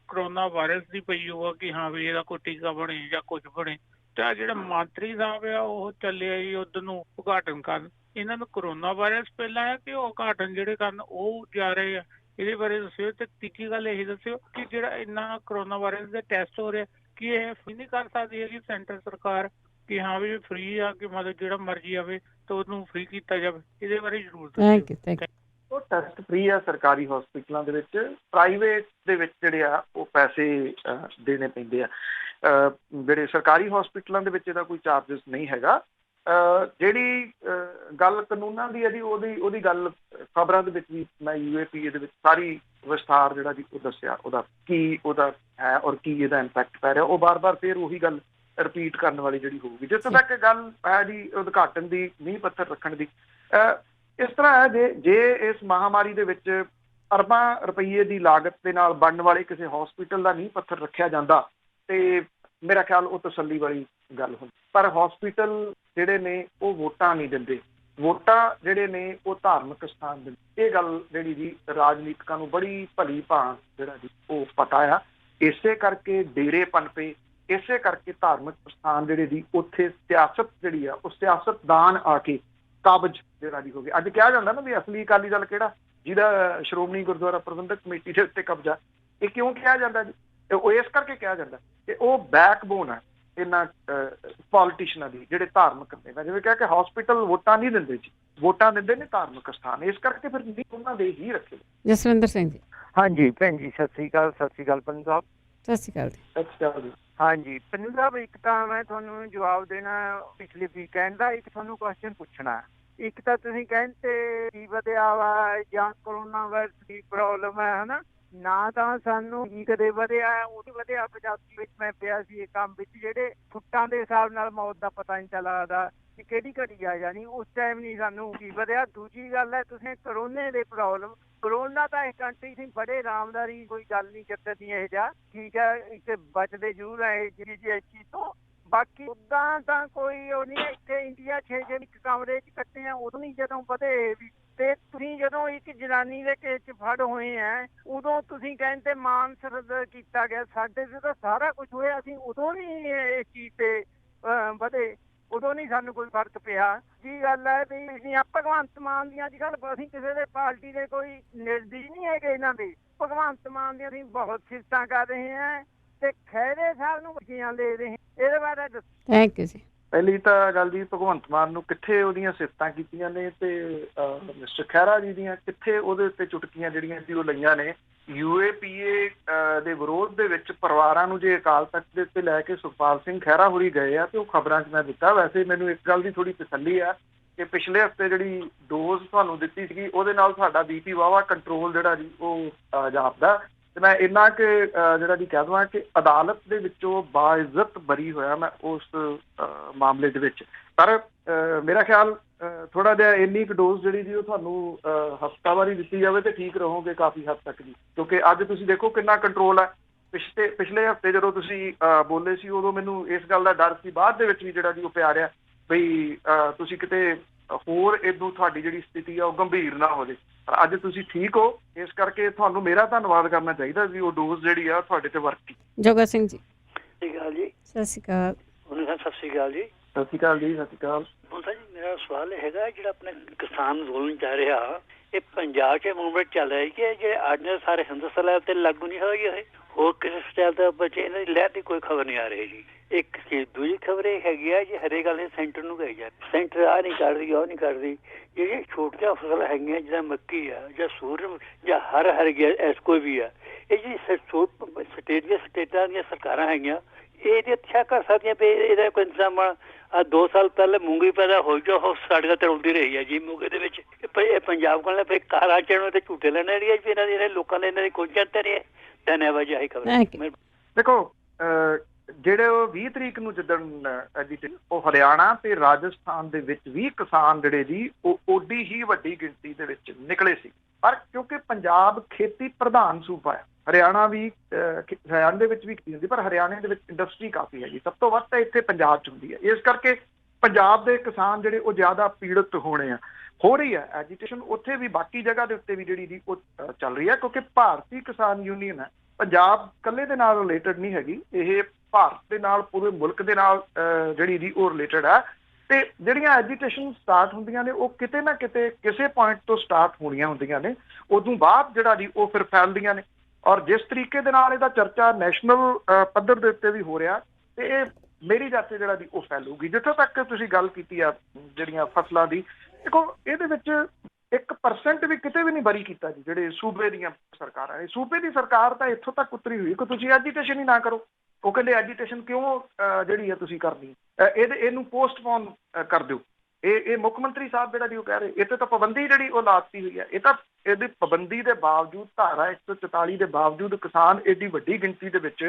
ਕਰੋਨਾ ਵਾਇਰਸ ਦੀ ਪਈ ਹੋਆ ਕਿ ਹਾਂ ਵੀ ਇਹਦਾ ਕੋਈ ਟੀਕਾ ਬਣੇ ਜਾਂ ਕੁਝ ਬਣੇ। ਤੇ ਆ ਜਿਹੜਾ ਮੰਤਰੀ ਸਾਹਿਬ ਆ ਉਹ ਚੱਲਿਆ ਜੀ ਉੱਧਰ ਨੂੰ ਉਦਘਾਟਨ ਕਰਨ। ਇਹਨਾਂ ਨੂੰ ਕਰੋਨਾ ਵਾਇਰਸ ਪਹਿਲਾਂ ਆ ਕਿ ਉਹ ਉਦਘਾਟਨ ਜਿਹੜੇ ਕਰਨ ਉਹ ਜਾ ਰਹੇ ਆ? ਇਹਦੇ ਬਾਰੇ ਦੱਸਿਓ। ਤੇ ਤੀਜੀ ਗੱਲ ਇਹ ਦੱਸਿਓ ਕਿ ਜਿਹੜਾ ਇੰਨਾ ਕਰੋਨਾ ਵਾਇਰਸ ਦੇ ਟੈਸਟ ਹੋ ਰਿਹਾ, ਕੀ ਇਹ ਫ੍ਰੀ ਨਹੀਂ ਕਰ ਸਕਦੀ ਹੈਗੀ ਸੈਂਟਰ ਸਰਕਾਰ ਕਿ ਹਾਂ ਵੀ ਫ੍ਰੀ ਆ, ਕਿ ਮਤਲਬ ਜਿਹੜਾ ਮਰਜ਼ੀ ਆਵੇ ਤਾਂ ਉਹਨੂੰ ਫ੍ਰੀ ਕੀਤਾ ਜਾਵੇ? ਇਹਦੇ ਬਾਰੇ ਜ਼ਰੂਰ ਦੱਸਿਓ। ਉਹ ਟੈਸਟ ਫ੍ਰੀ ਆ ਸਰਕਾਰੀ ਹਸਪੀਟਲਾਂ ਦੇ ਵਿੱਚ। ਪ੍ਰਾਈਵੇਟ ਦੇ ਵਿੱਚ ਜਿਹੜੇ ਆ ਉਹ ਪੈਸੇ ਦੇਣੇ ਪੈਂਦੇ ਆ। ਜਿਹੜੇ ਸਰਕਾਰੀ ਹਸਪੀਟਲਾਂ ਦੇ ਵਿੱਚ ਇਹਦਾ ਕੋਈ ਚਾਰਜਸ ਨਹੀਂ ਹੈਗਾ। ਜਿਹੜੀ ਗੱਲ ਕਾਨੂੰਨਾਂ ਦੀ ਹੈ ਜੀ, ਉਹਦੀ ਗੱਲ ਖਬਰਾਂ ਦੇ ਵਿੱਚ ਵੀ ਮੈਂ UAPA ਦੇ ਵਿੱਚ ਸਾਰੀ ਵਿਸਥਾਰ ਜਿਹੜਾ ਜੀ ਉਹ ਦੱਸਿਆ, ਉਹਦਾ ਹੈ ਔਰ ਕੀ ਇਹਦਾ ਇੰਪੈਕਟ ਪੈ ਰਿਹਾ। ਉਹ ਬਾਰ-ਬਾਰ ਫਿਰ ਉਹੀ ਗੱਲ ਰਿਪੀਟ ਕਰਨ ਵਾਲੀ ਜਿਹੜੀ ਹੋਊਗੀ। ਜਿੱਥੇ ਤੱਕ ਗੱਲ ਹੈ ਜੀ ਉਦਘਾਟਨ ਦੀ, ਨੀਂਹ ਪੱਥਰ ਰੱਖਣ ਦੀ, ਇਸ ਤਰ੍ਹਾਂ ਹੈ ਜੇ ਇਸ ਮਹਾਮਾਰੀ ਦੇ ਵਿੱਚ ਅਰਬਾਂ ਰੁਪਈਏ ਦੀ ਲਾਗਤ ਦੇ ਨਾਲ ਬਣਨ ਵਾਲੇ ਕਿਸੇ ਹਸਪੀਟਲ ਦਾ ਨੀਂਹ ਪੱਥਰ ਰੱਖਿਆ ਜਾਂਦਾ ਤੇ ਮੇਰਾ ਖਿਆਲ ਉਹ ਤਸੱਲੀ ਵਾਲੀ ਗੱਲ ਹੁੰਦੀ। ਪਰ ਹਸਪੀਟਲ ਜਿਹੜੇ ਨੇ ਉਹ ਵੋਟਾਂ ਨਹੀਂ ਦਿੰਦੇ, ਵੋਟਾਂ ਜਿਹੜੇ ਨੇ ਉਹ ਧਾਰਮਿਕ ਸਥਾਨ ਦਿੰਦੇ। ਇਹ ਗੱਲ ਜਿਹੜੀ ਜੀ ਰਾਜਨੀਤਿਕਾਂ ਨੂੰ ਬੜੀ ਭਲੀ ਭਾਂਤ ਜਿਹੜਾ ਜੀ ਉਹ ਪਤਾ ਆ। ਇਸੇ ਕਰਕੇ ਡੇਰੇ ਪਨਪੇ, ਇਸੇ ਕਰਕੇ ਧਾਰਮਿਕ ਸਥਾਨ ਜਿਹੜੇ ਜੀ ਉੱਥੇ ਸਿਆਸਤ ਜਿਹੜੀ ਆ ਉਹ ਸਿਆਸਤਦਾਨ ਆ ਕੇ ਕਾਬਜ ਜਿਹੜਾ ਜੀ ਹੋ ਗਿਆ। ਅੱਜ ਕਿਹਾ ਜਾਂਦਾ ਨਾ ਵੀ ਅਸਲੀ ਅਕਾਲੀ ਦਲ ਕਿਹੜਾ, ਜਿਹਦਾ ਸ਼੍ਰੋਮਣੀ ਗੁਰਦੁਆਰਾ ਪ੍ਰਬੰਧਕ ਕਮੇਟੀ ਦੇ ਉੱਤੇ ਕਬਜ਼ਾ। ਇਹ ਕਿਉਂ ਕਿਹਾ ਜਾਂਦਾ ਜੀ? ਉਹ ਇਸ ਕਰਕੇ ਕਿਹਾ ਜਾਂਦਾ ਕਿ ਉਹ ਬੈਕਬੋਨ ਹੈ ਇਹਨਾਂ ਪੋਲੀਟੀਸ਼ੀਅਨਾਂ ਦੀ, ਜਿਹੜੇ ਧਾਰਮਿਕ ਨੇ। ਜਿਵੇਂ ਕਿਹਾ ਕਿ ਹਸਪੀਟਲ ਵੋਟਾਂ ਨਹੀਂ ਦਿੰਦੇ ਜੀ, ਵੋਟਾਂ ਦਿੰਦੇ ਨੇ ਧਾਰਮਿਕ ਸਥਾਨ। ਇਸ ਕਰਕੇ ਫਿਰ ਨਹੀਂ ਉਹਨਾਂ ਦੇ ਹੀ ਰੱਖੇ। ਜਸਵਿੰਦਰ ਸਿੰਘ ਜੀ। ਹਾਂਜੀ ਭੈਣ ਜੀ, ਸਤਿ ਸ਼੍ਰੀ ਅਕਾਲ। ਸਤਿ ਸ਼੍ਰੀ ਅਕਾਲ ਪੰਨੂ ਸਾਹਿਬ। ਸਤਿ ਸ਼੍ਰੀ ਅਕਾਲ ਜੀ। ਸਤਿ ਸ਼੍ਰੀ ਅਕਾਲ ਜੀ। ਹਾਂਜੀ ਪੰਨੂ ਸਾਹਿਬ, ਇੱਕ ਤਾਂ ਮੈਂ ਤੁਹਾਨੂੰ ਜਵਾਬ ਦੇਣਾ ਪਿਛਲੇ ਵੀਕਐਂਡ ਦਾ, ਇੱਕ ਤੁਹਾਨੂੰ ਕੁਐਸਚਨ ਪੁੱਛਣਾ। ਇੱਕ ਤਾਂ ਤੁਸੀਂ ਕਹਿੰਦੇ ਕੀ ਵਧਿਆ ਵਾ ਜਾਂ ਕਰੋਨਾ ਵਾਇਰਸ ਦੀ ਪ੍ਰੋਬਲਮ ਹੈ, ਹਨਾ? ਨਾ ਤਾਂ ਸਾਨੂੰ ਕੀ ਕਦੇ ਵਧਿਆ, ਉਹ ਵੀ ਵਧਿਆ 85 ਵਿੱਚ ਮੈਂ ਪਿਆ ਸੀ ਇਹ ਕੰਮ ਵਿੱਚ, ਜਿਹੜੇ ਫੁੱਟਾਂ ਦੇ ਹਿਸਾਬ ਨਾਲ ਮੌਤ ਦਾ ਪਤਾ ਨਹੀਂ ਲੱਗਦਾ ਕਿ ਕਿਹੜੀ ਘੜੀ ਆ ਜਾਣੀ, ਉਸ ਟਾਈਮ ਨਹੀਂ ਸਾਨੂੰ ਕੀ ਵਧਿਆ। ਦੂਜੀ ਗੱਲ ਹੈ, ਤੁਸੀਂ ਕਰੋਨੇ ਦੇ ਪ੍ਰੋਬਲਮ, ਕਰੋਨਾ ਤਾਂ ਇਸ ਕੰਟਰੀ ਸੀ ਬੜੇ ਆਰਾਮਦਾਰੀ, ਕੋਈ ਗੱਲ ਨਹੀਂ ਚੱਕਦੀ ਇਹ ਜਾ, ਠੀਕ ਹੈ, ਇੱਥੇ ਬਚਦੇ ਜ਼ਰੂਰ ਹੈ ਇਸ ਚੀਜ਼ ਤੋਂ। ਬਾਕੀ ਉਦਾਂ ਤਾਂ ਕੋਈ ਉਹ ਨਹੀਂ। ਇੱਥੇ ਇੰਡੀਆ 6 ਦਿਨ ਇੱਕ ਕਮਰੇ 'ਚ ਕੱਟੇ ਆ, ਉਦੋਂ ਨਹੀਂ ਜਦੋਂ ਵਧੇ ਵੀ। ਤੇ ਤੁਸੀਂ ਜਦੋਂ ਇੱਕ ਜਨਾਨੀ ਦੇ ਕੇਸ 'ਚ ਫੜ ਹੋਏ ਆ, ਉਦੋਂ ਤੁਸੀਂ ਕਹਿੰਦੇ ਮਾਨਸਰਦ ਕੀਤਾ ਗਿਆ, ਸਾਡੇ ਤੇ ਤਾਂ ਸਾਰਾ ਕੁਝ ਹੋਇਆ, ਅਸੀਂ ਉਦੋਂ ਨਹੀਂ ਇਸ ਚੀਜ਼ ਤੇ ਵਧੇ। ਉਦੋਂ ਨਹੀਂ ਸਾਨੂੰ ਕੋਈ ਫਰਕ ਪਿਆ। ਕੀ ਗੱਲ ਹੈ ਵੀ ਅਸੀਂ ਭਗਵੰਤ ਮਾਨ ਦੀਆਂ ਅੱਜ ਕੱਲ੍ਹ ਅਸੀਂ ਕਿਸੇ ਦੇ ਪਾਰਟੀ ਦੇ ਕੋਈ ਨਿਰਦੇਸ਼ ਨਹੀਂ ਹੈਗੇ ਇਹਨਾਂ ਦੇ। ਭਗਵੰਤ ਮਾਨ ਦੀਆਂ ਅਸੀਂ ਬਹੁਤ ਸਿਫਤਾਂ ਕਰ ਰਹੇ ਹਾਂ ਤੇ ਖਹਿਰੇ ਸਾਹਿਬ ਨੂੰ ਵਕੀਆਂ ਦੇ ਰਹੇ ਹਾਂ। ਇਹਦੇ ਬਾਰੇ ਦੱਸੋ। ਥੈਂਕ ਯੂ ਜੀ। ਪਹਿਲੀ ਤਾਂ ਗੱਲ ਜੀ, ਭਗਵੰਤ ਮਾਨ ਨੂੰ ਕਿੱਥੇ ਉਹਦੀਆਂ ਸਿਫਤਾਂ ਕੀਤੀਆਂ ਨੇ ਤੇ ਮਿਸਟਰ ਖਹਿਰਾ ਜੀ ਦੀਆਂ ਕਿੱਥੇ ਉਹਦੇ ਉੱਤੇ ਚੁਟਕੀਆਂ ਜਿਹੜੀਆਂ ਸੀ ਉਹ ਲਈਆਂ ਨੇ। UAPA ਦੇ ਵਿਰੋਧ ਦੇ ਵਿੱਚ ਪਰਿਵਾਰਾਂ ਨੂੰ ਜੇ ਅਕਾਲ ਤਖਤ ਦੇ ਉੱਤੇ ਲੈ ਕੇ ਸੁਖਪਾਲ ਸਿੰਘ ਖਹਿਰਾ ਹੋਰੀ ਗਏ ਆ ਤੇ ਉਹ ਖਬਰਾਂ 'ਚ ਮੈਂ ਦਿੱਤਾ। ਵੈਸੇ ਮੈਨੂੰ ਇੱਕ ਗੱਲ ਦੀ ਥੋੜੀ ਤਸੱਲੀ ਆ ਕਿ ਪਿਛਲੇ ਹਫ਼ਤੇ ਜਿਹੜੀ ਡੋਜ਼ ਤੁਹਾਨੂੰ ਦਿੱਤੀ ਸੀਗੀ ਉਹਦੇ ਨਾਲ ਸਾਡਾ BP ਵਾਹਵਾ ਕੰਟਰੋਲ ਜਿਹੜਾ ਜੀ ਉਹ ਜਾਪਦਾ। ਤੇ ਮੈਂ ਇੰਨਾ ਕਿ ਜਿਹੜਾ ਜੀ ਕਹਿ ਦੇਵਾਂ ਕਿ ਅਦਾਲਤ ਦੇ ਵਿੱਚੋਂ ਬਾਇਜ਼ਤ ਬਰੀ ਹੋਇਆ ਮੈਂ ਉਸ ਮਾਮਲੇ ਦੇ ਵਿੱਚ। ਪਰ ਮੇਰਾ ਖਿਆਲ ਥੋੜਾ ਜਿਹਾ ਇੰਨੀ ਕੁ ਡੋਜ਼ ਜਿਹੜੀ ਜੀ ਉਹ ਤੁਹਾਨੂੰ ਹਫ਼ਤਾਵਾਰੀ ਦਿੱਤੀ ਜਾਵੇ ਤੇ ਠੀਕ ਰਹੋਗੇ ਕਾਫੀ ਹੱਦ ਤੱਕ ਜੀ, ਕਿਉਂਕਿ ਅੱਜ ਤੁਸੀਂ ਦੇਖੋ ਕਿੰਨਾ ਕੰਟਰੋਲ ਹੈ। ਪਿਛਲੇ ਹਫ਼ਤੇ ਜਦੋਂ ਤੁਸੀਂ ਬੋਲੇ ਸੀ ਉਦੋਂ ਮੈਨੂੰ ਇਸ ਗੱਲ ਦਾ ਡਰ ਸੀ, ਬਾਅਦ ਦੇ ਵਿੱਚ ਵੀ ਜਿਹੜਾ ਜੀ ਉਹ ਪਿਆ ਰਿਹਾ ਬਈ ਤੁਸੀਂ ਕਿਤੇ ਹੋਰ ਇਦੋਂ ਤੁਹਾਡੀ ਜਿਹੜੀ ਸਥਿਤੀ ਆ ਉਹ ਗੰਭੀਰ ਨਾ ਹੋ ਜਾਏ। ਪਰ ਅੱਜ ਤੁਸੀਂ ਠੀਕ ਹੋ, ਇਸ ਕਰਕੇ ਤੁਹਾਨੂੰ ਮੇਰਾ ਧੰਨਵਾਦ ਕਰਨਾ ਚਾਹੀਦਾ ਵੀ ਉਹ ਡੋਜ਼ ਜਿਹੜੀ ਆ ਤੁਹਾਡੇ ਤੇ ਵਰਤੀ। ਜੋਗਾ ਸਿੰਘ ਜੀ। ਸਤਿ ਸ਼੍ਰੀ ਅਕਾਲ ਜੀ। ਸਤਿ ਸ਼੍ਰੀ ਅਕਾਲ। ਸਤਿ ਸ਼੍ਰੀ ਅਕਾਲ ਜੀ। ਸਤਿ ਸ਼੍ਰੀ ਅਕਾਲ ਜੀ। ਸਤਿ ਸ਼੍ਰੀ ਅਕਾਲ। ਜੀ ਮੇਰਾ ਸਵਾਲ ਇਹ ਹੈਗਾ, ਜਿਹੜਾ ਆਪਣੇ ਕਿਸਾਨ ਅੰਦੋਲਨ ਚੱਲ ਰਿਹਾ ਇਹ ਪੰਜਾਬ 'ਚ ਮੂਵਮੈਂਟ ਚੱਲ ਰਹੀ ਕਿ ਜਿਹੜੇ ਅੱਜ ਸਾਰੇ ਹਿੰਦੁਸਤਾਨ ਲੈਵਲ ਤੇ ਲਾਗੂ ਨਹੀਂ ਹੋਏਗੀ, ਇਹ ਹੋਰ ਕਿਸੇ ਸਟਾਈਲ ਦੇ ਬੱਚੇ ਇਹਨਾਂ ਦੀ ਲਹਿਰ ਦੀ ਕੋਈ ਖਬਰ ਨਹੀਂ ਆ ਰਹੀ ਜੀ। ਇੱਕ ਦੂਜੀ ਖਬਰ ਇਹ ਹੈਗੀ ਆ ਜੀ, ਹਰੇਕ ਗੱਲ ਸੈਂਟਰ ਨੂੰ ਗਈ ਜਾ, ਸੈਂਟਰ ਆ ਨਹੀਂ ਕਰ ਰਹੀ, ਉਹ ਨਹੀਂ ਕਰ ਰਹੀ। ਜਿਹੜੀਆਂ ਛੋਟੀਆਂ ਫਸਲਾਂ ਹੈਗੀਆਂ ਜਿੱਦਾਂ ਮੱਕੀ ਆ ਜਾਂ ਸੂਰਜ ਜਾਂ ਹਰ ਗਿਆ ਐਸ ਕੋਈ ਵੀ ਆ, ਇਹ ਜੀ ਸਟੇਟਾਂ ਦੀਆਂ ਸਰਕਾਰਾਂ ਹੈਗੀਆਂ ਇਹ ਅੱਛਾ ਕਰ ਸਕਦੀਆਂ ਵੀ ਇਹਦਾ ਕੋਈ ਇੰਤਜ਼ਾਮ। 2 ਸਾਲ ਪਹਿਲੇ ਮੂੰਗੀ ਪੈਦਾ ਹੋਈ ਜੋ ਉਹ ਸਾਡੇ ਤੇ ਰੁਲਦੀ ਰਹੀ ਹੈ ਜੀ ਮੂੰਗੇ ਦੇ ਵਿੱਚ। ਇਹ ਪੰਜਾਬ ਕੋਲ ਫਿਰ ਕਾਰਾਂ ਚੜ੍ਹਨ ਤੇ ਝੂਟੇ ਲੈਣੇ ਰਹੀ ਹੈ ਜੀ ਇਹਨਾਂ ਦੇ ਲੋਕਾਂ ਨੇ, ਇਹਨਾਂ ਦੀ ਕੋਈ ਚਿੰਤਾ ਨਹੀਂ ਹੈ। ਧੰਨਵਾਦ ਜੀ। ਆਹੀ ਖਬਰ। ਦੇਖੋ ਜਿਹੜੇ ਉਹ 20 ਤਰੀਕ ਨੂੰ ਜਿੱਦਣ ਉਹ ਹਰਿਆਣਾ ਤੇ ਰਾਜਸਥਾਨ ਦੇ ਵਿੱਚ ਵੀ ਕਿਸਾਨ ਜਿਹੜੇ ਜੀ ਉਹ ਓਡੀ ਹੀ ਵੱਡੀ ਗਿਣਤੀ ਦੇ ਵਿੱਚ ਨਿਕਲੇ ਸੀ। ਪਰ ਕਿਉਂਕਿ ਪੰਜਾਬ ਖੇਤੀ ਪ੍ਰਧਾਨ ਸੂਬਾ ਹੈ, ਹਰਿਆਣਾ ਦੇ ਵਿੱਚ ਵੀ ਕੀਤੀ ਹੁੰਦੀ, ਪਰ ਹਰਿਆਣੇ ਦੇ ਵਿੱਚ ਇੰਡਸਟਰੀ ਕਾਫੀ ਹੈਗੀ, ਸਭ ਤੋਂ ਵੱਧ ਤਾਂ ਇੱਥੇ ਪੰਜਾਬ 'ਚ ਹੁੰਦੀ ਹੈ। ਇਸ ਕਰਕੇ ਪੰਜਾਬ ਦੇ ਕਿਸਾਨ ਜਿਹੜੇ ਉਹ ਜ਼ਿਆਦਾ ਪੀੜਤ ਹੋਣੇ ਆ। ਹੋ ਰਹੀ ਹੈ ਐਜੀਟੇਸ਼ਨ ਉੱਥੇ ਵੀ, ਬਾਕੀ ਜਗ੍ਹਾ ਦੇ ਉੱਤੇ ਵੀ ਜਿਹੜੀ ਜੀ ਉਹ ਚੱਲ ਰਹੀ ਹੈ, ਕਿਉਂਕਿ ਭਾਰਤੀ ਕਿਸਾਨ ਯੂਨੀਅਨ ਹੈ, ਪੰਜਾਬ ਇਕੱਲੇ ਦੇ ਨਾਲ ਰਿਲੇਟਡ ਨਹੀਂ ਹੈਗੀ, ਇਹ ਭਾਰਤ ਦੇ ਨਾਲ ਪੂਰੇ ਮੁਲਕ ਦੇ ਨਾਲ ਜਿਹੜੀ ਜੀ ਉਹ ਰਿਲੇਟਡ ਹੈ। ਤੇ ਜਿਹੜੀਆਂ ਐਜੀਟੇਸ਼ਨ ਸਟਾਰਟ ਹੁੰਦੀਆਂ ਨੇ ਉਹ ਕਿਤੇ ਨਾ ਕਿਤੇ ਕਿਸੇ ਪੁਆਇੰਟ ਤੋਂ ਸਟਾਰਟ ਹੋਣੀਆਂ ਹੁੰਦੀਆਂ ਨੇ, ਉਦੋਂ ਬਾਅਦ ਜਿਹੜਾ ਜੀ ਉਹ ਫਿਰ ਫੈਲਦੀਆਂ ਨੇ। ਔਰ ਜਿਸ ਤਰੀਕੇ ਦੇ ਨਾਲ ਇਹਦਾ ਚਰਚਾ ਨੈਸ਼ਨਲ ਪੱਧਰ ਦੇ ਉੱਤੇ ਵੀ ਹੋ ਰਿਹਾ ਤੇ ਇਹ ਮੇਰੀ ਜਾਤੇ ਜਿਹੜਾ ਜੀ ਉਹ ਫੈਲੂਗੀ। ਜਿੱਥੋਂ ਤੱਕ ਤੁਸੀਂ ਗੱਲ ਕੀਤੀ ਆ ਜਿਹੜੀਆਂ ਫਸਲਾਂ ਦੀ, ਦੇਖੋ ਇਹਦੇ ਵਿੱਚ 1% ਵੀ ਕਿਤੇ ਵੀ ਨਹੀਂ ਬਰੀ ਕੀਤਾ ਜੀ ਜਿਹੜੇ ਸੂਬੇ ਦੀਆਂ ਸਰਕਾਰਾਂ ਨੇ। ਸੂਬੇ ਦੀ ਸਰਕਾਰ ਤਾਂ ਇੱਥੋਂ ਤੱਕ ਉਤਰੀ ਹੋਈ ਕਿ ਤੁਸੀਂ ਐਜੀਟੇਸ਼ਨ ਹੀ ਨਾ ਕਰੋ। ਉਹ ਕਹਿੰਦੇ ਐਜੀਟੇਸ਼ਨ ਕਿਉਂ ਜਿਹੜੀ ਹੈ ਤੁਸੀਂ ਕਰਨੀ, ਇਹਨੂੰ ਪੋਸਟਪੋਨ ਕਰ ਦਿਓ। ਇਹ ਮੁੱਖ ਮੰਤਰੀ ਸਾਹਿਬ ਜਿਹੜਾ ਜੀ ਉਹ ਕਹਿ ਰਹੇ, ਇਹ ਤਾਂ ਪਾਬੰਦੀ ਜਿਹੜੀ ਉਹ ਲਾਤੀ ਹੋਈ ਹੈ। ਇਹ ਤਾਂ ਇਹਦੀ ਪਾਬੰਦੀ ਦੇ ਬਾਵਜੂਦ, ਧਾਰਾ 144 ਦੇ ਬਾਵਜੂਦ ਕਿਸਾਨ ਏਡੀ ਵੱਡੀ ਗਿਣਤੀ ਦੇ ਵਿੱਚ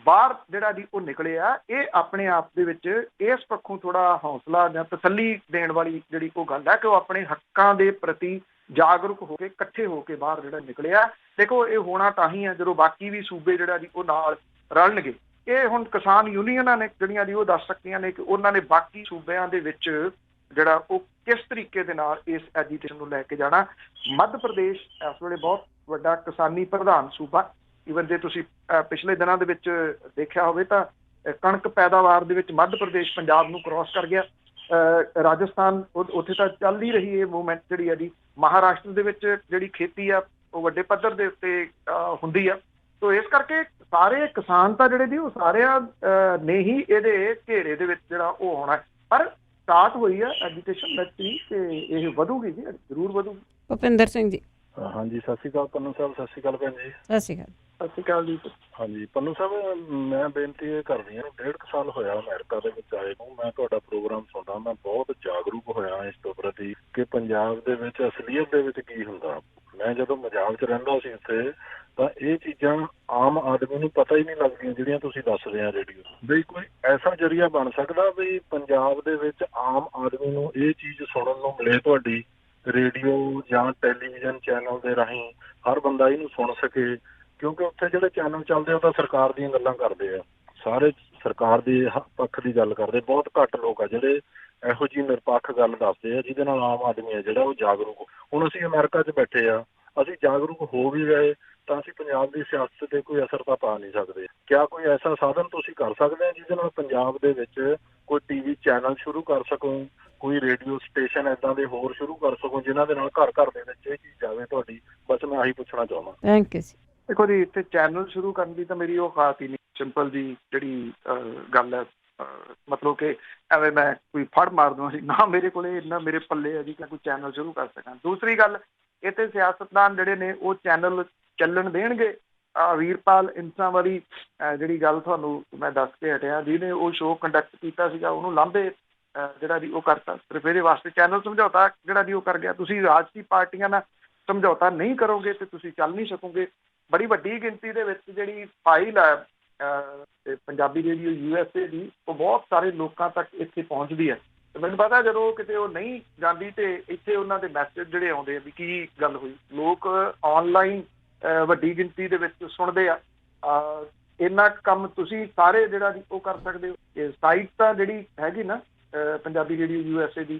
ਬਾਹਰ ਜਿਹੜਾ ਜੀ ਉਹ ਨਿਕਲੇ ਆ। ਇਹ ਆਪਣੇ ਆਪ ਦੇ ਵਿੱਚ ਇਸ ਪੱਖੋਂ ਥੋੜਾ ਹੌਸਲਾ ਜਾਂ ਤਸੱਲੀ ਦੇਣ ਵਾਲੀ ਜਿਹੜੀ ਉਹ ਗੱਲ ਹੈ ਕਿ ਉਹ ਆਪਣੇ ਹੱਕਾਂ ਦੇ ਪ੍ਰਤੀ ਜਾਗਰੂਕ ਹੋ ਕੇ ਇਕੱਠੇ ਹੋ ਕੇ ਬਾਹਰ ਜਿਹੜਾ ਨਿਕਲੇ ਆ। ਦੇਖੋ ਇਹ ਹੋਣਾ ਤਾਂ ਹੀ ਹੈ ਜਦੋਂ ਬਾਕੀ ਵੀ ਸੂਬੇ ਜਿਹੜਾ ਜੀ ਉਹ ਨਾਲ ਰਲਣਗੇ। ਇਹ ਹੁਣ ਕਿਸਾਨ ਯੂਨੀਅਨਾਂ ਨੇ ਜਿਹੜੀਆਂ ਜੀ ਉਹ ਦੱਸ ਸਕਦੀਆਂ ਨੇ ਕਿ ਉਹਨਾਂ ਨੇ ਬਾਕੀ ਸੂਬਿਆਂ ਦੇ ਵਿੱਚ ਜਿਹੜਾ ਉਹ ਕਿਸ ਤਰੀਕੇ ਦੇ ਨਾਲ ਇਸ ਐਜੀਟੇਸ਼ਨ ਨੂੰ ਲੈ ਕੇ ਜਾਣਾ। ਮੱਧ ਪ੍ਰਦੇਸ਼ ਇਸ ਵੇਲੇ ਬਹੁਤ ਵੱਡਾ ਕਿਸਾਨੀ ਪ੍ਰਧਾਨ ਸੂਬਾ। ਈਵਨ ਜੇ ਤੁਸੀਂ ਪਿਛਲੇ ਦਿਨਾਂ ਦੇ ਵਿੱਚ ਦੇਖਿਆ ਹੋਵੇ ਤਾਂ ਕਣਕ ਪੈਦਾਵਾਰ ਦੇ ਵਿੱਚ ਮੱਧ ਪ੍ਰਦੇਸ਼ ਪੰਜਾਬ ਨੂੰ ਕ੍ਰਾਸ ਕਰ ਗਿਆ। ਰਾਜਸਥਾਨ ਉੱਥੇ ਤਾਂ ਚੱਲ ਹੀ ਰਹੀ ਇਹ ਮੂਵਮੈਂਟ ਜਿਹੜੀ ਹੈ ਜੀ। ਮਹਾਰਾਸ਼ਟਰ ਦੇ ਵਿੱਚ ਜਿਹੜੀ ਖੇਤੀ ਆ ਉਹ ਵੱਡੇ ਪੱਧਰ ਦੇ ਉੱਤੇ ਹੁੰਦੀ ਆ। ਤੋ ਇਸ ਕਰਕੇ ਸਾਰੇ ਕਿਸਾਨ ਤਾਂ ਜਿਹੜੇ ਜੀ ਉਹ ਸਾਰਿਆਂ ਨੇ ਹੀ ਇਹਦੇ ਘੇਰੇ ਦੇ ਵਿੱਚ ਜਿਹੜਾ ਉਹ ਆਉਣਾ। ਪਰ ਸਟਾਰਟ ਹੋਈ ਹੈ ਐਜੀਟੇਸ਼ਨ ਨੈਚੁਰਲੀ ਤੇ ਇਹ ਵਧੂਗੀ ਜੀ, ਜ਼ਰੂਰ ਵਧੂਗੀ। ਭੁਪਿੰਦਰ ਸਿੰਘ ਜੀ। ਹਾਂਜੀ ਸਤਿ ਸ਼੍ਰੀ ਅਕਾਲ ਪੰਨੂ ਸਾਹਿਬ। ਸਤਿ ਸ਼੍ਰੀ ਅਕਾਲ ਭੈਣ ਜੀ। ਸਤਿ ਸ਼੍ਰੀ ਅਕਾਲ। ਸਤਿ ਸ਼੍ਰੀ ਅਕਾਲ ਜੀ। ਹਾਂਜੀ ਪੰਨੂ ਸਾਹਿਬ, ਮੈਂ ਬੇਨਤੀ ਇਹ ਕਰਦੀ ਹਾਂ, 1.5 ਸਾਲ ਹੋਇਆ ਅਮਰੀਕਾ ਦੇ ਵਿੱਚ ਆਏ ਨੂੰ। ਮੈਂ ਤੁਹਾਡਾ ਪ੍ਰੋਗਰਾਮ ਸੁਣਦਾ, ਮੈਂ ਬਹੁਤ ਜਾਗਰੂਕ ਹੋਇਆ ਇਸ ਤੋਂ ਪ੍ਰਤੀ ਕਿ ਪੰਜਾਬ ਦੇ ਵਿੱਚ ਅਸਲੀਅਤ ਦੇ ਵਿੱਚ ਕੀ ਹੁੰਦਾ। ਮੈਂ ਜਦੋਂ ਪੰਜਾਬ 'ਚ ਰਹਿੰਦਾ ਸੀ ਉੱਥੇ ਤਾਂ ਇਹ ਚੀਜ਼ਾਂ ਆਮ ਆਦਮੀ ਨੂੰ ਪਤਾ ਹੀ ਨਹੀਂ ਲੱਗਦੀਆਂ ਜਿਹੜੀਆਂ ਤੁਸੀਂ ਦੱਸਦੇ ਆ ਰੇਡੀਓ। ਵੀ ਕੋਈ ਐਸਾ ਜ਼ਰੀਆ ਬਣ ਸਕਦਾ ਵੀ ਪੰਜਾਬ ਦੇ ਵਿੱਚ ਆਮ ਆਦਮੀ ਨੂੰ ਇਹ ਚੀਜ਼ ਸੁਣਨ ਨੂੰ ਮਿਲੇ ਤੁਹਾਡੀ ਰੇਡੀਓ ਜਾਂ ਟੈਲੀਵਿਜ਼ਨ ਚੈਨਲ ਦੇ ਰਾਹੀਂ, ਹਰ ਬੰਦਾ ਇਹਨੂੰ ਸੁਣ ਸਕੇ। ਕਿਉਂਕਿ ਉੱਥੇ ਜਿਹੜੇ ਚੈਨਲ ਚੱਲਦੇ ਉਹ ਤਾਂ ਸਰਕਾਰ ਦੀਆਂ ਗੱਲਾਂ ਕਰਦੇ ਆ, ਸਾਰੇ ਸਰਕਾਰ ਦੇ ਪੱਖ ਦੀ ਗੱਲ ਕਰਦੇ। ਬਹੁਤ ਘੱਟ ਲੋਕ ਆ ਜਿਹੜੇ ਇਹੋ ਜਿਹੀ ਨਿਰਪੱਖ ਗੱਲ ਦੱਸਦੇ ਆ ਜਿਹਦੇ ਨਾਲ ਆਮ ਆਦਮੀ ਆ ਜਿਹੜਾ ਉਹ ਜਾਗਰੂਕ। ਹੁਣ ਅਸੀਂ ਅਮਰੀਕਾ 'ਚ ਬੈਠੇ ਆ, ਅਸੀਂ ਜਾਗਰੂਕ ਹੋ ਵੀ ਗਏ ਤਾਂ ਅਸੀਂ ਪੰਜਾਬ ਦੀ ਸਿਆਸਤ ਤੇ ਕੋਈ ਅਸਰ ਤਾਂ ਪਾ ਨਹੀਂ ਸਕਦੇ। ਕਿਆ ਕੋਈ ਐਸਾ ਸਾਧਨ ਤੁਸੀਂ ਕਰ ਸਕਦੇ ਆ ਜਿਹਦੇ ਨਾਲ ਪੰਜਾਬ ਦੇ ਵਿੱਚ ਕੋਈ ਟੀਵੀ ਚੈਨਲ ਸ਼ੁਰੂ ਕਰ ਸਕੋ, ਕੋਈ ਰੇਡੀਓ ਸਟੇਸ਼ਨ ਏਦਾਂ ਦੇ ਹੋਰ ਸ਼ੁਰੂ ਕਰ ਸਕੋ ਜਿਨ੍ਹਾਂ ਦੇ ਨਾਲ ਘਰ ਘਰ ਦੇ ਵਿੱਚ ਇਹ ਚੀਜ਼ ਜਾਵੇ ਤੁਹਾਡੀ। ਬਸ ਮੈਂ ਆਹੀ ਪੁੱਛਣਾ ਚਾਹੁੰਦਾ। ਥੈਂਕ ਯੂ ਜੀ। ਦੇਖੋ ਜੀ, ਇੱਥੇ ਚੈਨਲ ਸ਼ੁਰੂ ਕਰਨ ਦੀ ਤਾਂ ਮੇਰੀ ਉਹ ਖਾਸ ਹੀ ਨਹੀਂ, ਸਿੰਪਲ ਜੀ ਜਿਹੜੀ ਗੱਲ ਹੈ, ਮਤਲਬ ਕਿ ਐਵੇਂ ਮੈਂ ਕੋਈ ਫੜ ਮਾਰ ਦਵਾਂ ਜੀ, ਨਾ ਮੇਰੇ ਕੋਲ ਇੰਨਾ ਮੇਰੇ ਪੱਲੇ ਹੈ ਜੀ ਕਿ ਕੋਈ ਚੈਨਲ ਸ਼ੁਰੂ ਕਰ ਸਕਾਂ। ਦੂਸਰੀ ਗੱਲ, ਇੱਥੇ ਸਿਆਸਤਦਾਨ ਜਿਹੜੇ ਨੇ ਉਹ ਚੈਨਲ ਚੱਲਣ ਦੇਣਗੇ। ਵੀਰਪਾਲ ਇੰਸਾਂ ਵਾਲੀ ਜਿਹੜੀ ਗੱਲ ਤੁਹਾਨੂੰ ਮੈਂ ਦੱਸ ਕੇ ਹਟਿਆ, ਜਿਹਨੇ ਉਹ ਸ਼ੋਅ ਕੰਡਕਟ ਕੀਤਾ ਸੀਗਾ, ਉਹਨੂੰ ਲਾਂਭੇ ਜਿਹੜਾ ਜੀ ਉਹ ਕਰਤਾ। ਸਿਰਫ ਇਹਦੇ ਵਾਸਤੇ ਚੈਨਲ ਸਮਝੌਤਾ ਜਿਹੜਾ ਜੀ ਉਹ ਕਰ ਗਿਆ। ਤੁਸੀਂ ਰਾਜਸੀ ਪਾਰਟੀਆਂ ਨਾਲ ਸਮਝੌਤਾ ਨਹੀਂ ਕਰੋਗੇ ਤੇ ਤੁਸੀਂ ਚੱਲ ਨਹੀਂ ਸਕੋਗੇ। ਬੜੀ ਵੱਡੀ ਗਿਣਤੀ ਦੇ ਵਿੱਚ ਜਿਹੜੀ ਫਾਈਲ ਹੈ ਪੰਜਾਬੀ ਰੇਡੀਓ USA ਦੀ, ਉਹ ਬਹੁਤ ਸਾਰੇ ਲੋਕਾਂ ਤੱਕ ਇੱਥੇ ਪਹੁੰਚਦੀ ਹੈ। ਤੇ ਮੈਨੂੰ ਪਤਾ ਜਦੋਂ ਕਿਤੇ ਉਹ ਨਹੀਂ ਜਾਂਦੀ ਤੇ ਇੱਥੇ ਉਹਨਾਂ ਦੇ ਮੈਸੇਜ ਜਿਹੜੇ ਆਉਂਦੇ ਆ ਵੀ ਕੀ ਗੱਲ ਹੋਈ, ਲੋਕ ਆਨਲਾਈਨ ਵੱਡੀ ਗਿਣਤੀ ਦੇ ਵਿੱਚ ਸੁਣਦੇ ਆ। ਇੰਨਾ ਕੰਮ ਤੁਸੀਂ ਸਾਰੇ ਜਿਹੜਾ ਜੀ ਉਹ ਕਰ ਸਕਦੇ ਹੋ। ਇਹ ਸਾਈਟ ਤਾਂ ਜਿਹੜੀ ਹੈਗੀ ਨਾ ਪੰਜਾਬੀ ਰੇਡੀਓ USA ਦੀ,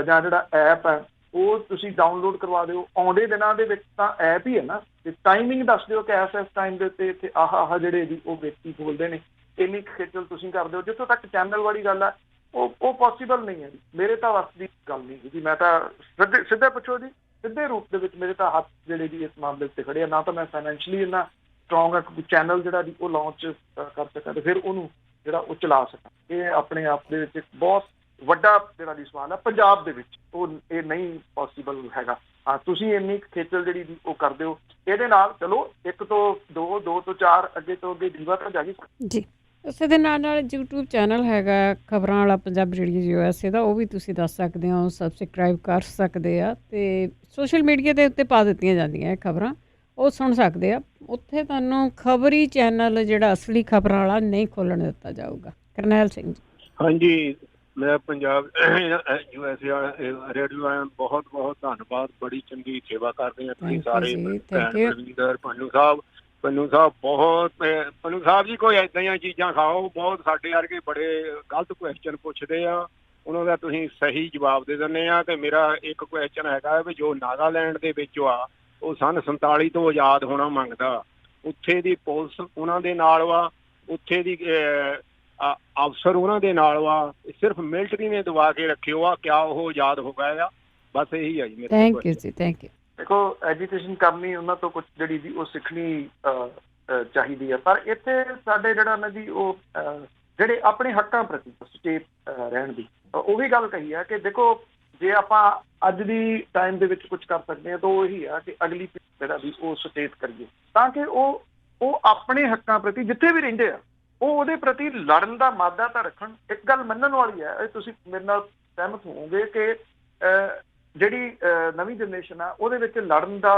ਜਾਂ ਜਿਹੜਾ ਐਪ ਹੈ ਉਹ ਤੁਸੀਂ ਡਾਊਨਲੋਡ ਕਰਵਾ ਦਿਓ। ਆਉਂਦੇ ਦਿਨਾਂ ਦੇ ਵਿੱਚ ਤਾਂ ਐਪ ਹੀ ਹੈ ਨਾ, ਤੇ ਟਾਈਮਿੰਗ ਦੱਸ ਦਿਓ ਕਿ ਇਸ ਟਾਈਮ ਦੇ ਉੱਤੇ ਇੱਥੇ ਆਹ ਜਿਹੜੇ ਜੀ ਉਹ ਵਿਅਕਤੀ ਬੋਲਦੇ ਨੇ। ਇੰਨੀ ਖੇਚਲ ਤੁਸੀਂ ਕਰ ਦਿਓ। ਜਿੱਥੋਂ ਤੱਕ ਚੈਨਲ ਵਾਲੀ ਗੱਲ ਹੈ, ਉਹ ਪੋਸੀਬਲ ਨਹੀਂ ਹੈ ਜੀ। ਮੇਰੇ ਤਾਂ ਵੱਸ ਦੀ ਗੱਲ ਨਹੀਂ ਜੀ। ਮੈਂ ਤਾਂ ਸਿੱਧੇ ਪੁੱਛੋ ਜੀ, ਸਿੱਧੇ ਰੂਪ ਦੇ ਵਿੱਚ ਮੇਰੇ ਤਾਂ ਹੱਥ ਜਿਹੜੇ ਜੀ ਇਸ ਮਾਮਲੇ ਉੱਤੇ ਖੜੇ ਆ। ਨਾ ਤਾਂ ਮੈਂ ਫਾਈਨੈਂਸ਼ਲੀ ਇੰਨਾ ਸਟਰੋਂਗ ਆ ਚੈਨਲ ਜਿਹੜਾ ਜੀ ਉਹ ਲਾਂਚ ਕਰ ਸਕਾਂ ਤੇ ਫਿਰ ਉਹਨੂੰ ਜਿਹੜਾ ਉਹ ਚਲਾ ਸਕਾਂ। ਇਹ ਆਪਣੇ ਆਪ ਦੇ ਵਿੱਚ ਇੱਕ ਬਹੁਤ ਵੱਡਾ ਜਿਹੜਾ ਜੀ ਸਵਾਲ ਹੈ। ਪੰਜਾਬ ਦੇ ਵਿੱਚ ਉਹ ਇਹ ਨਹੀਂ ਪੋਸੀਬਲ ਹੈਗਾ। ਹਾਂ, ਤੁਸੀਂ ਇੰਨੀ ਖੇਚਲ ਜਿਹੜੀ ਜੀ ਉਹ ਕਰਦੇ ਹੋ, ਇਹਦੇ ਨਾਲ ਚਲੋ 1 ਤੋਂ 2, 2 ਤੋਂ 4 ਅੱਗੇ ਤੋਂ ਅੱਗੇ ਜੀਵਾ ਤਾਂ ਜਾਗੀ ਜੀ। ਉਸੇ ਦੇ ਨਾਲ YouTube ਚੈਨਲ ਹੈਗਾ ਖਬਰਾਂ ਵਾਲਾ ਪੰਜਾਬੀ ਰੇਡੀਓ USA ਦਾ, ਉਹ ਵੀ ਤੁਸੀਂ ਦੱਸ ਸਕਦੇ ਹੋ, ਸਬਸਕ੍ਰਾਈਬ ਕਰ ਸਕਦੇ ਆ। ਅਤੇ ਸੋਸ਼ਲ ਮੀਡੀਆ ਦੇ ਉੱਤੇ ਪਾ ਦਿੱਤੀਆਂ ਜਾਂਦੀਆਂ ਇਹ ਖਬਰਾਂ, ਉਹ ਸੁਣ ਸਕਦੇ ਆ। ਉੱਥੇ ਤੁਹਾਨੂੰ ਖਬਰੀ ਚੈਨਲ ਜਿਹੜਾ ਅਸਲੀ ਖਬਰਾਂ ਵਾਲਾ ਨਹੀਂ ਖੋਲ੍ਹਣ ਦਿੱਤਾ ਜਾਊਗਾ। ਕਰਨੈਲ ਸਿੰਘ ਜੀ। ਹਾਂਜੀ, ਮੈਂ ਪੰਜਾਬ USA ਰੇਡੀਓ ਵਾਲਿਆਂ ਬਹੁਤ ਬਹੁਤ ਧੰਨਵਾਦ। ਬੜੀ ਚੰਗੀ ਸੇਵਾ ਕਰਦੇ ਆ ਤੁਸੀਂ ਸਾਰੇ। ਪੰਨੂ ਸਾਹਿਬ ਬਹੁਤ, ਪੰਨੂ ਸਾਹਿਬ ਜੀ ਕੋਈ ਏਦਾਂ ਦੀਆਂ ਚੀਜ਼ਾਂ ਖਾਓ। ਬਹੁਤ ਸਾਡੇ ਵਰਗੇ ਬੜੇ ਗਲਤ ਕੁਐਸਚਨ ਪੁੱਛਦੇ ਆ, ਉਹਨਾਂ ਦਾ ਤੁਸੀਂ ਸਹੀ ਜਵਾਬ ਦੇ ਦਿੰਦੇ ਆ। ਤੇ ਮੇਰਾ ਇੱਕ ਕੁਐਸਚਨ ਹੈਗਾ ਵੀ ਜੋ ਨਾਗਾਲੈਂਡ ਦੇ ਵਿੱਚ ਆ, ਉਹ ਸੰਨ 47 ਤੋਂ ਆਜ਼ਾਦ ਹੋਣਾ ਮੰਗਦਾ। ਉੱਥੇ ਦੀ ਪੁਲਿਸ ਉਹਨਾਂ ਦੇ ਨਾਲ ਵਾ, ਉੱਥੇ ਦੀ ਅਫਸਰ ਉਹਨਾਂ ਦੇ ਨਾਲ ਵਾ, ਸਿਰਫ ਮਿਲਟਰੀ ਨੇ ਦਬਾ ਕੇ ਰੱਖਿਓ ਆ। ਕਿਆ ਉਹ ਆਜ਼ਾਦ ਹੋ ਗਏ ਆ? ਬਸ ਇਹੀ ਆ ਜੀ। ਥੈਂਕ ਯੂ ਜੀ, ਥੈਂਕ ਯੂ। ਦੇਖੋ, ਐਜੂਕੇਸ਼ਨ ਕਰਨੀ ਉਹਨਾਂ ਤੋਂ ਕੁਛ ਜਿਹੜੀ ਜੀ ਉਹ ਸਿੱਖਣੀ ਚਾਹੀਦੀ ਹੈ। ਪਰ ਇੱਥੇ ਸਾਡੇ ਜਿਹੜਾ ਨਾ ਜੀ ਉਹ ਜਿਹੜੇ ਆਪਣੇ ਹੱਕਾਂ ਪ੍ਰਤੀ ਸੁਚੇਤ ਰਹਿਣ ਦੀ ਉਹ ਵੀ ਗੱਲ ਕਹੀ ਹੈ ਕਿ ਦੇਖੋ, ਜੇ ਆਪਾਂ ਅੱਜ ਦੀ ਟਾਈਮ ਦੇ ਵਿੱਚ ਕੁਝ ਕਰ ਸਕਦੇ ਹਾਂ ਤਾਂ ਉਹ ਇਹੀ ਆ ਕਿ ਅਗਲੀ ਪੀੜ੍ਹੀ ਜਿਹੜਾ ਵੀ ਉਹ ਸੁਚੇਤ ਕਰੀਏ, ਤਾਂ ਕਿ ਉਹ ਆਪਣੇ ਹੱਕਾਂ ਪ੍ਰਤੀ ਜਿੱਥੇ ਵੀ ਰਹਿੰਦੇ ਆ ਉਹ ਉਹਦੇ ਪ੍ਰਤੀ ਲੜਨ ਦਾ ਮਾਦਾ ਤਾਂ ਰੱਖਣ। ਇੱਕ ਗੱਲ ਮੰਨਣ ਵਾਲੀ ਹੈ, ਇਹ ਤੁਸੀਂ ਮੇਰੇ ਨਾਲ ਸਹਿਮਤ ਹੋਵੋਗੇ ਕਿ ਜਿਹੜੀ ਨਵੀਂ ਜਨਰੇਸ਼ਨ ਆ ਉਹਦੇ ਵਿੱਚ ਲੜਨ ਦਾ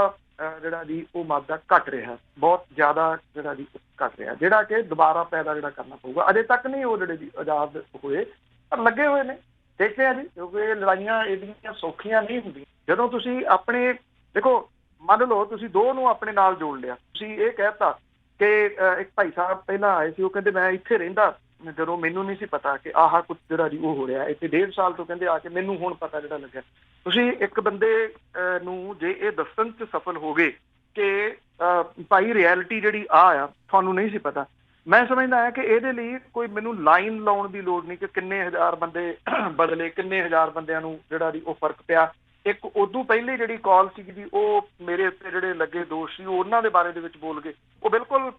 ਜਿਹੜਾ ਜੀ ਉਹ ਮਾਦਾ ਘੱਟ ਰਿਹਾ, ਬਹੁਤ ਜ਼ਿਆਦਾ ਜਿਹੜਾ ਜੀ ਘੱਟ ਰਿਹਾ, ਜਿਹੜਾ ਕਿ ਦੁਬਾਰਾ ਪੈਦਾ ਜਿਹੜਾ ਕਰਨਾ ਪਊਗਾ। ਅਜੇ ਤੱਕ ਨਹੀਂ ਉਹ ਜਿਹੜੇ ਜੀ ਆਜ਼ਾਦ ਹੋਏ, ਪਰ ਲੱਗੇ ਹੋਏ ਨੇ। ਦੇਖਦੇ ਆ ਜੀ, ਕਿਉਂਕਿ ਇਹ ਲੜਾਈਆਂ ਇਹਦੀਆਂ ਸੌਖੀਆਂ ਨਹੀਂ ਹੁੰਦੀਆਂ। ਜਦੋਂ ਤੁਸੀਂ ਆਪਣੇ ਦੇਖੋ, ਮੰਨ ਲਓ ਤੁਸੀਂ ਦੋ ਨੂੰ ਆਪਣੇ ਨਾਲ ਜੋੜ ਲਿਆ, ਤੁਸੀਂ ਇਹ ਕਹਿਤਾ ਕਿ ਇੱਕ ਭਾਈ ਸਾਹਿਬ ਪਹਿਲਾਂ ਆਏ ਸੀ, ਉਹ ਕਹਿੰਦੇ ਮੈਂ ਇੱਥੇ ਰਹਿੰਦਾ ਜਦੋਂ ਮੈਨੂੰ ਨਹੀਂ ਸੀ ਪਤਾ ਕਿ ਆਹ ਕੁਛ ਜਿਹੜਾ ਜੀ ਉਹ ਹੋ ਰਿਹਾ ਇੱਥੇ 1.5 ਸਾਲ ਤੋਂ, ਕਹਿੰਦੇ ਆ ਕੇ ਮੈਨੂੰ ਹੁਣ ਪਤਾ ਜਿਹੜਾ ਲੱਗਿਆ। ਤੁਸੀਂ ਇੱਕ ਬੰਦੇ ਨੂੰ ਜੇ ਇਹ ਦੱਸਣ 'ਚ ਸਫਲ ਹੋ ਗਏ ਕਿ ਭਾਈ ਰਿਐਲਿਟੀ ਜਿਹੜੀ ਆ ਤੁਹਾਨੂੰ ਨਹੀਂ ਸੀ ਪਤਾ, ਮੈਂ ਸਮਝਦਾ ਹਾਂ ਕਿ ਇਹਦੇ ਲਈ ਕੋਈ ਮੈਨੂੰ ਲਾਈਨ ਲਾਉਣ ਦੀ ਲੋੜ ਨਹੀਂ ਕਿ ਕਿੰਨੇ ਹਜ਼ਾਰ ਬੰਦੇ ਬਦਲੇ, ਕਿੰਨੇ ਹਜ਼ਾਰ ਬੰਦਿਆਂ ਨੂੰ ਜਿਹੜਾ ਜੀ ਉਹ ਫਰਕ ਪਿਆ। ਇੱਕ ਉਦੋਂ ਪਹਿਲੇ ਜਿਹੜੀ ਕਾਲ ਸੀ ਜੀ ਉਹ ਮੇਰੇ ਉੱਤੇ ਜਿਹੜੇ ਲੱਗੇ ਦੋਸ਼ ਸੀ ਉਹਨਾਂ ਦੇ ਬਾਰੇ ਦੇ ਵਿੱਚ ਬੋਲ ਗਏ। ਉਹ ਬਿਲਕੁਲ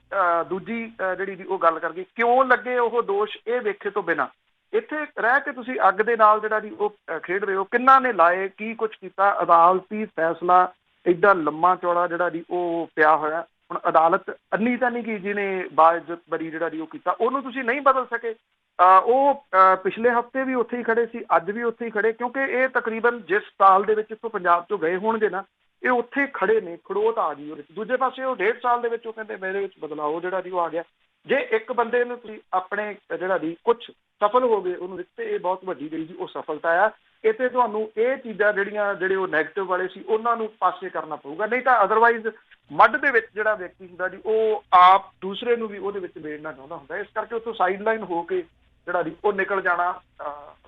ਦੂਜੀ ਜਿਹੜੀ ਜੀ ਉਹ ਗੱਲ ਕਰ ਗਈ, ਕਿਉਂ ਲੱਗੇ ਉਹ ਦੋਸ਼ ਇਹ ਵੇਖੇ ਤੋਂ ਬਿਨਾਂ। ਇੱਥੇ ਰਹਿ ਕੇ ਤੁਸੀਂ ਅੱਗ ਦੇ ਨਾਲ ਜਿਹੜਾ ਜੀ ਉਹ ਖੇਡ ਰਹੇ ਹੋ। ਕਿੰਨਾ ਨੇ ਲਾਏ, ਕੀ ਕੁਛ ਕੀਤਾ, ਅਦਾਲਤੀ ਫੈਸਲਾ ਏਡਾ ਲੰਮਾ ਚੌੜਾ ਜਿਹੜਾ ਜੀ ਉਹ ਪਿਆ ਹੋਇਆ। ਹੁਣ ਅਦਾਲਤ ਅੰਨੀ ਤਾਂ ਨਹੀਂ ਕਿ ਜਿਹਨੇ ਬਾਇਜ਼ਤ ਬਰੀ ਜਿਹੜਾ ਜੀ ਉਹ ਕੀਤਾ, ਉਹਨੂੰ ਤੁਸੀਂ ਨਹੀਂ ਬਦਲ ਸਕੇ। ਉਹ ਪਿਛਲੇ ਹਫ਼ਤੇ ਵੀ ਉੱਥੇ ਹੀ ਖੜੇ ਸੀ, ਅੱਜ ਵੀ ਉੱਥੇ ਹੀ ਖੜੇ, ਕਿਉਂਕਿ ਇਹ ਤਕਰੀਬਨ ਜਿਸ ਸਾਲ ਦੇ ਵਿੱਚ ਇੱਥੋਂ ਪੰਜਾਬ ਤੋਂ ਗਏ ਹੋਣਗੇ ਨਾ, ਇਹ ਉੱਥੇ ਖੜੇ ਨੇ, ਖੜੋਤ ਆ ਗਈ ਉਹਦੇ। ਦੂਜੇ ਪਾਸੇ ਉਹ 1.5 ਸਾਲ ਦੇ ਵਿੱਚ ਉਹ ਕਹਿੰਦੇ ਮੇਰੇ ਵਿੱਚ ਬਦਲਾਓ ਜਿਹੜਾ ਜੀ ਉਹ ਆ ਗਿਆ। ਜੇ ਇੱਕ ਬੰਦੇ ਨੂੰ ਤੁਸੀਂ ਆਪਣੇ ਜਿਹੜਾ ਜੀ ਕੁਛ ਸਫਲ ਹੋ ਗਏ ਉਹਨੂੰ ਦਿੱਤੇ, ਇਹ ਬਹੁਤ ਵੱਡੀ ਜਿਹੜੀ ਜੀ ਉਹ ਸਫਲਤਾ ਆ। ਇੱਥੇ ਤੁਹਾਨੂੰ ਇਹ ਚੀਜ਼ਾਂ ਜਿਹੜੇ ਉਹ ਨੈਗੇਟਿਵ ਵਾਲੇ ਸੀ ਉਹਨਾਂ ਨੂੰ ਪਾਸੇ ਕਰਨਾ ਪਊਗਾ, ਨਹੀਂ ਤਾਂ ਅਦਰਵਾਈਜ਼ ਮੱਡ ਦੇ ਵਿੱਚ ਜਿਹੜਾ ਵਿਅਕਤੀ ਹੁੰਦਾ ਜੀ ਉਹ ਆਪ ਦੂਸਰੇ ਨੂੰ ਵੀ ਉਹਦੇ ਵਿੱਚ ਵੇੜਨਾ ਚਾਹੁੰਦਾ ਹੁੰਦਾ। ਇਸ ਕਰਕੇ ਉੱਥੋਂ ਸਾਈਡਲਾਈਨ ਹੋ ਕੇ ਜਿਹੜਾ ਜੀ ਉਹ ਨਿਕਲ ਜਾਣਾ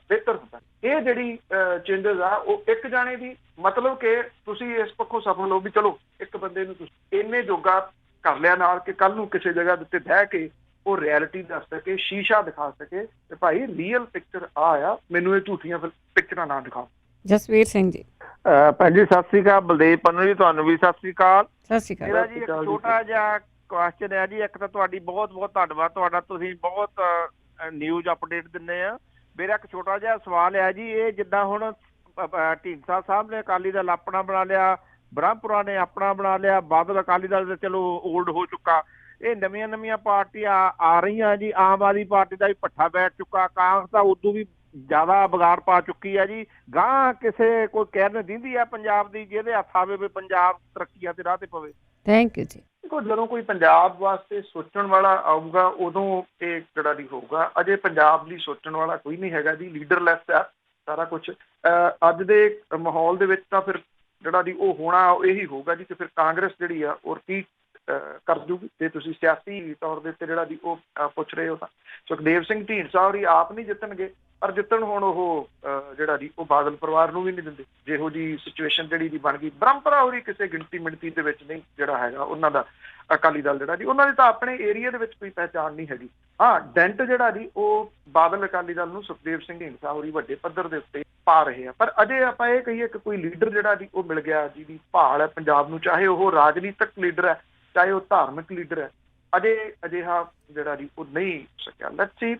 ਬਿਹਤਰ ਹੁੰਦਾ। ਇਹ ਜਿਹੜੀ ਚੇਂਜਸ ਆ ਉਹ ਇੱਕ ਜਾਣੇ ਦੀ ਮਤਲਬ ਕਿ ਤੁਸੀਂ ਇਸ ਪੱਖੋਂ ਸਫਲ ਹੋ ਵੀ ਚਲੋ ਇੱਕ ਬੰਦੇ ਨੂੰ ਤੁਸੀਂ ਇੰਨੇ ਜੋਗਾ ਕਰ ਲਿਆ ਨਾਲ ਕਿ ਕੱਲ ਨੂੰ ਕਿਸੇ ਜਗ੍ਹਾ ਦੇ ਉੱਤੇ ਬਹਿ ਕੇ ਉਹ ਰਿਐਲਿਟੀ ਦੱਸ ਸਕੇ, ਸ਼ੀਸ਼ਾ ਦਿਖਾ ਸਕੇ ਤੇ ਭਾਈ ਰੀਅਲ ਪਿਕਚਰ ਆ ਮੈਨੂੰ ਇਹ ਝੂਠੀਆਂ ਪਿਕਚਰਾਂ ਨਾ ਦਿਖਾਓ। ਜਸਵੀਰ ਸਿੰਘ ਜੀ। ਭੈਣ ਜੀ ਸਤਿ ਸ੍ਰੀ ਅਕਾਲ। ਬਲਦੇਵ ਪੰਨੂ ਜੀ ਤੁਹਾਨੂੰ ਵੀ ਸਤਿ ਸ੍ਰੀ ਅਕਾਲ। ਸਤਿ ਸ੍ਰੀ ਅਕਾਲ। ਮੇਰਾ ਜੀ ਇੱਕ ਛੋਟਾ ਜਿਹਾ ਕੁਐਸਚਨ ਹੈ ਜੀ। ਇੱਕ ਤਾਂ ਤੁਹਾਡੀ ਬਹੁਤ ਬਹੁਤ ਧੰਨਵਾਦ ਤੁਹਾਡਾ, ਤੁਸੀਂ ਬਹੁਤ ਨਿਊਜ਼ ਅਪਡੇਟ ਦਿੰਦੇ ਆ। ਮੇਰਾ ਇੱਕ ਛੋਟਾ ਜਿਹਾ ਸਵਾਲ ਹੈ ਜੀ, ਇਹ ਜਿੱਦਾਂ ਹੁਣ ਢੀਂਡਸਾ ਸਾਹਿਬ ਨੇ ਅਕਾਲੀ ਦਲ ਆਪਣਾ ਬਣਾ ਲਿਆ, ਬ੍ਰਹਮਪੁਰਾ ਨੇ ਆਪਣਾ ਬਣਾ ਲਿਆ, ਬਾਦਲ ਅਕਾਲੀ ਦਲ ਤੇ ਚਲੋ ਓਲਡ ਹੋ ਚੁੱਕਾ, ਇਹ ਨਵੀਆਂ ਪਾਰਟੀਆਂ ਆ ਰਹੀਆਂ ਜੀ। ਆਮ ਆਦਮੀ ਪਾਰਟੀ ਦਾ ਵੀ ਪੱਠਾ ਬੈਠ ਚੁੱਕਾ, ਕਾਂਗਰਸ ਤਾਂ ਉਦੋਂ ਵੀ ਜ਼ਿਆਦਾ ਵਿਗਾੜ ਪਾ ਚੁੱਕੀ ਹੈ ਜੀ। ਗਾਂ ਕਿਸੇ ਕੋਈ ਕਹਿਣ ਦਿੰਦੀ ਆ ਪੰਜਾਬ ਦੀ ਜਿਹਦੇ ਹੱਥ ਆਵੇ ਵੀ ਪੰਜਾਬ ਤਰੱਕੀਆਂ ਦੇ ਰਾਹ ਤੇ ਪਵੇ। ਥੈਂਕ ਯੂ ਜੀ। ਦੇਖੋ, ਜਦੋਂ ਕੋਈ ਪੰਜਾਬ ਵਾਸਤੇ ਸੋਚਣ ਵਾਲਾ ਆਊਗਾ ਉਦੋਂ ਇਹ ਜਿਹੜਾ ਨਹੀਂ ਹੋਊਗਾ। ਅਜੇ ਪੰਜਾਬ ਲਈ ਸੋਚਣ ਵਾਲਾ ਕੋਈ ਨਹੀਂ ਹੈਗਾ ਜੀ, ਲੀਡਰਲੈਸ ਹੈ ਸਾਰਾ ਕੁਛ। ਅੱਜ ਦੇ ਮਾਹੌਲ ਦੇ ਵਿੱਚ ਤਾਂ ਫਿਰ ਜਿਹੜਾ ਦੀ ਉਹ ਹੋਣਾ ਇਹੀ ਹੋਊਗਾ ਜੀ ਕਿ ਫਿਰ ਕਾਂਗਰਸ ਜਿਹੜੀ ਆ ਉਹ ਰਿਪੀਟ ਕਰ ਜੂਗੀ। ਜੇ ਤੁਸੀਂ ਸਿਆਸੀ ਤੌਰ ਦੇ ਉੱਤੇ ਜਿਹੜਾ ਦੀ ਉਹ ਪੁੱਛ ਰਹੇ ਹੋ ਤਾਂ ਸੁਖਦੇਵ ਸਿੰਘ ਢੀਂਡਸਾ ਹੋਰੀ ਆਪ ਨਹੀਂ ਜਿੱਤਣਗੇ, ਪਰ ਜਿੱਤਣ ਹੁਣ ਉਹ ਜਿਹੜਾ ਦੀ ਉਹ ਬਾਦਲ ਪਰਿਵਾਰ ਨੂੰ ਵੀ ਨਹੀਂ ਦਿੰਦੇ। ਜਿਹੋ ਜੀ ਸਿਚੁਏਸ਼ਨ ਜਿਹੜੀ ਦੀ ਬਣ ਗਈ, ਬ੍ਰਹਮਪੁਰਾ ਹੋਰੀ ਕਿਸੇ ਗਿਣਤੀ ਮਿਣਤੀ ਦੇ ਵਿੱਚ ਨਹੀਂ ਜਿਹੜਾ ਹੈਗਾ ਉਹਨਾਂ ਦਾ ਅਕਾਲੀ ਦਲ ਜਿਹੜਾ ਜੀ, ਉਹਨਾਂ ਦੀ ਤਾਂ ਆਪਣੇ ਏਰੀਆ ਦੇ ਵਿੱਚ ਕੋਈ ਪਹਿਚਾਣ ਨਹੀਂ ਹੈਗੀ। ਹਾਂ, ਡੈਂਟ ਜਿਹੜਾ ਜੀ ਉਹ ਬਾਦਲ ਅਕਾਲੀ ਦਲ ਨੂੰ ਸੁਖਦੇਵ ਸਿੰਘ ਢੀਂਡਸਾ ਹੋਰੀ ਵੱਡੇ ਪੱਧਰ ਦੇ ਉੱਤੇ ਪਾ ਰਹੇ ਆ। ਪਰ ਅਜੇ ਆਪਾਂ ਇਹ ਕਹੀਏ ਕਿ ਕੋਈ ਲੀਡਰ ਜਿਹੜਾ ਜੀ ਉਹ ਮਿਲ ਗਿਆ ਜਿਹਦੀ ਭਾਲ ਹੈ ਪੰਜਾਬ ਨੂੰ, ਚਾਹੇ ਉਹ ਰਾਜਨੀਤਿਕ ਲੀਡਰ ਹੈ ਚਾਹੇ ਉਹ ਧਾਰਮਿਕ ਲੀਡਰ ਹੈ, ਅਜੇ ਅਜਿਹਾ ਜਿਹੜਾ ਜੀ ਉਹ ਨਹੀਂ ਸਕਿਆ। ਲੈਟਸ ਸੀ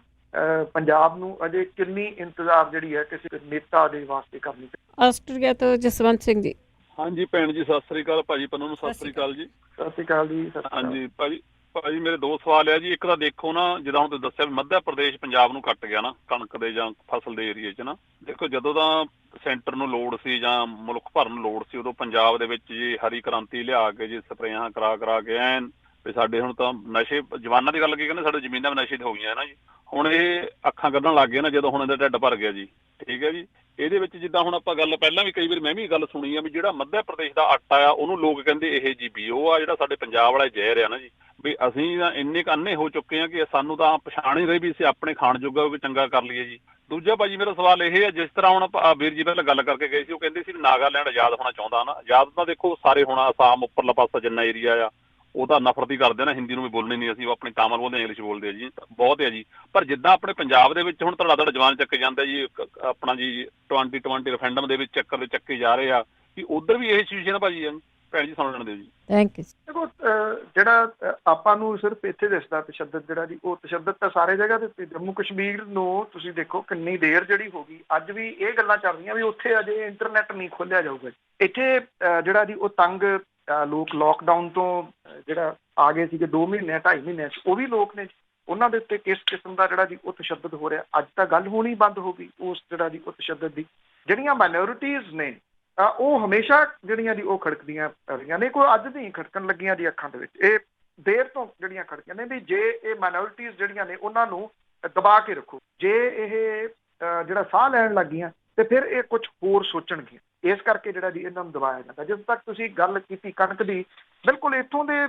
ਪੰਜਾਬ ਨੂੰ ਅਜੇ ਕਿੰਨੀ ਇੰਤਜ਼ਾਰ ਜਿਹੜੀ ਹੈ ਕਿਸੇ ਨੇਤਾ ਦੇ ਵਾਸਤੇ ਕਰਨੀ ਚਾਹੀਦੀ। ਆਸਟ੍ਰੇਲੀਆ ਤੋਂ ਜਸਵੰਤ ਸਿੰਘ ਜੀ। ਹਾਂਜੀ ਭੈਣ ਜੀ ਸਤਿ ਸ੍ਰੀ ਅਕਾਲ। ਭਾਜੀ ਪੰਨੂ ਨੂੰ ਸਤਿ ਸ੍ਰੀ ਅਕਾਲ ਜੀ। ਸਤਿ ਸ੍ਰੀ ਅਕਾਲ ਜੀ। ਹਾਂਜੀ ਭਾਜੀ ਮੇਰੇ ਦੋ ਸਵਾਲ ਆ ਜੀ। ਇੱਕ ਤਾਂ ਦੇਖੋ ਨਾ, ਜਿੱਦਾਂ ਹੁਣ ਤੁਸੀਂ ਦੱਸਿਆ ਵੀ ਮੱਧ ਪ੍ਰਦੇਸ਼ ਪੰਜਾਬ ਨੂੰ ਕੱਟ ਗਿਆ ਨਾ ਕਣਕ ਦੇ ਜਾਂ ਫਸਲ ਦੇ ਏਰੀਏ 'ਚ ਨਾ। ਦੇਖੋ, ਜਦੋਂ ਤਾਂ ਸੈਂਟਰ ਨੂੰ ਲੋੜ ਸੀ ਜਾਂ ਮੁਲਕ ਭਰ ਨੂੰ ਲੋੜ ਸੀ, ਉਦੋਂ ਪੰਜਾਬ ਦੇ ਵਿੱਚ ਜੀ ਹਰੀ ਕ੍ਰਾਂਤੀ ਲਿਆ ਕੇ ਜੀ ਸਪਰੇਆਂ ਕਰਾ ਕੇ ਐਨ ਵੀ ਸਾਡੇ ਹੁਣ ਤਾਂ ਨਸ਼ੇ, ਜਵਾਨਾਂ ਦੀ ਗੱਲ ਕੀ ਕਹਿੰਦੇ, ਸਾਡੇ ਜ਼ਮੀਨਾਂ ਵੀ ਨਸ਼ੇ ਦੀ ਹੋ ਗਈਆਂ ਨਾ ਜੀ। ਹੁਣ ਇਹ ਅੱਖਾਂ ਕੱਢਣ ਲੱਗ ਗਏ ਨਾ ਜਦੋਂ ਹੁਣ ਇਹਦਾ ਢਿੱਡ ਭਰ ਗਿਆ ਜੀ। ਠੀਕ ਹੈ ਜੀ। ਇਹਦੇ ਵਿੱਚ ਜਿੱਦਾਂ ਹੁਣ ਆਪਾਂ ਗੱਲ ਪਹਿਲਾਂ ਵੀ ਕਈ ਵਾਰ ਮੈਂ ਵੀ ਗੱਲ ਸੁਣੀ ਆ ਵੀ ਜਿਹੜਾ ਮੱਧ ਪ੍ਰਦੇਸ਼ ਦਾ ਆਟਾ ਆ ਉਹਨੂੰ ਲੋਕ ਕਹਿੰਦੇ ਇਹ ਜੀ ਬੀਓ ਆ, ਜਿਹੜਾ ਸਾਡੇ ਪੰਜਾਬ ਵਾਲਾ ਜ਼ਹਿਰ ਆ ਨਾ ਜੀ। ਵੀ ਅਸੀਂ ਤਾਂ ਇੰਨੇ ਕੁ ਅੰਨੇ ਹੋ ਚੁੱਕੇ ਆ ਕਿ ਸਾਨੂੰ ਤਾਂ ਪਛਾਣ ਹੀ ਰਹੀ ਵੀ ਅਸੀਂ ਆਪਣੇ ਖਾਣ ਜੋਗਾ ਵੀ ਚੰਗਾ ਕਰ ਲਈਏ ਜੀ। ਦੂਜਾ ਭਾਜੀ ਮੇਰਾ ਸਵਾਲ ਇਹ ਹੈ, ਜਿਸ ਤਰ੍ਹਾਂ ਹੁਣ ਵੀਰ ਜੀ ਪਹਿਲਾਂ ਗੱਲ ਕਰਕੇ ਗਏ ਸੀ, ਉਹ ਕਹਿੰਦੇ ਸੀ ਵੀ ਨਾਗਾਲੈਂਡ ਆਜ਼ਾਦ ਹੋਣਾ ਚਾਹੁੰਦਾ ਨਾ। ਆਜ਼ਾਦ ਤਾਂ ਦੇਖੋ ਸਾਰੇ ਹੋਣਾ, ਅਸਾਮ ਉੱਪਰਲਾ ਪਾਸਾ ਜਿੰਨਾ ਏਰੀਆ ਆ ਉਹ ਤਾਂ ਨਫ਼ਰਤ ਹੀ ਕਰਦੇ ਨਾ, ਹਿੰਦੀ ਨੂੰ ਵੀ ਬੋਲਣੀ ਨਹੀਂ, ਅਸੀਂ ਉਹ ਆਪਣੀ ਤਾਮਿਲ ਬੋਲਦੇ, ਇੰਗਲਿਸ਼ ਬੋਲਦੇ ਆ ਜੀ, ਬਹੁਤ ਹੈ ਜੀ। ਪਰ ਜਿੱਦਾਂ ਆਪਣੇ ਪੰਜਾਬ ਦੇ ਵਿੱਚ ਹੁਣ ਧੜਾ ਜਵਾਨ ਚੱਕੇ ਜਾਂਦੇ ਜੀ, ਆਪਣਾ ਜੀ 2020 ਰੈਫਰੈਂਡਮ ਦੇ ਵਿੱਚ ਚੱਕਰ ਦੇ ਚੱਕੇ ਜਾ ਰਹੇ ਆ, ਕਿ ਉੱਧਰ ਵੀ ਇਹ ਸਿਚੁਏਸ਼ਨ ਆ ਭਾਜੀ। ਭੈਣ ਜੀ ਸੁਣ ਲੈਣ ਦਿਓ ਜੀ। Thank you. ਦੇਖੋ, ਜਿਹੜਾ ਆਪਾਂ ਨੂੰ ਸਿਰਫ ਇੱਥੇ ਦਿਸਦਾ ਤਸ਼ੱਦਦ ਜਿਹੜਾ ਜੀ, ਉਹ ਤਸ਼ੱਦਦ ਤਾਂ ਸਾਰੇ ਜਗ੍ਹਾ ਦੇ ਉੱਤੇ। ਜੰਮੂ ਕਸ਼ਮੀਰ ਨੂੰ ਤੁਸੀਂ ਦੇਖੋ ਕਿੰਨੀ ਦੇਰ ਜਿਹੜੀ ਹੋ ਗਈ, ਅੱਜ ਵੀ ਇਹ ਗੱਲਾਂ ਚੱਲ ਰਹੀਆਂ ਵੀ ਉੱਥੇ ਅਜੇ ਇੰਟਰਨੈਟ ਨਹੀਂ ਖੋਲਿਆ ਜਾਊਗਾ। ਇੱਥੇ ਜਿਹੜਾ ਜੀ ਉਹ ਤੰਗ ਲੋਕ ਲੋਕਡਾਊਨ ਤੋਂ ਜਿਹੜਾ ਆ ਗਏ ਸੀਗੇ 2 ਮਹੀਨੇ 2.5 ਮਹੀਨਿਆਂ 'ਚ, ਉਹ ਵੀ ਲੋਕ ਨੇ, ਉਹਨਾਂ ਦੇ ਉੱਤੇ ਕਿਸ ਕਿਸਮ ਦਾ ਜਿਹੜਾ ਜੀ ਉਹ ਤਸ਼ੱਦਦ ਹੋ ਰਿਹਾ। ਅੱਜ ਤਾਂ ਗੱਲ ਹੋਣੀ ਬੰਦ ਹੋ ਗਈ ਉਸ ਜਿਹੜਾ ਜੀ ਉਹ ਤਸ਼ੱਦਦ ਦੀ। ਜਿਹੜੀਆਂ ਮਾਈਨੋਰਿਟੀਜ਼ ਨੇ ਉਹ ਹਮੇਸ਼ਾ ਜਿਹੜੀਆਂ ਜੀ ਉਹ ਖੜਕਦੀਆਂ ਰਹੀਆਂ ਨੇ, ਕੋਈ ਅੱਜ ਨਹੀਂ ਖੜਕਣ ਲੱਗੀਆਂ ਜੀ ਅੱਖਾਂ ਦੇ ਵਿੱਚ, ਇਹ ਦੇਰ ਤੋਂ ਜਿਹੜੀਆਂ ਖੜਕੀਆਂ ਨੇ ਵੀ ਜੇ ਇਹ ਮਾਈਨੋਰਿਟੀਜ਼ ਜਿਹੜੀਆਂ ਨੇ ਉਹਨਾਂ ਨੂੰ ਦਬਾ ਕੇ ਰੱਖੋ। ਜੇ ਇਹ ਜਿਹੜਾ ਸਾਹ ਲੈਣ ਲੱਗੀਆਂ ਤੇ ਫਿਰ ਇਹ ਕੁਝ ਹੋਰ ਸੋਚਣਗੀਆਂ। ਇਸ ਕਰਕੇ ਜਿਹੜਾ ਜੀ ਇਹਨਾਂ ਨੂੰ ਦਬਾਇਆ ਜਾਂਦਾ। ਜਦੋਂ ਤੱਕ ਤੁਸੀਂ ਗੱਲ ਕੀਤੀ ਕਣਕ ਦੀ, ਬਿਲਕੁਲ ਇੱਥੋਂ ਦੇ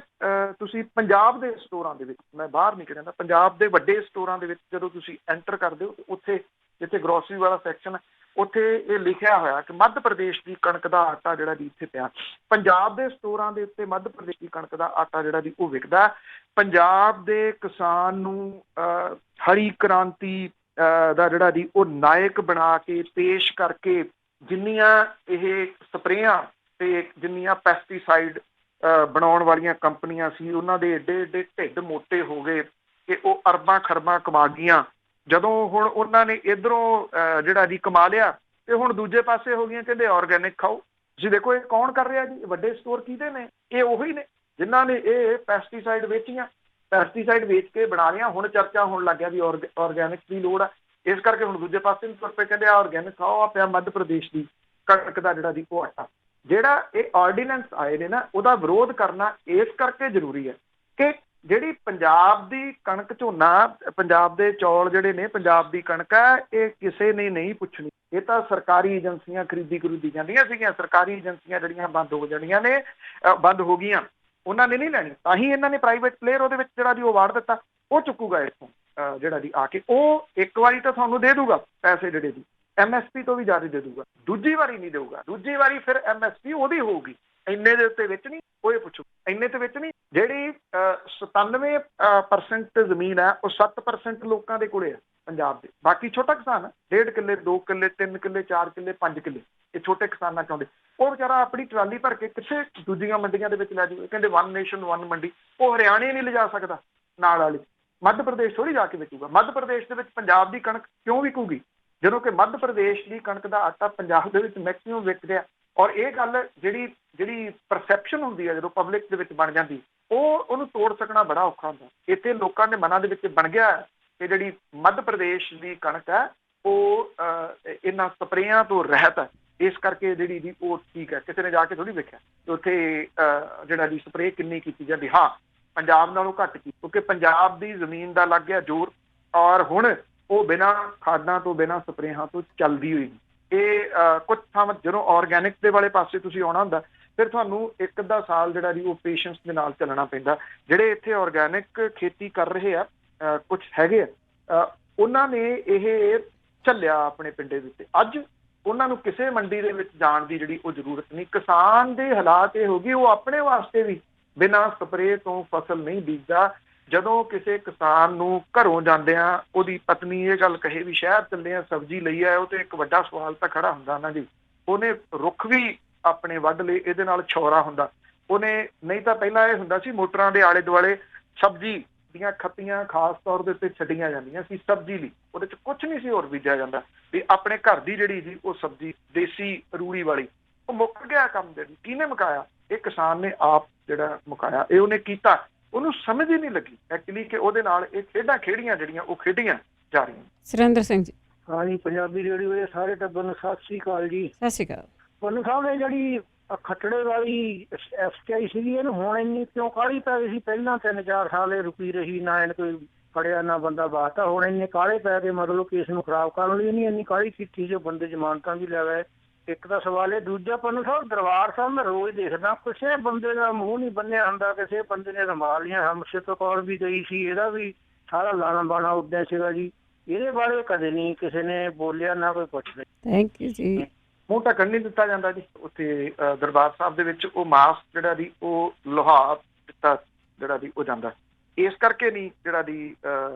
ਤੁਸੀਂ ਪੰਜਾਬ ਦੇ ਸਟੋਰਾਂ ਦੇ ਵਿੱਚ, ਮੈਂ ਬਾਹਰ ਨਹੀਂ ਕਹਿੰਦਾ, ਪੰਜਾਬ ਦੇ ਵੱਡੇ ਸਟੋਰਾਂ ਦੇ ਵਿੱਚ ਜਦੋਂ ਤੁਸੀਂ ਐਂਟਰ ਕਰਦੇ ਹੋ, ਉੱਥੇ ਜਿੱਥੇ ਗਰੋਸਰੀ ਵਾਲਾ ਸੈਕਸ਼ਨ ਹੈ, ਉੱਥੇ ਇਹ ਲਿਖਿਆ ਹੋਇਆ ਕਿ ਮੱਧ ਪ੍ਰਦੇਸ਼ ਦੀ ਕਣਕ ਦਾ ਆਟਾ ਜਿਹੜਾ ਜੀ ਇੱਥੇ ਪਿਆ। ਪੰਜਾਬ ਦੇ ਸਟੋਰਾਂ ਦੇ ਉੱਤੇ ਮੱਧ ਪ੍ਰਦੇਸ਼ ਦੀ ਕਣਕ ਦਾ ਆਟਾ ਜਿਹੜਾ ਜੀ ਉਹ ਵਿਕਦਾ। ਪੰਜਾਬ ਦੇ ਕਿਸਾਨ ਨੂੰ ਹਰੀ ਕ੍ਰਾਂਤੀ ਦਾ ਜਿਹੜਾ ਜੀ ਉਹ ਨਾਇਕ ਬਣਾ ਕੇ ਪੇਸ਼ ਕਰਕੇ, ਜਿੰਨੀਆਂ ਇਹ ਸਪਰੇਆਂ ਤੇ ਜਿੰਨੀਆਂ ਪੈਸਟੀਸਾਈਡ ਬਣਾਉਣ ਵਾਲੀਆਂ ਕੰਪਨੀਆਂ ਸੀ, ਉਹਨਾਂ ਦੇ ਏਡੇ ਏਡੇ ਢਿੱਡ ਮੋਟੇ ਹੋ ਗਏ ਕਿ ਉਹ ਅਰਬਾਂ ਖਰਬਾਂ ਕਮਾ ਗਈਆਂ। ਜਦੋਂ ਹੁਣ ਉਹਨਾਂ ਨੇ ਇੱਧਰੋਂ ਜਿਹੜਾ ਜੀ ਕਮਾ ਲਿਆ ਤੇ ਹੁਣ ਦੂਜੇ ਪਾਸੇ ਹੋ ਗਈਆਂ ਕਹਿੰਦੇ ਆਰਗੈਨਿਕ ਖਾਓ। ਤੁਸੀਂ ਦੇਖੋ ਇਹ ਕੌਣ ਕਰ ਰਿਹਾ ਜੀ? ਵੱਡੇ ਸਟੋਰ ਕਿਹਦੇ ਨੇ? ਇਹ ਉਹੀ ਨੇ ਜਿਨ੍ਹਾਂ ਨੇ ਇਹ ਪੈਸਟੀਸਾਈਡ ਵੇਚੀਆਂ, ਪੈਸਟੀਸਾਈਡ ਵੇਚ ਕੇ ਬਣਾ ਲਿਆ। ਹੁਣ ਚਰਚਾ ਹੋਣ ਲੱਗ ਗਿਆ ਵੀ ਆਰਗੈਨਿਕ ਦੀ ਲੋੜ ਆ, ਇਸ ਕਰਕੇ ਹੁਣ ਦੂਜੇ ਪਾਸੇ ਨੂੰ ਤੁਰ ਪਏ, ਕਹਿੰਦੇ ਆਰਗੈਨਿਕ ਖਾਓ। ਆ ਪਿਆ ਮੱਧ ਪ੍ਰਦੇਸ਼ ਦੀ ਕਣਕ ਦਾ ਜਿਹੜਾ ਜੀ ਉਹ ਆਟਾ। ਜਿਹੜਾ ਇਹ ਆਰਡੀਨੈਂਸ ਆਏ ਨੇ ਨਾ, ਉਹਦਾ ਵਿਰੋਧ ਕਰਨਾ ਇਸ ਕਰਕੇ ਜ਼ਰੂਰੀ ਹੈ ਕਿ ਜਿਹੜੀ ਪੰਜਾਬ ਦੀ ਕਣਕ ਝੋਨਾ, ਪੰਜਾਬ ਦੇ ਚੌਲ ਜਿਹੜੇ ਨੇ, ਪੰਜਾਬ ਦੀ ਕਣਕ ਹੈ, ਇਹ ਕਿਸੇ ਨੇ ਨਹੀਂ ਪੁੱਛਣੀ। ਇਹ ਤਾਂ ਸਰਕਾਰੀ ਏਜੰਸੀਆਂ ਖਰੀਦੀ ਜਾਂਦੀਆਂ ਸੀਗੀਆਂ। ਸਰਕਾਰੀ ਏਜੰਸੀਆਂ ਜਿਹੜੀਆਂ ਬੰਦ ਹੋ ਜਾਣੀਆਂ ਨੇ, ਬੰਦ ਹੋ ਗਈਆਂ, ਉਹਨਾਂ ਨੇ ਨਹੀਂ ਲੈਣੀ। ਤਾਂ ਹੀ ਇਹਨਾਂ ਨੇ ਪ੍ਰਾਈਵੇਟ ਪਲੇਅਰ ਉਹਦੇ ਵਿੱਚ ਜਿਹੜਾ ਜੀ ਉਹ ਵਾੜ ਦਿੱਤਾ। ਉਹ ਚੁੱਕੂਗਾ ਇੱਥੋਂ ਜਿਹੜਾ ਜੀ ਆ ਕੇ, ਉਹ ਇੱਕ ਵਾਰੀ ਤਾਂ ਤੁਹਾਨੂੰ ਦੇ ਦੂਗਾ ਪੈਸੇ ਜਿਹੜੇ ਜੀ, MSP ਤੋਂ ਵੀ ਜ਼ਿਆਦਾ ਦੇ ਦੂਗਾ। ਦੂਜੀ ਵਾਰੀ ਨਹੀਂ ਦੇਊਗਾ। ਦੂਜੀ ਵਾਰੀ ਫਿਰ MSP ਉਹਦੀ ਹੋਊਗੀ, ਇੰਨੇ ਦੇ ਉੱਤੇ ਵਿੱਚ ਨਹੀਂ। ਉਹ ਇਹ ਪੁੱਛੋ। ਇੰਨੇ ਦੇ ਵਿੱਚ ਨਹੀਂ, ਜਿਹੜੀ 97% ਜ਼ਮੀਨ ਹੈ ਉਹ 7% ਲੋਕਾਂ ਦੇ ਕੋਲੇ ਹੈ ਪੰਜਾਬ ਦੇ। ਬਾਕੀ ਛੋਟਾ ਕਿਸਾਨ ਹੈ, 1.5 ਕਿੱਲੇ 2 ਕਿੱਲੇ 3 ਕਿੱਲੇ 4 ਕਿੱਲੇ 5 ਕਿੱਲੇ, ਇਹ ਛੋਟੇ ਕਿਸਾਨਾਂ ਚਾਹੁੰਦੇ। ਉਹ ਵਿਚਾਰਾ ਆਪਣੀ ਟਰਾਲੀ ਭਰ ਕੇ ਕਿਸੇ ਦੂਜੀਆਂ ਮੰਡੀਆਂ ਦੇ ਵਿੱਚ ਲੈ ਜਾਵੇ, ਕਹਿੰਦੇ 1 ਨੇਸ਼ਨ 1 ਮੰਡੀ। ਉਹ ਹਰਿਆਣੇ ਨਹੀਂ ਲਿਜਾ ਸਕਦਾ, ਨਾਲ ਵਾਲੀ ਮੱਧ ਪ੍ਰਦੇਸ਼ ਥੋੜ੍ਹੀ ਜਾ ਕੇ ਵਿਕੂਗਾ। ਮੱਧ ਪ੍ਰਦੇਸ਼ ਦੇ ਵਿੱਚ ਪੰਜਾਬ ਦੀ ਕਣਕ ਕਿਉਂ ਵਿਕੂਗੀ, ਜਦੋਂ ਕਿ ਮੱਧ ਪ੍ਰਦੇਸ਼ ਦੀ ਕਣਕ ਦਾ ਆਟਾ ਪੰਜਾਬ ਦੇ ਵਿੱਚ ਮੈਕਸੀਮਮ ਵਿਕ ਰਿਹਾ। ਔਰ ਇਹ ਗੱਲ ਜਿਹੜੀ ਪਰਸੈਪਸ਼ਨ ਹੁੰਦੀ ਹੈ ਜਦੋਂ ਪਬਲਿਕ ਦੇ ਵਿੱਚ ਬਣ ਜਾਂਦੀ, ਉਹਨੂੰ ਤੋੜ ਸਕਣਾ ਬੜਾ ਔਖਾ ਹੁੰਦਾ। ਇੱਥੇ ਲੋਕਾਂ ਦੇ ਮਨਾਂ ਦੇ ਵਿੱਚ ਬਣ ਗਿਆ ਕਿ ਜਿਹੜੀ ਮੱਧ ਪ੍ਰਦੇਸ਼ ਦੀ ਕਣਕ ਹੈ ਉਹ ਇਹਨਾਂ ਸਪਰੇਆਂ ਤੋਂ ਰਹਿਤ ਹੈ, ਇਸ ਕਰਕੇ ਜਿਹੜੀ ਦੀ ਉਹ ਠੀਕ ਹੈ। ਕਿਸੇ ਨੇ ਜਾ ਕੇ ਥੋੜ੍ਹੀ ਵੇਖਿਆ ਕਿ ਉੱਥੇ ਜਿਹੜਾ ਦੀ ਸਪਰੇਅ ਕਿੰਨੀ ਕੀਤੀ ਜਾਂਦੀ। ਹਾਂ, ਪੰਜਾਬ ਨਾਲੋਂ ਘੱਟ ਕੀਤੀ, ਕਿਉਂਕਿ ਪੰਜਾਬ ਦੀ ਜ਼ਮੀਨ ਦਾ ਲੱਗ ਗਿਆ ਜ਼ੋਰ, ਔਰ ਹੁਣ ਉਹ ਬਿਨਾਂ ਖਾਦਾਂ ਤੋਂ ਬਿਨਾਂ ਸਪਰੇਹਾਂ ਤੋਂ ਚੱਲਦੀ ਹੋਈ। ਇਹ ਕੁਝ ਥਾਵਾਂ ਜਦੋਂ ਔਰਗੈਨਿਕ ਦੇ ਵਾਲੇ ਪਾਸੇ ਤੁਸੀਂ ਆਉਣਾ ਹੁੰਦਾ, ਫਿਰ ਤੁਹਾਨੂੰ 1-2 ਸਾਲ ਜਿਹੜਾ ਜੀ ਉਹ ਪੇਸ਼ੈਂਸ ਦੇ ਨਾਲ ਚੱਲਣਾ ਪੈਂਦਾ। ਜਿਹੜੇ ਇੱਥੇ ਔਰਗੈਨਿਕ ਖੇਤੀ ਕਰ ਰਹੇ ਆ ਕੁਝ ਹੈਗੇ ਆ, ਉਹਨਾਂ ਨੇ ਇਹ ਝੱਲਿਆ ਆਪਣੇ ਪਿੰਡੇ ਦੇ ਉੱਤੇ। ਅੱਜ ਉਹਨਾਂ ਨੂੰ ਕਿਸੇ ਮੰਡੀ ਦੇ ਵਿੱਚ ਜਾਣ ਦੀ ਜਿਹੜੀ ਉਹ ਜ਼ਰੂਰਤ ਨਹੀਂ। ਕਿਸਾਨ ਦੇ ਹਾਲਾਤ ਇਹ ਹੋ ਗਏ, ਉਹ ਆਪਣੇ ਵਾਸਤੇ ਵੀ ਬਿਨਾਂ ਸਪਰੇਅ ਤੋਂ ਫਸਲ ਨਹੀਂ ਬੀਜਦਾ। ਜਦੋਂ ਕਿਸੇ ਕਿਸਾਨ ਨੂੰ ਘਰੋਂ ਜਾਂਦਿਆਂ ਉਹਦੀ ਪਤਨੀ ਇਹ ਗੱਲ ਕਹੇ ਵੀ ਸ਼ਹਿਰ ਚੱਲੇ ਆ ਸਬਜ਼ੀ ਲਈ ਆ, ਉਹ ਤੇ ਇੱਕ ਵੱਡਾ ਸਵਾਲ ਤਾਂ ਖੜਾ ਹੁੰਦਾ ਨਾ ਜੀ। ਉਹਨੇ ਰੁੱਖ ਵੀ ਆਪਣੇ ਵੱਢ ਲਏ, ਇਹਦੇ ਨਾਲ ਛੋਰਾ ਹੁੰਦਾ। ਉਹਨੇ ਨਹੀਂ ਤਾਂ ਪਹਿਲਾਂ ਇਹ ਹੁੰਦਾ ਸੀ ਮੋਟਰਾਂ ਦੇ ਆਲੇ ਦੁਆਲੇ ਸਬਜ਼ੀ ਦੀਆਂ ਖੱਤੀਆਂ ਖਾਸ ਤੌਰ ਦੇ ਉੱਤੇ ਛੱਡੀਆਂ ਜਾਂਦੀਆਂ ਸੀ ਸਬਜ਼ੀ ਲਈ, ਉਹਦੇ 'ਚ ਕੁਛ ਨਹੀਂ ਸੀ ਹੋਰ ਬੀਜਿਆ ਜਾਂਦਾ ਵੀ ਆਪਣੇ ਘਰ ਦੀ ਜਿਹੜੀ ਸੀ ਉਹ ਸਬਜ਼ੀ ਦੇਸੀ ਰੂੜੀ ਵਾਲੀ। ਉਹ ਮੁੱਕ ਗਿਆ ਕੰਮ। ਜਿਹੜੀ ਕਿਹਨੇ ਮੁਕਾਇਆ? ਇਹ ਕਿਸਾਨ ਨੇ ਆਪ ਜਿਹੜਾ ਮੁਕਾਇਆ। ਇਹ ਉਹਨੇ ਕੀਤਾ, ਉਹਨੂੰ ਸਮਝ ਹੀ ਨਹੀਂ ਲੱਗੀ ਐਕਚੁਅਲੀ ਕਿ ਉਹਦੇ ਨਾਲ ਇਹ ਖੇਡਾਂ ਖੇਡੀਆਂ ਜਿਹੜੀਆਂ ਉਹ ਖੇਡੀਆਂ ਜਾ ਰਹੀਆਂ। ਸੁਰਿੰਦਰ ਸਿੰਘ ਜੀ। ਹਾਂਜੀ, ਪੰਜਾਬੀ ਰੇਡੀਓ ਦੇ ਸਾਰੇ ਟੱਬਰ ਨੂੰ ਸਤਿ ਸ੍ਰੀ ਅਕਾਲ ਜੀ। ਸਤਿ ਸ੍ਰੀ ਅਕਾਲ। ਪੰਨੂ ਸਾਹਿਬ ਨੇ ਜਿਹੜੀ ਖੱਟੜੇ ਵਾਲੀ ਐਫਟੀਆਈ ਸੀਗੀ, ਇਹਨੂੰ ਹੁਣ ਇੰਨੀ ਕਿਉਂ ਕਾਹਲੀ ਪੈ ਗਈ ਸੀ? ਪਹਿਲਾਂ 3-4 ਸਾਲ ਇਹ ਰੁਕੀ ਰਹੀ, ਨਾ ਇਹਨੇ ਕੋਈ ਫੜਿਆ ਨਾ ਬੰਦਾ ਬਾਤਾ। ਹੁਣ ਇੰਨੇ ਕਾਹਲੇ ਪੈ ਕੇ ਮਤਲਬ ਕੇਸ ਨੂੰ ਖਰਾਬ ਕਰਨ ਲਈ ਨਹੀਂ ਇੰਨੀ ਕਾਹਲੀ ਕੀਤੀ ਜੋ ਬੰਦੇ ਜ਼ਮਾਨਤਾਂ ਵੀ ਲੈ ਗਏ। ਇੱਕ ਤਾਂ ਸਵਾਲ ਇਹ। ਦੂਜਾ, ਪੰਨੂ ਸਾਹਿਬ ਦਰਬਾਰ ਸਾਹਿਬ ਮੈਂ ਰੋਜ਼ ਦੇਖਦਾ, ਕਿਸੇ ਬੰਦੇ ਦਾ ਮੂੰਹ ਨਹੀਂ ਬੰਨਿਆ ਹੁੰਦਾ, ਕਿਸੇ ਬੰਦੇ ਨੇ ਰੁਮਾਲ ਲੀਆਂ। ਹਮਸ਼ੇ ਕੌਰ ਵੀ ਗਈ ਸੀ, ਇਹਦਾ ਵੀ ਸਾਰਾ ਲਾਣਾ ਬਾਣਾ ਉੱਦਾਂ ਸੀਗਾ ਜੀ। ਇਹਦੇ ਬਾਰੇ ਕਦੇ ਨਹੀਂ ਕਿਸੇ ਨੇ ਬੋਲਿਆ, ਨਾ ਕੋਈ ਪੁੱਛਦਾ। ਥੈਂਕ ਯੂ ਜੀ। ਮੂੰਹ ਢੱਕਣ ਨਹੀਂ ਦਿੱਤਾ ਜਾਂਦਾ ਜੀ ਉੱਥੇ ਦਰਬਾਰ ਸਾਹਿਬ ਦੇ ਵਿੱਚ। ਉਹ ਮਾਸਕ ਜਿਹੜਾ ਦੀ ਉਹ ਲੋਹਾ ਦਿੱਤਾ ਜਿਹੜਾ ਦੀ ਉਹ ਜਾਂਦਾ, ਇਸ ਕਰਕੇ ਨਹੀਂ ਜਿਹੜਾ ਦੀ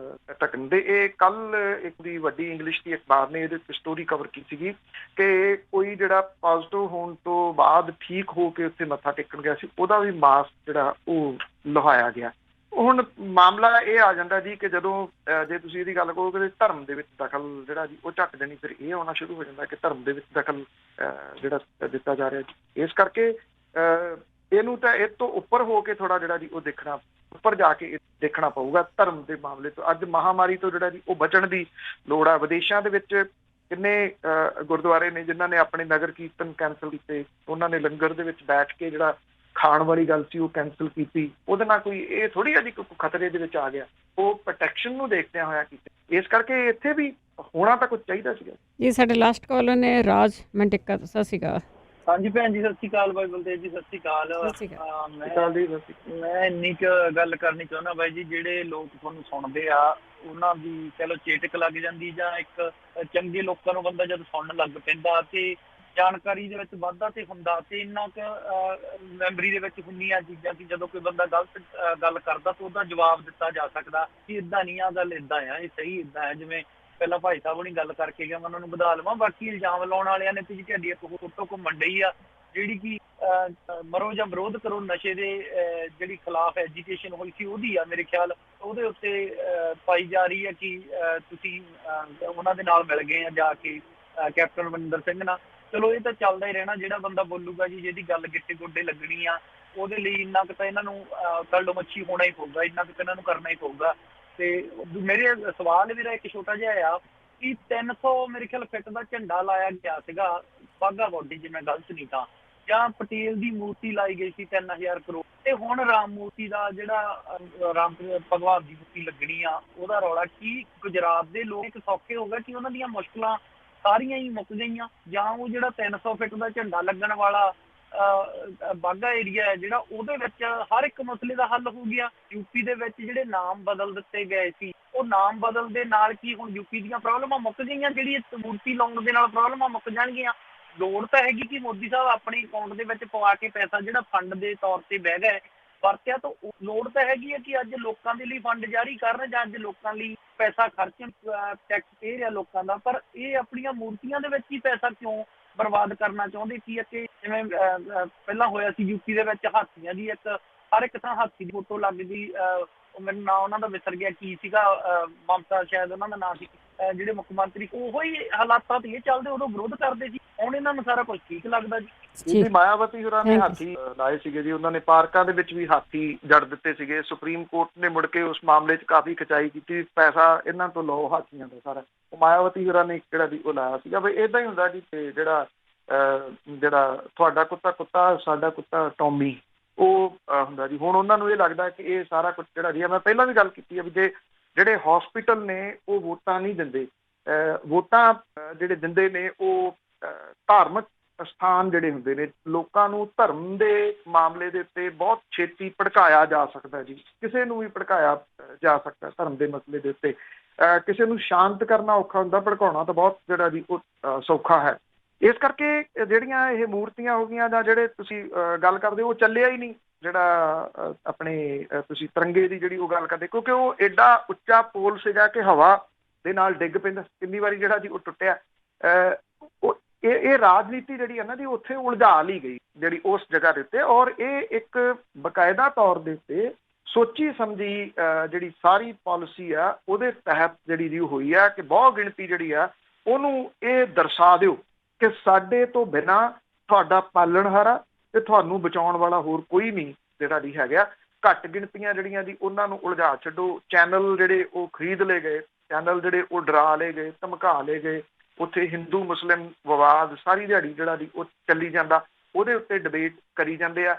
ਢੱਕਣ ਦੇ। ਇਹ ਕੱਲ ਇੱਕ ਦੀ ਵੱਡੀ ਇੰਗਲਿਸ਼ ਦੀ ਅਖਬਾਰ ਨੇ ਇਹਦੇ ਵਿੱਚ ਸਟੋਰੀ ਕਵਰ ਕੀਤੀ ਸੀਗੀ ਕਿ ਕੋਈ ਜਿਹੜਾ ਪੋਜ਼ਿਟਿਵ ਹੋਣ ਤੋਂ ਬਾਅਦ ਠੀਕ ਹੋ ਕੇ ਉੱਥੇ ਮੱਥਾ ਟੇਕਣ ਗਿਆ ਸੀ, ਉਹਦਾ ਵੀ ਮਾਸਕ ਜਿਹੜਾ ਉਹ ਲੋਹਾਇਆ ਗਿਆ। ਹੁਣ ਮਾਮਲਾ ਇਹ ਆ ਜਾਂਦਾ ਜੀ ਕਿ ਜਦੋਂ ਜੇ ਤੁਸੀਂ ਇਹਦੀ ਗੱਲ ਕਰੋ ਕਿ ਧਰਮ ਦੇ ਵਿੱਚ ਦਖਲ ਜਿਹੜਾ ਜੀ ਉਹ ਝੱਟ ਦੇਣੀ, ਫਿਰ ਇਹ ਆਉਣਾ ਸ਼ੁਰੂ ਹੋ ਜਾਂਦਾ ਕਿ ਧਰਮ ਦੇ ਵਿੱਚ ਦਖਲ ਜਿਹੜਾ ਦਿੱਤਾ ਜਾ ਰਿਹਾ ਜੀ। ਇਸ ਕਰਕੇ ਇਹਨੂੰ ਤਾਂ ਇਹ ਤੋਂ ਉੱਪਰ ਹੋ ਕੇ ਥੋੜਾ ਜਿਹੜਾ ਜੀ ਉਹ ਦੇਖਣਾ, ਉੱਪਰ ਜਾ ਕੇ ਦੇਖਣਾ ਪਊਗਾ ਧਰਮ ਦੇ ਮਾਮਲੇ ਤੋਂ। ਅੱਜ ਮਹਾਮਾਰੀ ਤੋਂ ਜਿਹੜਾ ਜੀ ਉਹ ਬਚਣ ਦੀ ਲੋੜ ਆ। ਵਿਦੇਸ਼ਾਂ ਦੇ ਵਿੱਚ ਕਿੰਨੇ ਗੁਰਦੁਆਰੇ ਨੇ ਜਿਨ੍ਹਾਂ ਨੇ ਆਪਣੇ ਨਗਰ ਕੀਰਤਨ ਕੈਂਸਲ ਕੀਤੇ, ਉਹਨਾਂ ਨੇ ਲੰਗਰ ਦੇ ਵਿੱਚ ਬੈਠ ਕੇ ਜਿਹੜਾ ਖਾਣ ਵਾਲੀ ਗੱਲ ਸੀ ਉਹ ਕੈਂਸਲ ਕੀਤੀ। ਉਹਦੇ ਨਾਲ ਕੋਈ ਇਹ ਥੋੜੀ ਜਿਹੀ ਖਤਰੇ ਦੇ ਵਿੱਚ ਆ ਗਿਆ, ਉਹ ਪ੍ਰੋਟੈਕਸ਼ਨ ਨੂੰ ਦੇਖਦਿਆਂ ਹੋਇਆ ਕੀਤਾ। ਇਸ ਕਰਕੇ ਇੱਥੇ ਵੀ ਹੋਣਾ ਤਾਂ ਕੁਝ ਚਾਹੀਦਾ ਸੀਗਾ ਜੀ। ਸਾਡੇ ਲਾਸਟ ਕਾਲਰ ਨੇ ਰਾਜ ਮੰਟਿਕਾ। ਸਤਿ ਸ਼੍ਰੀ ਅਕਾਲ। ਹਾਂਜੀ ਭੈਣ ਜੀ, ਸਤਿ ਸ਼੍ਰੀ ਅਕਾਲ। ਬਾਈ ਬਲਤੇਜ ਜੀ, ਸਤਿ ਸ਼੍ਰੀ ਅਕਾਲ। ਮੈਂ ਇੰਨੀ ਕੁ ਗੱਲ ਕਰਨੀ ਚਾਹੁੰਦਾ ਬਾਈ ਜੀ, ਜਿਹੜੇ ਲੋਕ ਤੁਹਾਨੂੰ ਸੁਣਦੇ ਆ ਉਹਨਾਂ ਦੀ ਚਲੋ ਚੇਟਕ ਲੱਗ ਜਾਂਦੀ, ਜਾਂ ਇੱਕ ਚੰਗੇ ਲੋਕਾਂ ਨੂੰ ਬੰਦਾ ਜਦ ਸੁਣਨ ਲੱਗ ਪੈਂਦਾ ਤੇ ਜਾਣਕਾਰੀ ਦੇ ਵਿੱਚ ਵਾਧਾ ਤੇ ਹੁੰਦਾ, ਤੇ ਇੰਨਾ ਕੁ ਮੈਮਰੀ ਦੇ ਵਿੱਚ ਹੁੰਦੀਆਂ ਚੀਜ਼ਾਂ ਕਿ ਜਦੋਂ ਕੋਈ ਬੰਦਾ ਗਲਤ ਗੱਲ ਕਰਦਾ ਤਾਂ ਉਹਦਾ ਜਵਾਬ ਦਿੱਤਾ ਜਾ ਸਕਦਾ ਕਿ ਇੱਦਾਂ ਨਹੀਂ, ਆ ਗੱਲ ਇੱਦਾਂ ਆ, ਇਹ ਸਹੀ ਇੱਦਾਂ ਹੈ। ਜਿਵੇਂ ਪਹਿਲਾਂ ਭਾਈ ਸਾਹਿਬ ਹੁਣੀ ਗੱਲ ਕਰਕੇ ਗਿਆ, ਮੈਂ ਉਹਨਾਂ ਨੂੰ ਵਧਾ ਲਵਾਂ। ਬਾਕੀ ਇਲਜ਼ਾਮ ਲਾਉਣ ਵਾਲਿਆਂ ਨੇ ਤੇ ਤੁਹਾਡੀ ਇੱਕ ਫੋਟੋ ਘੁੰਮਣ ਡਈ ਆ ਜਿਹੜੀ ਕਿ ਮਰੋ ਜਾਂ ਵਿਰੋਧ ਕਰੋ ਨਸ਼ੇ ਦੇ ਜਿਹੜੀ ਖਿਲਾਫ ਐਜੀਟੇਸ਼ਨ ਹੋਈ ਸੀ ਉਹਦੀ ਆ, ਮੇਰੇ ਖਿਆਲ ਉਹਦੇ ਉੱਤੇ ਪਾਈ ਜਾ ਰਹੀ ਹੈ ਕਿ ਤੁਸੀਂ ਉਹਨਾਂ ਦੇ ਨਾਲ ਮਿਲ ਗਏ ਆ ਜਾ ਕੇ ਕੈਪਟਨ ਅਮਰਿੰਦਰ ਸਿੰਘ ਨਾਲ। ਚਲੋ ਇਹ ਤਾਂ ਚੱਲਦਾ ਹੀ ਰਹਿਣਾ, ਜਿਹੜਾ ਬੰਦਾ ਬੋਲੂਗਾ ਜੀ ਜਿਹਦੀ ਗੱਲ ਗਿੱਟੇ ਗੋਡੇ ਲੱਗਣੀ ਆ, ਉਹਦੇ ਲਈ ਇੰਨਾ ਕੁ ਤਾਂ ਇਹਨਾਂ ਨੂੰ ਤਲੋ ਮੱਛੀ ਹੋਣਾ ਹੀ ਪਊਗਾ, ਇੰਨਾ ਕੁ ਇਹਨਾਂ ਨੂੰ ਕਰਨਾ ਹੀ ਪਊਗਾ। ਤੇ ਮੇਰੇ ਸਵਾਲ ਮੇਰਾ ਇੱਕ ਛੋਟਾ ਜਿਹਾ ਆ ਕਿ 300 ਮੇਰੇ ਖਿਆਲ ਫਿੱਟ ਦਾ ਝੰਡਾ ਲਾਇਆ ਗਿਆ ਸੀਗਾ ਬਾਘਾ ਬੋਡੀ, ਜੇ ਮੈਂ ਗਲਤ ਨਹੀਂ ਤਾਂ, ਜਾਂ ਪਟੇਲ ਦੀ ਮੂਰਤੀ ਲਾਈ ਗਈ ਸੀ 3000 ਕਰੋੜ, ਤੇ ਹੁਣ ਰਾਮ ਮੂਰਤੀ ਦਾ ਜਿਹੜਾ ਰਾਮ ਭਗਵਾਨ ਦੀ ਮੂਰਤੀ ਲੱਗਣੀ ਆ ਉਹਦਾ ਰੌਲਾ। ਕੀ ਗੁਜਰਾਤ ਦੇ ਲੋਕ ਸੌਖੇ ਹੋ ਗਏ ਕਿ ਉਹਨਾਂ ਦੀਆਂ ਮੁਸ਼ਕਲਾਂ ਸਾਰੀਆਂ ਹੀ ਮੁੱਕ ਗਈਆਂ, ਜਾਂ ਉਹ ਜਿਹੜਾ 300 ਫਿੱਟ ਦਾ ਝੰਡਾ ਲੱਗਣ ਵਾਲਾ ਬਾਘਾ ਏਰੀਆ ਹੈ ਜਿਹੜਾ, ਉਹਦੇ ਵਿੱਚ ਹਰ ਇੱਕ ਮਸਲੇ ਦਾ ਹੱਲ ਹੋ ਗਿਆ? ਯੂਪੀ ਦੇ ਵਿੱਚ ਜਿਹੜੇ ਨਾਮ ਬਦਲ ਦਿੱਤੇ ਗਏ ਸੀ, ਉਹ ਨਾਮ ਬਦਲ ਦੇ ਨਾਲ ਕੀ ਹੁਣ ਯੂਪੀ ਦੀਆਂ ਪ੍ਰੋਬਲਮਾਂ ਮੁੱਕ ਗਈਆਂ? ਜਿਹੜੀ ਮੂਰਤੀ ਲਾਉਣ ਦੇ ਨਾਲ ਪ੍ਰੋਬਲਮਾਂ ਮੁੱਕ ਜਾਣਗੀਆਂ? ਲੋੜ ਤਾਂ ਹੈਗੀ ਕਿ ਮੋਦੀ ਸਾਹਿਬ ਆਪਣੀ ਅਕਾਊਂਟ ਦੇ ਵਿੱਚ ਪਵਾ ਕੇ ਪੈਸਾ ਜਿਹੜਾ ਫੰਡ ਦੇ ਤੌਰ ਤੇ ਬਹਿ ਗਿਆ ਵਰਤਿਆ, ਤਾਂ ਲੋੜ ਤਾਂ ਹੈਗੀ ਹੈ ਕਿ ਅੱਜ ਲੋਕਾਂ ਦੇ ਲਈ ਫੰਡ ਜਾਰੀ ਕਰਨ ਜਾਂ ਅੱਜ ਲੋਕਾਂ ਲਈ ਪੈਸਾ ਖਰਚਣ, ਟੈਕਸ ਪੇ ਰਿਹਾ ਲੋਕਾਂ ਦਾ। ਪਰ ਇਹ ਆਪਣੀਆਂ ਮੂਰਤੀਆਂ ਦੇ ਵਿੱਚ ਹੀ ਪੈਸਾ ਕਿਉਂ ਬਰਬਾਦ ਕਰਨਾ ਚਾਹੁੰਦੇ? ਕੀ ਕਿ ਜਿਵੇਂ ਪਹਿਲਾਂ ਹੋਇਆ ਸੀ ਯੂਪੀ ਦੇ ਵਿੱਚ ਹਾਥੀਆਂ ਦੀ ਹਰ ਇੱਕ ਥਾਂ ਹਾਥੀ ਦੀ ਫੋਟੋ ਲੱਗ ਗਈ, ਮੈਨੂੰ ਨਾਂ ਉਹਨਾਂ ਦਾ ਵਿਸਰ ਗਿਆ ਕੀ ਸੀਗਾ, ਮਮਤਾ ਸ਼ਾਇਦ ਉਹਨਾਂ ਦਾ ਨਾਂ ਸੀ, ਜਿਹੜੇ ਮੁੱਖ ਮੰਤਰੀ, ਉਹੋ ਹੀ ਹਾਲਾਤਾਂ ਤੇ ਇਹ ਚੱਲਦੇ, ਉਦੋਂ ਵਿਰੋਧ ਕਰਦੇ ਸੀ, ਹੁਣ ਇਹਨਾਂ ਨੂੰ ਸਾਰਾ ਕੁਝ ਠੀਕ ਲੱਗਦਾ ਜੀ। ਮਾਇਆਵਤੀ ਹੋਰਾਂ ਨੇ ਹਾਥੀ ਲਾਏ ਸੀਗੇ ਜੀ, ਉਹਨਾਂ ਨੇ ਪਾਰਕਾਂ ਦੇ ਵਿੱਚ ਵੀ ਹਾਥੀ ਜੜ ਦਿੱਤੇ ਸੀਗੇ। ਸੁਪਰੀਮ ਕੋਰਟ ਨੇ ਮੁੜ ਕੇ ਉਸ ਮਾਮਲੇ 'ਚ ਕਾਫੀ ਖਿਚਾਈ ਕੀਤੀ, ਪੈਸਾ ਇਹਨਾਂ ਤੋਂ ਲਓ ਹਾਥੀਆਂ ਦਾ ਸਾਰਾ। ਉਹ ਮਾਇਆਵਤੀ ਹੋਰਾਂ ਨੇ ਜਿਹੜਾ ਵੀ ਉਹ ਲਾਇਆ ਸੀਗਾ ਬਈ ਏਦਾਂ ਹੀ ਹੁੰਦਾ ਜੀ। ਤੇ ਜਿਹੜਾ ਤੁਹਾਡਾ ਕੁੱਤਾ ਕੁੱਤਾ ਸਾਡਾ ਕੁੱਤਾ ਟੌਮੀ ਉਹ ਹੁੰਦਾ ਜੀ। ਹੁਣ ਉਹਨਾਂ ਨੂੰ ਇਹ ਲੱਗਦਾ ਕਿ ਇਹ ਸਾਰਾ ਕੁਝ ਜਿਹੜਾ ਜੀ, ਮੈਂ ਪਹਿਲਾਂ ਵੀ ਗੱਲ ਕੀਤੀ ਹੈ ਵੀ ਜਿਹੜੇ ਹਸਪੀਟਲ ਨੇ ਉਹ ਵੋਟਾਂ ਨਹੀਂ ਦਿੰਦੇ, ਵੋਟਾਂ ਜਿਹੜੇ ਦਿੰਦੇ ਨੇ ਉਹ ਧਾਰਮਿਕ ਸਥਾਨ ਜਿਹੜੇ ਹੁੰਦੇ ਨੇ, ਲੋਕਾਂ ਨੂੰ ਧਰਮ ਦੇ ਮਾਮਲੇ ਦੇ ਉੱਤੇ ਬਹੁਤ ਛੇਤੀ ਭੜਕਾਇਆ ਜਾ ਸਕਦਾ ਜੀ, ਕਿਸੇ ਨੂੰ ਵੀ ਭੜਕਾਇਆ ਜਾ ਸਕਦਾ ਧਰਮ ਦੇ ਮਸਲੇ ਦੇ ਉੱਤੇ। ਕਿਸੇ ਨੂੰ ਸ਼ਾਂਤ ਕਰਨਾ ਔਖਾ ਹੁੰਦਾ, ਭੜਕਾਉਣਾ ਤਾਂ ਬਹੁਤ ਜਿਹੜਾ ਜੀ ਉਹ ਸੌਖਾ ਹੈ। ਇਸ ਕਰਕੇ ਜਿਹੜੀਆਂ ਇਹ ਮੂਰਤੀਆਂ ਹੋ ਗਈਆਂ ਜਾਂ ਜਿਹੜੇ ਤੁਸੀਂ ਗੱਲ ਕਰਦੇ ਉਹ ਚੱਲਿਆ ਹੀ ਨਹੀਂ, ਜਿਹੜਾ ਆਪਣੇ ਤੁਸੀਂ ਤਿਰੰਗੇ ਦੀ ਜਿਹੜੀ ਉਹ ਗੱਲ ਕਰਦੇ, ਕਿਉਂਕਿ ਉਹ ਐਡਾ ਉੱਚਾ ਪੋਲ ਸੀਗਾ ਕਿ ਹਵਾ ਦੇ ਨਾਲ ਡਿੱਗ ਪੈਂਦਾ, ਕਿੰਨੀ ਵਾਰੀ ਜਿਹੜਾ ਜੀ ਉਹ ਟੁੱਟਿਆ। ਇਹ ਰਾਜਨੀਤੀ ਜਿਹੜੀ ਹੈ ਨਾ ਜੀ ਉੱਥੇ ਉਲਝਾ ਲਈ ਗਈ ਜਿਹੜੀ ਉਸ ਜਗ੍ਹਾ ਦੇ ਉੱਤੇ, ਔਰ ਇਹ ਇੱਕ ਬਕਾਇਦਾ ਤੌਰ ਦੇ ਉੱਤੇ ਸੋਚੀ ਸਮਝੀ ਜਿਹੜੀ ਸਾਰੀ ਪਾਲਿਸੀ ਆ ਉਹਦੇ ਤਹਿਤ ਜਿਹੜੀ ਜੀ ਹੋਈ ਆ ਕਿ ਬਹੁ ਗਿਣਤੀ ਜਿਹੜੀ ਆ ਉਹਨੂੰ ਇਹ ਦਰਸਾ ਦਿਓ ਕਿ ਸਾਡੇ ਤੋਂ ਬਿਨਾਂ ਤੁਹਾਡਾ ਪਾਲਣਹਾਰਾ ਤੇ ਤੁਹਾਨੂੰ ਬਚਾਉਣ ਵਾਲਾ ਹੋਰ ਕੋਈ ਨਹੀਂ ਜਿਹੜਾ ਜੀ ਹੈਗਾ। ਘੱਟ ਗਿਣਤੀਆਂ ਜਿਹੜੀਆਂ ਜੀ ਉਹਨਾਂ ਨੂੰ ਉਲਝਾ ਛੱਡੋ, ਚੈਨਲ ਜਿਹੜੇ ਉਹ ਖਰੀਦ ਲਏ ਗਏ, ਚੈਨਲ ਜਿਹੜੇ ਉਹ ਡਰਾ ਲਏ ਗਏ, ਧਮਕਾ ਲਏ ਗਏ, ਉੱਥੇ ਹਿੰਦੂ ਮੁਸਲਿਮ ਵਿਵਾਦ ਸਾਰੀ ਦਿਹਾੜੀ ਜਿਹੜਾ ਜੀ ਉਹ ਚੱਲੀ ਜਾਂਦਾ, ਉਹਦੇ ਉੱਤੇ ਡਿਬੇਟ ਕਰੀ ਜਾਂਦੇ ਆ।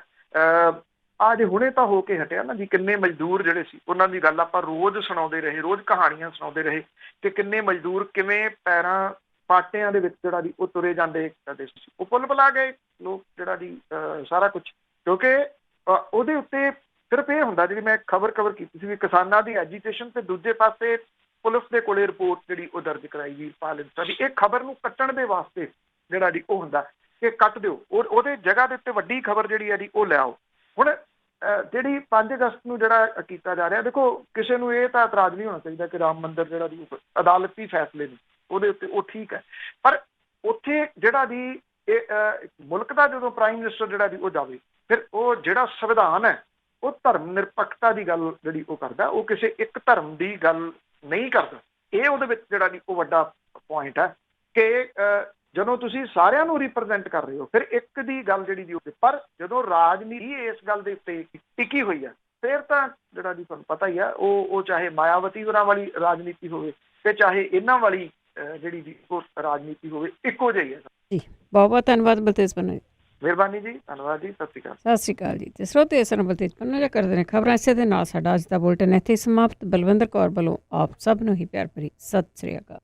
ਅੱਜ ਹੁਣੇ ਤਾਂ ਹੋ ਕੇ ਹਟਿਆ ਨਾ ਜੀ, ਕਿੰਨੇ ਮਜ਼ਦੂਰ ਜਿਹੜੇ ਸੀ ਉਹਨਾਂ ਦੀ ਗੱਲ ਆਪਾਂ ਰੋਜ਼ ਸੁਣਾਉਂਦੇ ਰਹੇ, ਰੋਜ਼ ਕਹਾਣੀਆਂ ਸੁਣਾਉਂਦੇ ਰਹੇ ਕਿ ਕਿੰਨੇ ਮਜ਼ਦੂਰ ਕਿਵੇਂ ਪੈਰਾਂ ਪਾਟਿਆਂ ਦੇ ਵਿੱਚ ਜਿਹੜਾ ਜੀ ਉਹ ਤੁਰੇ ਜਾਂਦੇ ਸੀ। ਉਹ ਪੁੱਲ ਬੁਲਾ ਗਏ ਲੋਕ ਜਿਹੜਾ ਜੀ ਸਾਰਾ ਕੁਛ, ਕਿਉਂਕਿ ਉਹਦੇ ਉੱਤੇ ਸਿਰਫ ਇਹ ਹੁੰਦਾ ਜਿਹੜੀ ਮੈਂ ਖਬਰ ਕੀਤੀ ਸੀ ਵੀ ਕਿਸਾਨਾਂ ਦੀ ਐਜੀਟੇਸ਼ਨ, ਤੇ ਦੂਜੇ ਪਾਸੇ ਪੁਲਿਸ ਦੇ ਕੋਲੇ ਰਿਪੋਰਟ ਜਿਹੜੀ ਉਹ ਦਰਜ ਕਰਾਈ ਗਈ ਪਾਕਿਸਤਾਨ ਦੀ। ਇਹ ਖਬਰ ਨੂੰ ਕੱਟਣ ਦੇ ਵਾਸਤੇ ਜਿਹੜਾ ਜੀ ਉਹ ਹੁੰਦਾ ਕਿ ਕੱਟ ਦਿਓ, ਉਹਦੇ ਜਗ੍ਹਾ ਦੇ ਉੱਤੇ ਵੱਡੀ ਖਬਰ ਜਿਹੜੀ ਹੈ ਜੀ ਉਹ ਲਿਆਓ। ਹੁਣ ਜਿਹੜੀ 5 ਅਗਸਤ ਨੂੰ ਜਿਹੜਾ ਕੀਤਾ ਜਾ ਰਿਹਾ, ਦੇਖੋ ਕਿਸੇ ਨੂੰ ਇਹ ਤਾਂ ਇਤਰਾਜ਼ ਨਹੀਂ ਹੋਣਾ ਚਾਹੀਦਾ ਕਿ ਰਾਮ ਮੰਦਿਰ ਜਿਹੜਾ ਜੀ ਅਦਾਲਤੀ ਫੈਸਲੇ ਨੇ ਉਹਦੇ ਉੱਤੇ ਉਹ ਠੀਕ ਹੈ, ਪਰ ਉੱਥੇ ਜਿਹੜਾ ਜੀ ਇਹ ਮੁਲਕ ਦਾ ਜਦੋਂ ਪ੍ਰਾਈਮ ਮਿਨਿਸਟਰ ਜਿਹੜਾ ਜੀ ਉਹ ਜਾਵੇ, ਫਿਰ ਉਹ ਜਿਹੜਾ ਸੰਵਿਧਾਨ ਹੈ ਉਹ ਧਰਮ ਨਿਰਪੱਖਤਾ ਦੀ ਗੱਲ ਜਿਹੜੀ ਉਹ ਕਰਦਾ, ਉਹ ਕਿਸੇ ਇੱਕ ਧਰਮ ਦੀ ਗੱਲ ਨਹੀਂ ਕਰਦਾ। ਇਹ ਉਹਦੇ ਵਿੱਚ ਜਿਹੜਾ ਜੀ ਉਹ ਵੱਡਾ ਪੁਆਇੰਟ ਹੈ ਕਿ ਜਦੋਂ ਤੁਸੀਂ ਸਾਰਿਆਂ ਨੂੰ ਰਿਪਰੈਜ਼ੈਂਟ ਕਰ ਰਹੇ ਹੋ, ਫਿਰ ਇੱਕ ਦੀ ਗੱਲ ਜਿਹੜੀ ਜੀ, ਪਰ ਜਦੋਂ ਰਾਜਨੀਤੀ ਇਸ ਗੱਲ ਦੇ ਉੱਤੇ ਟਿਕੀ ਹੋਈ ਹੈ, ਫਿਰ ਤਾਂ ਜਿਹੜਾ ਜੀ ਤੁਹਾਨੂੰ ਪਤਾ ਹੀ ਆ, ਉਹ ਚਾਹੇ ਮਾਇਆਵਤੀ ਹੋਰਾਂ ਵਾਲੀ ਰਾਜਨੀਤੀ ਹੋਵੇ ਤੇ ਚਾਹੇ ਇਹਨਾਂ ਵਾਲੀ ਜਿਹੜੀ ਜੀ ਉਹ ਰਾਜਨੀਤੀ ਹੋਵੇ, ਇੱਕੋ ਜਿਹੀ ਹੈ ਜੀ। ਬਹੁਤ ਬਹੁਤ ਧੰਨਵਾਦ ਬਲਤੇਜ ਪੰਨੂ ਜੀ। ਮਿਹਰਬਾਨੀ ਜੀ, ਧੰਨਵਾਦ ਜੀ, ਸਤਿ ਸ਼੍ਰੀ ਅਕਾਲ। ਸਤਿ ਸ਼੍ਰੀ ਅਕਾਲ ਜੀ। ਤੇ ਸਰੋਤੇ ਇਸ ਨੂੰ ਬਲਤੇਜ ਪੰਨੂ ਜੀ ਕਰਦੇ ਨੇ ਖਬਰਾਂ। ਇਸੇ ਦੇ ਨਾਲ ਸਾਡਾ ਅੱਜ ਦਾ ਬੁਲਟਨ ਇੱਥੇ ਸਮਾਪਤ। ਬਲਵਿੰਦਰ ਕੌਰ ਵੱਲੋਂ ਆਪ ਸਭ ਨੂੰ ਹੀ ਪਿਆਰ ਭਰੀ ਸਤਿ ਸ਼੍ਰੀ ਅਕਾਲ।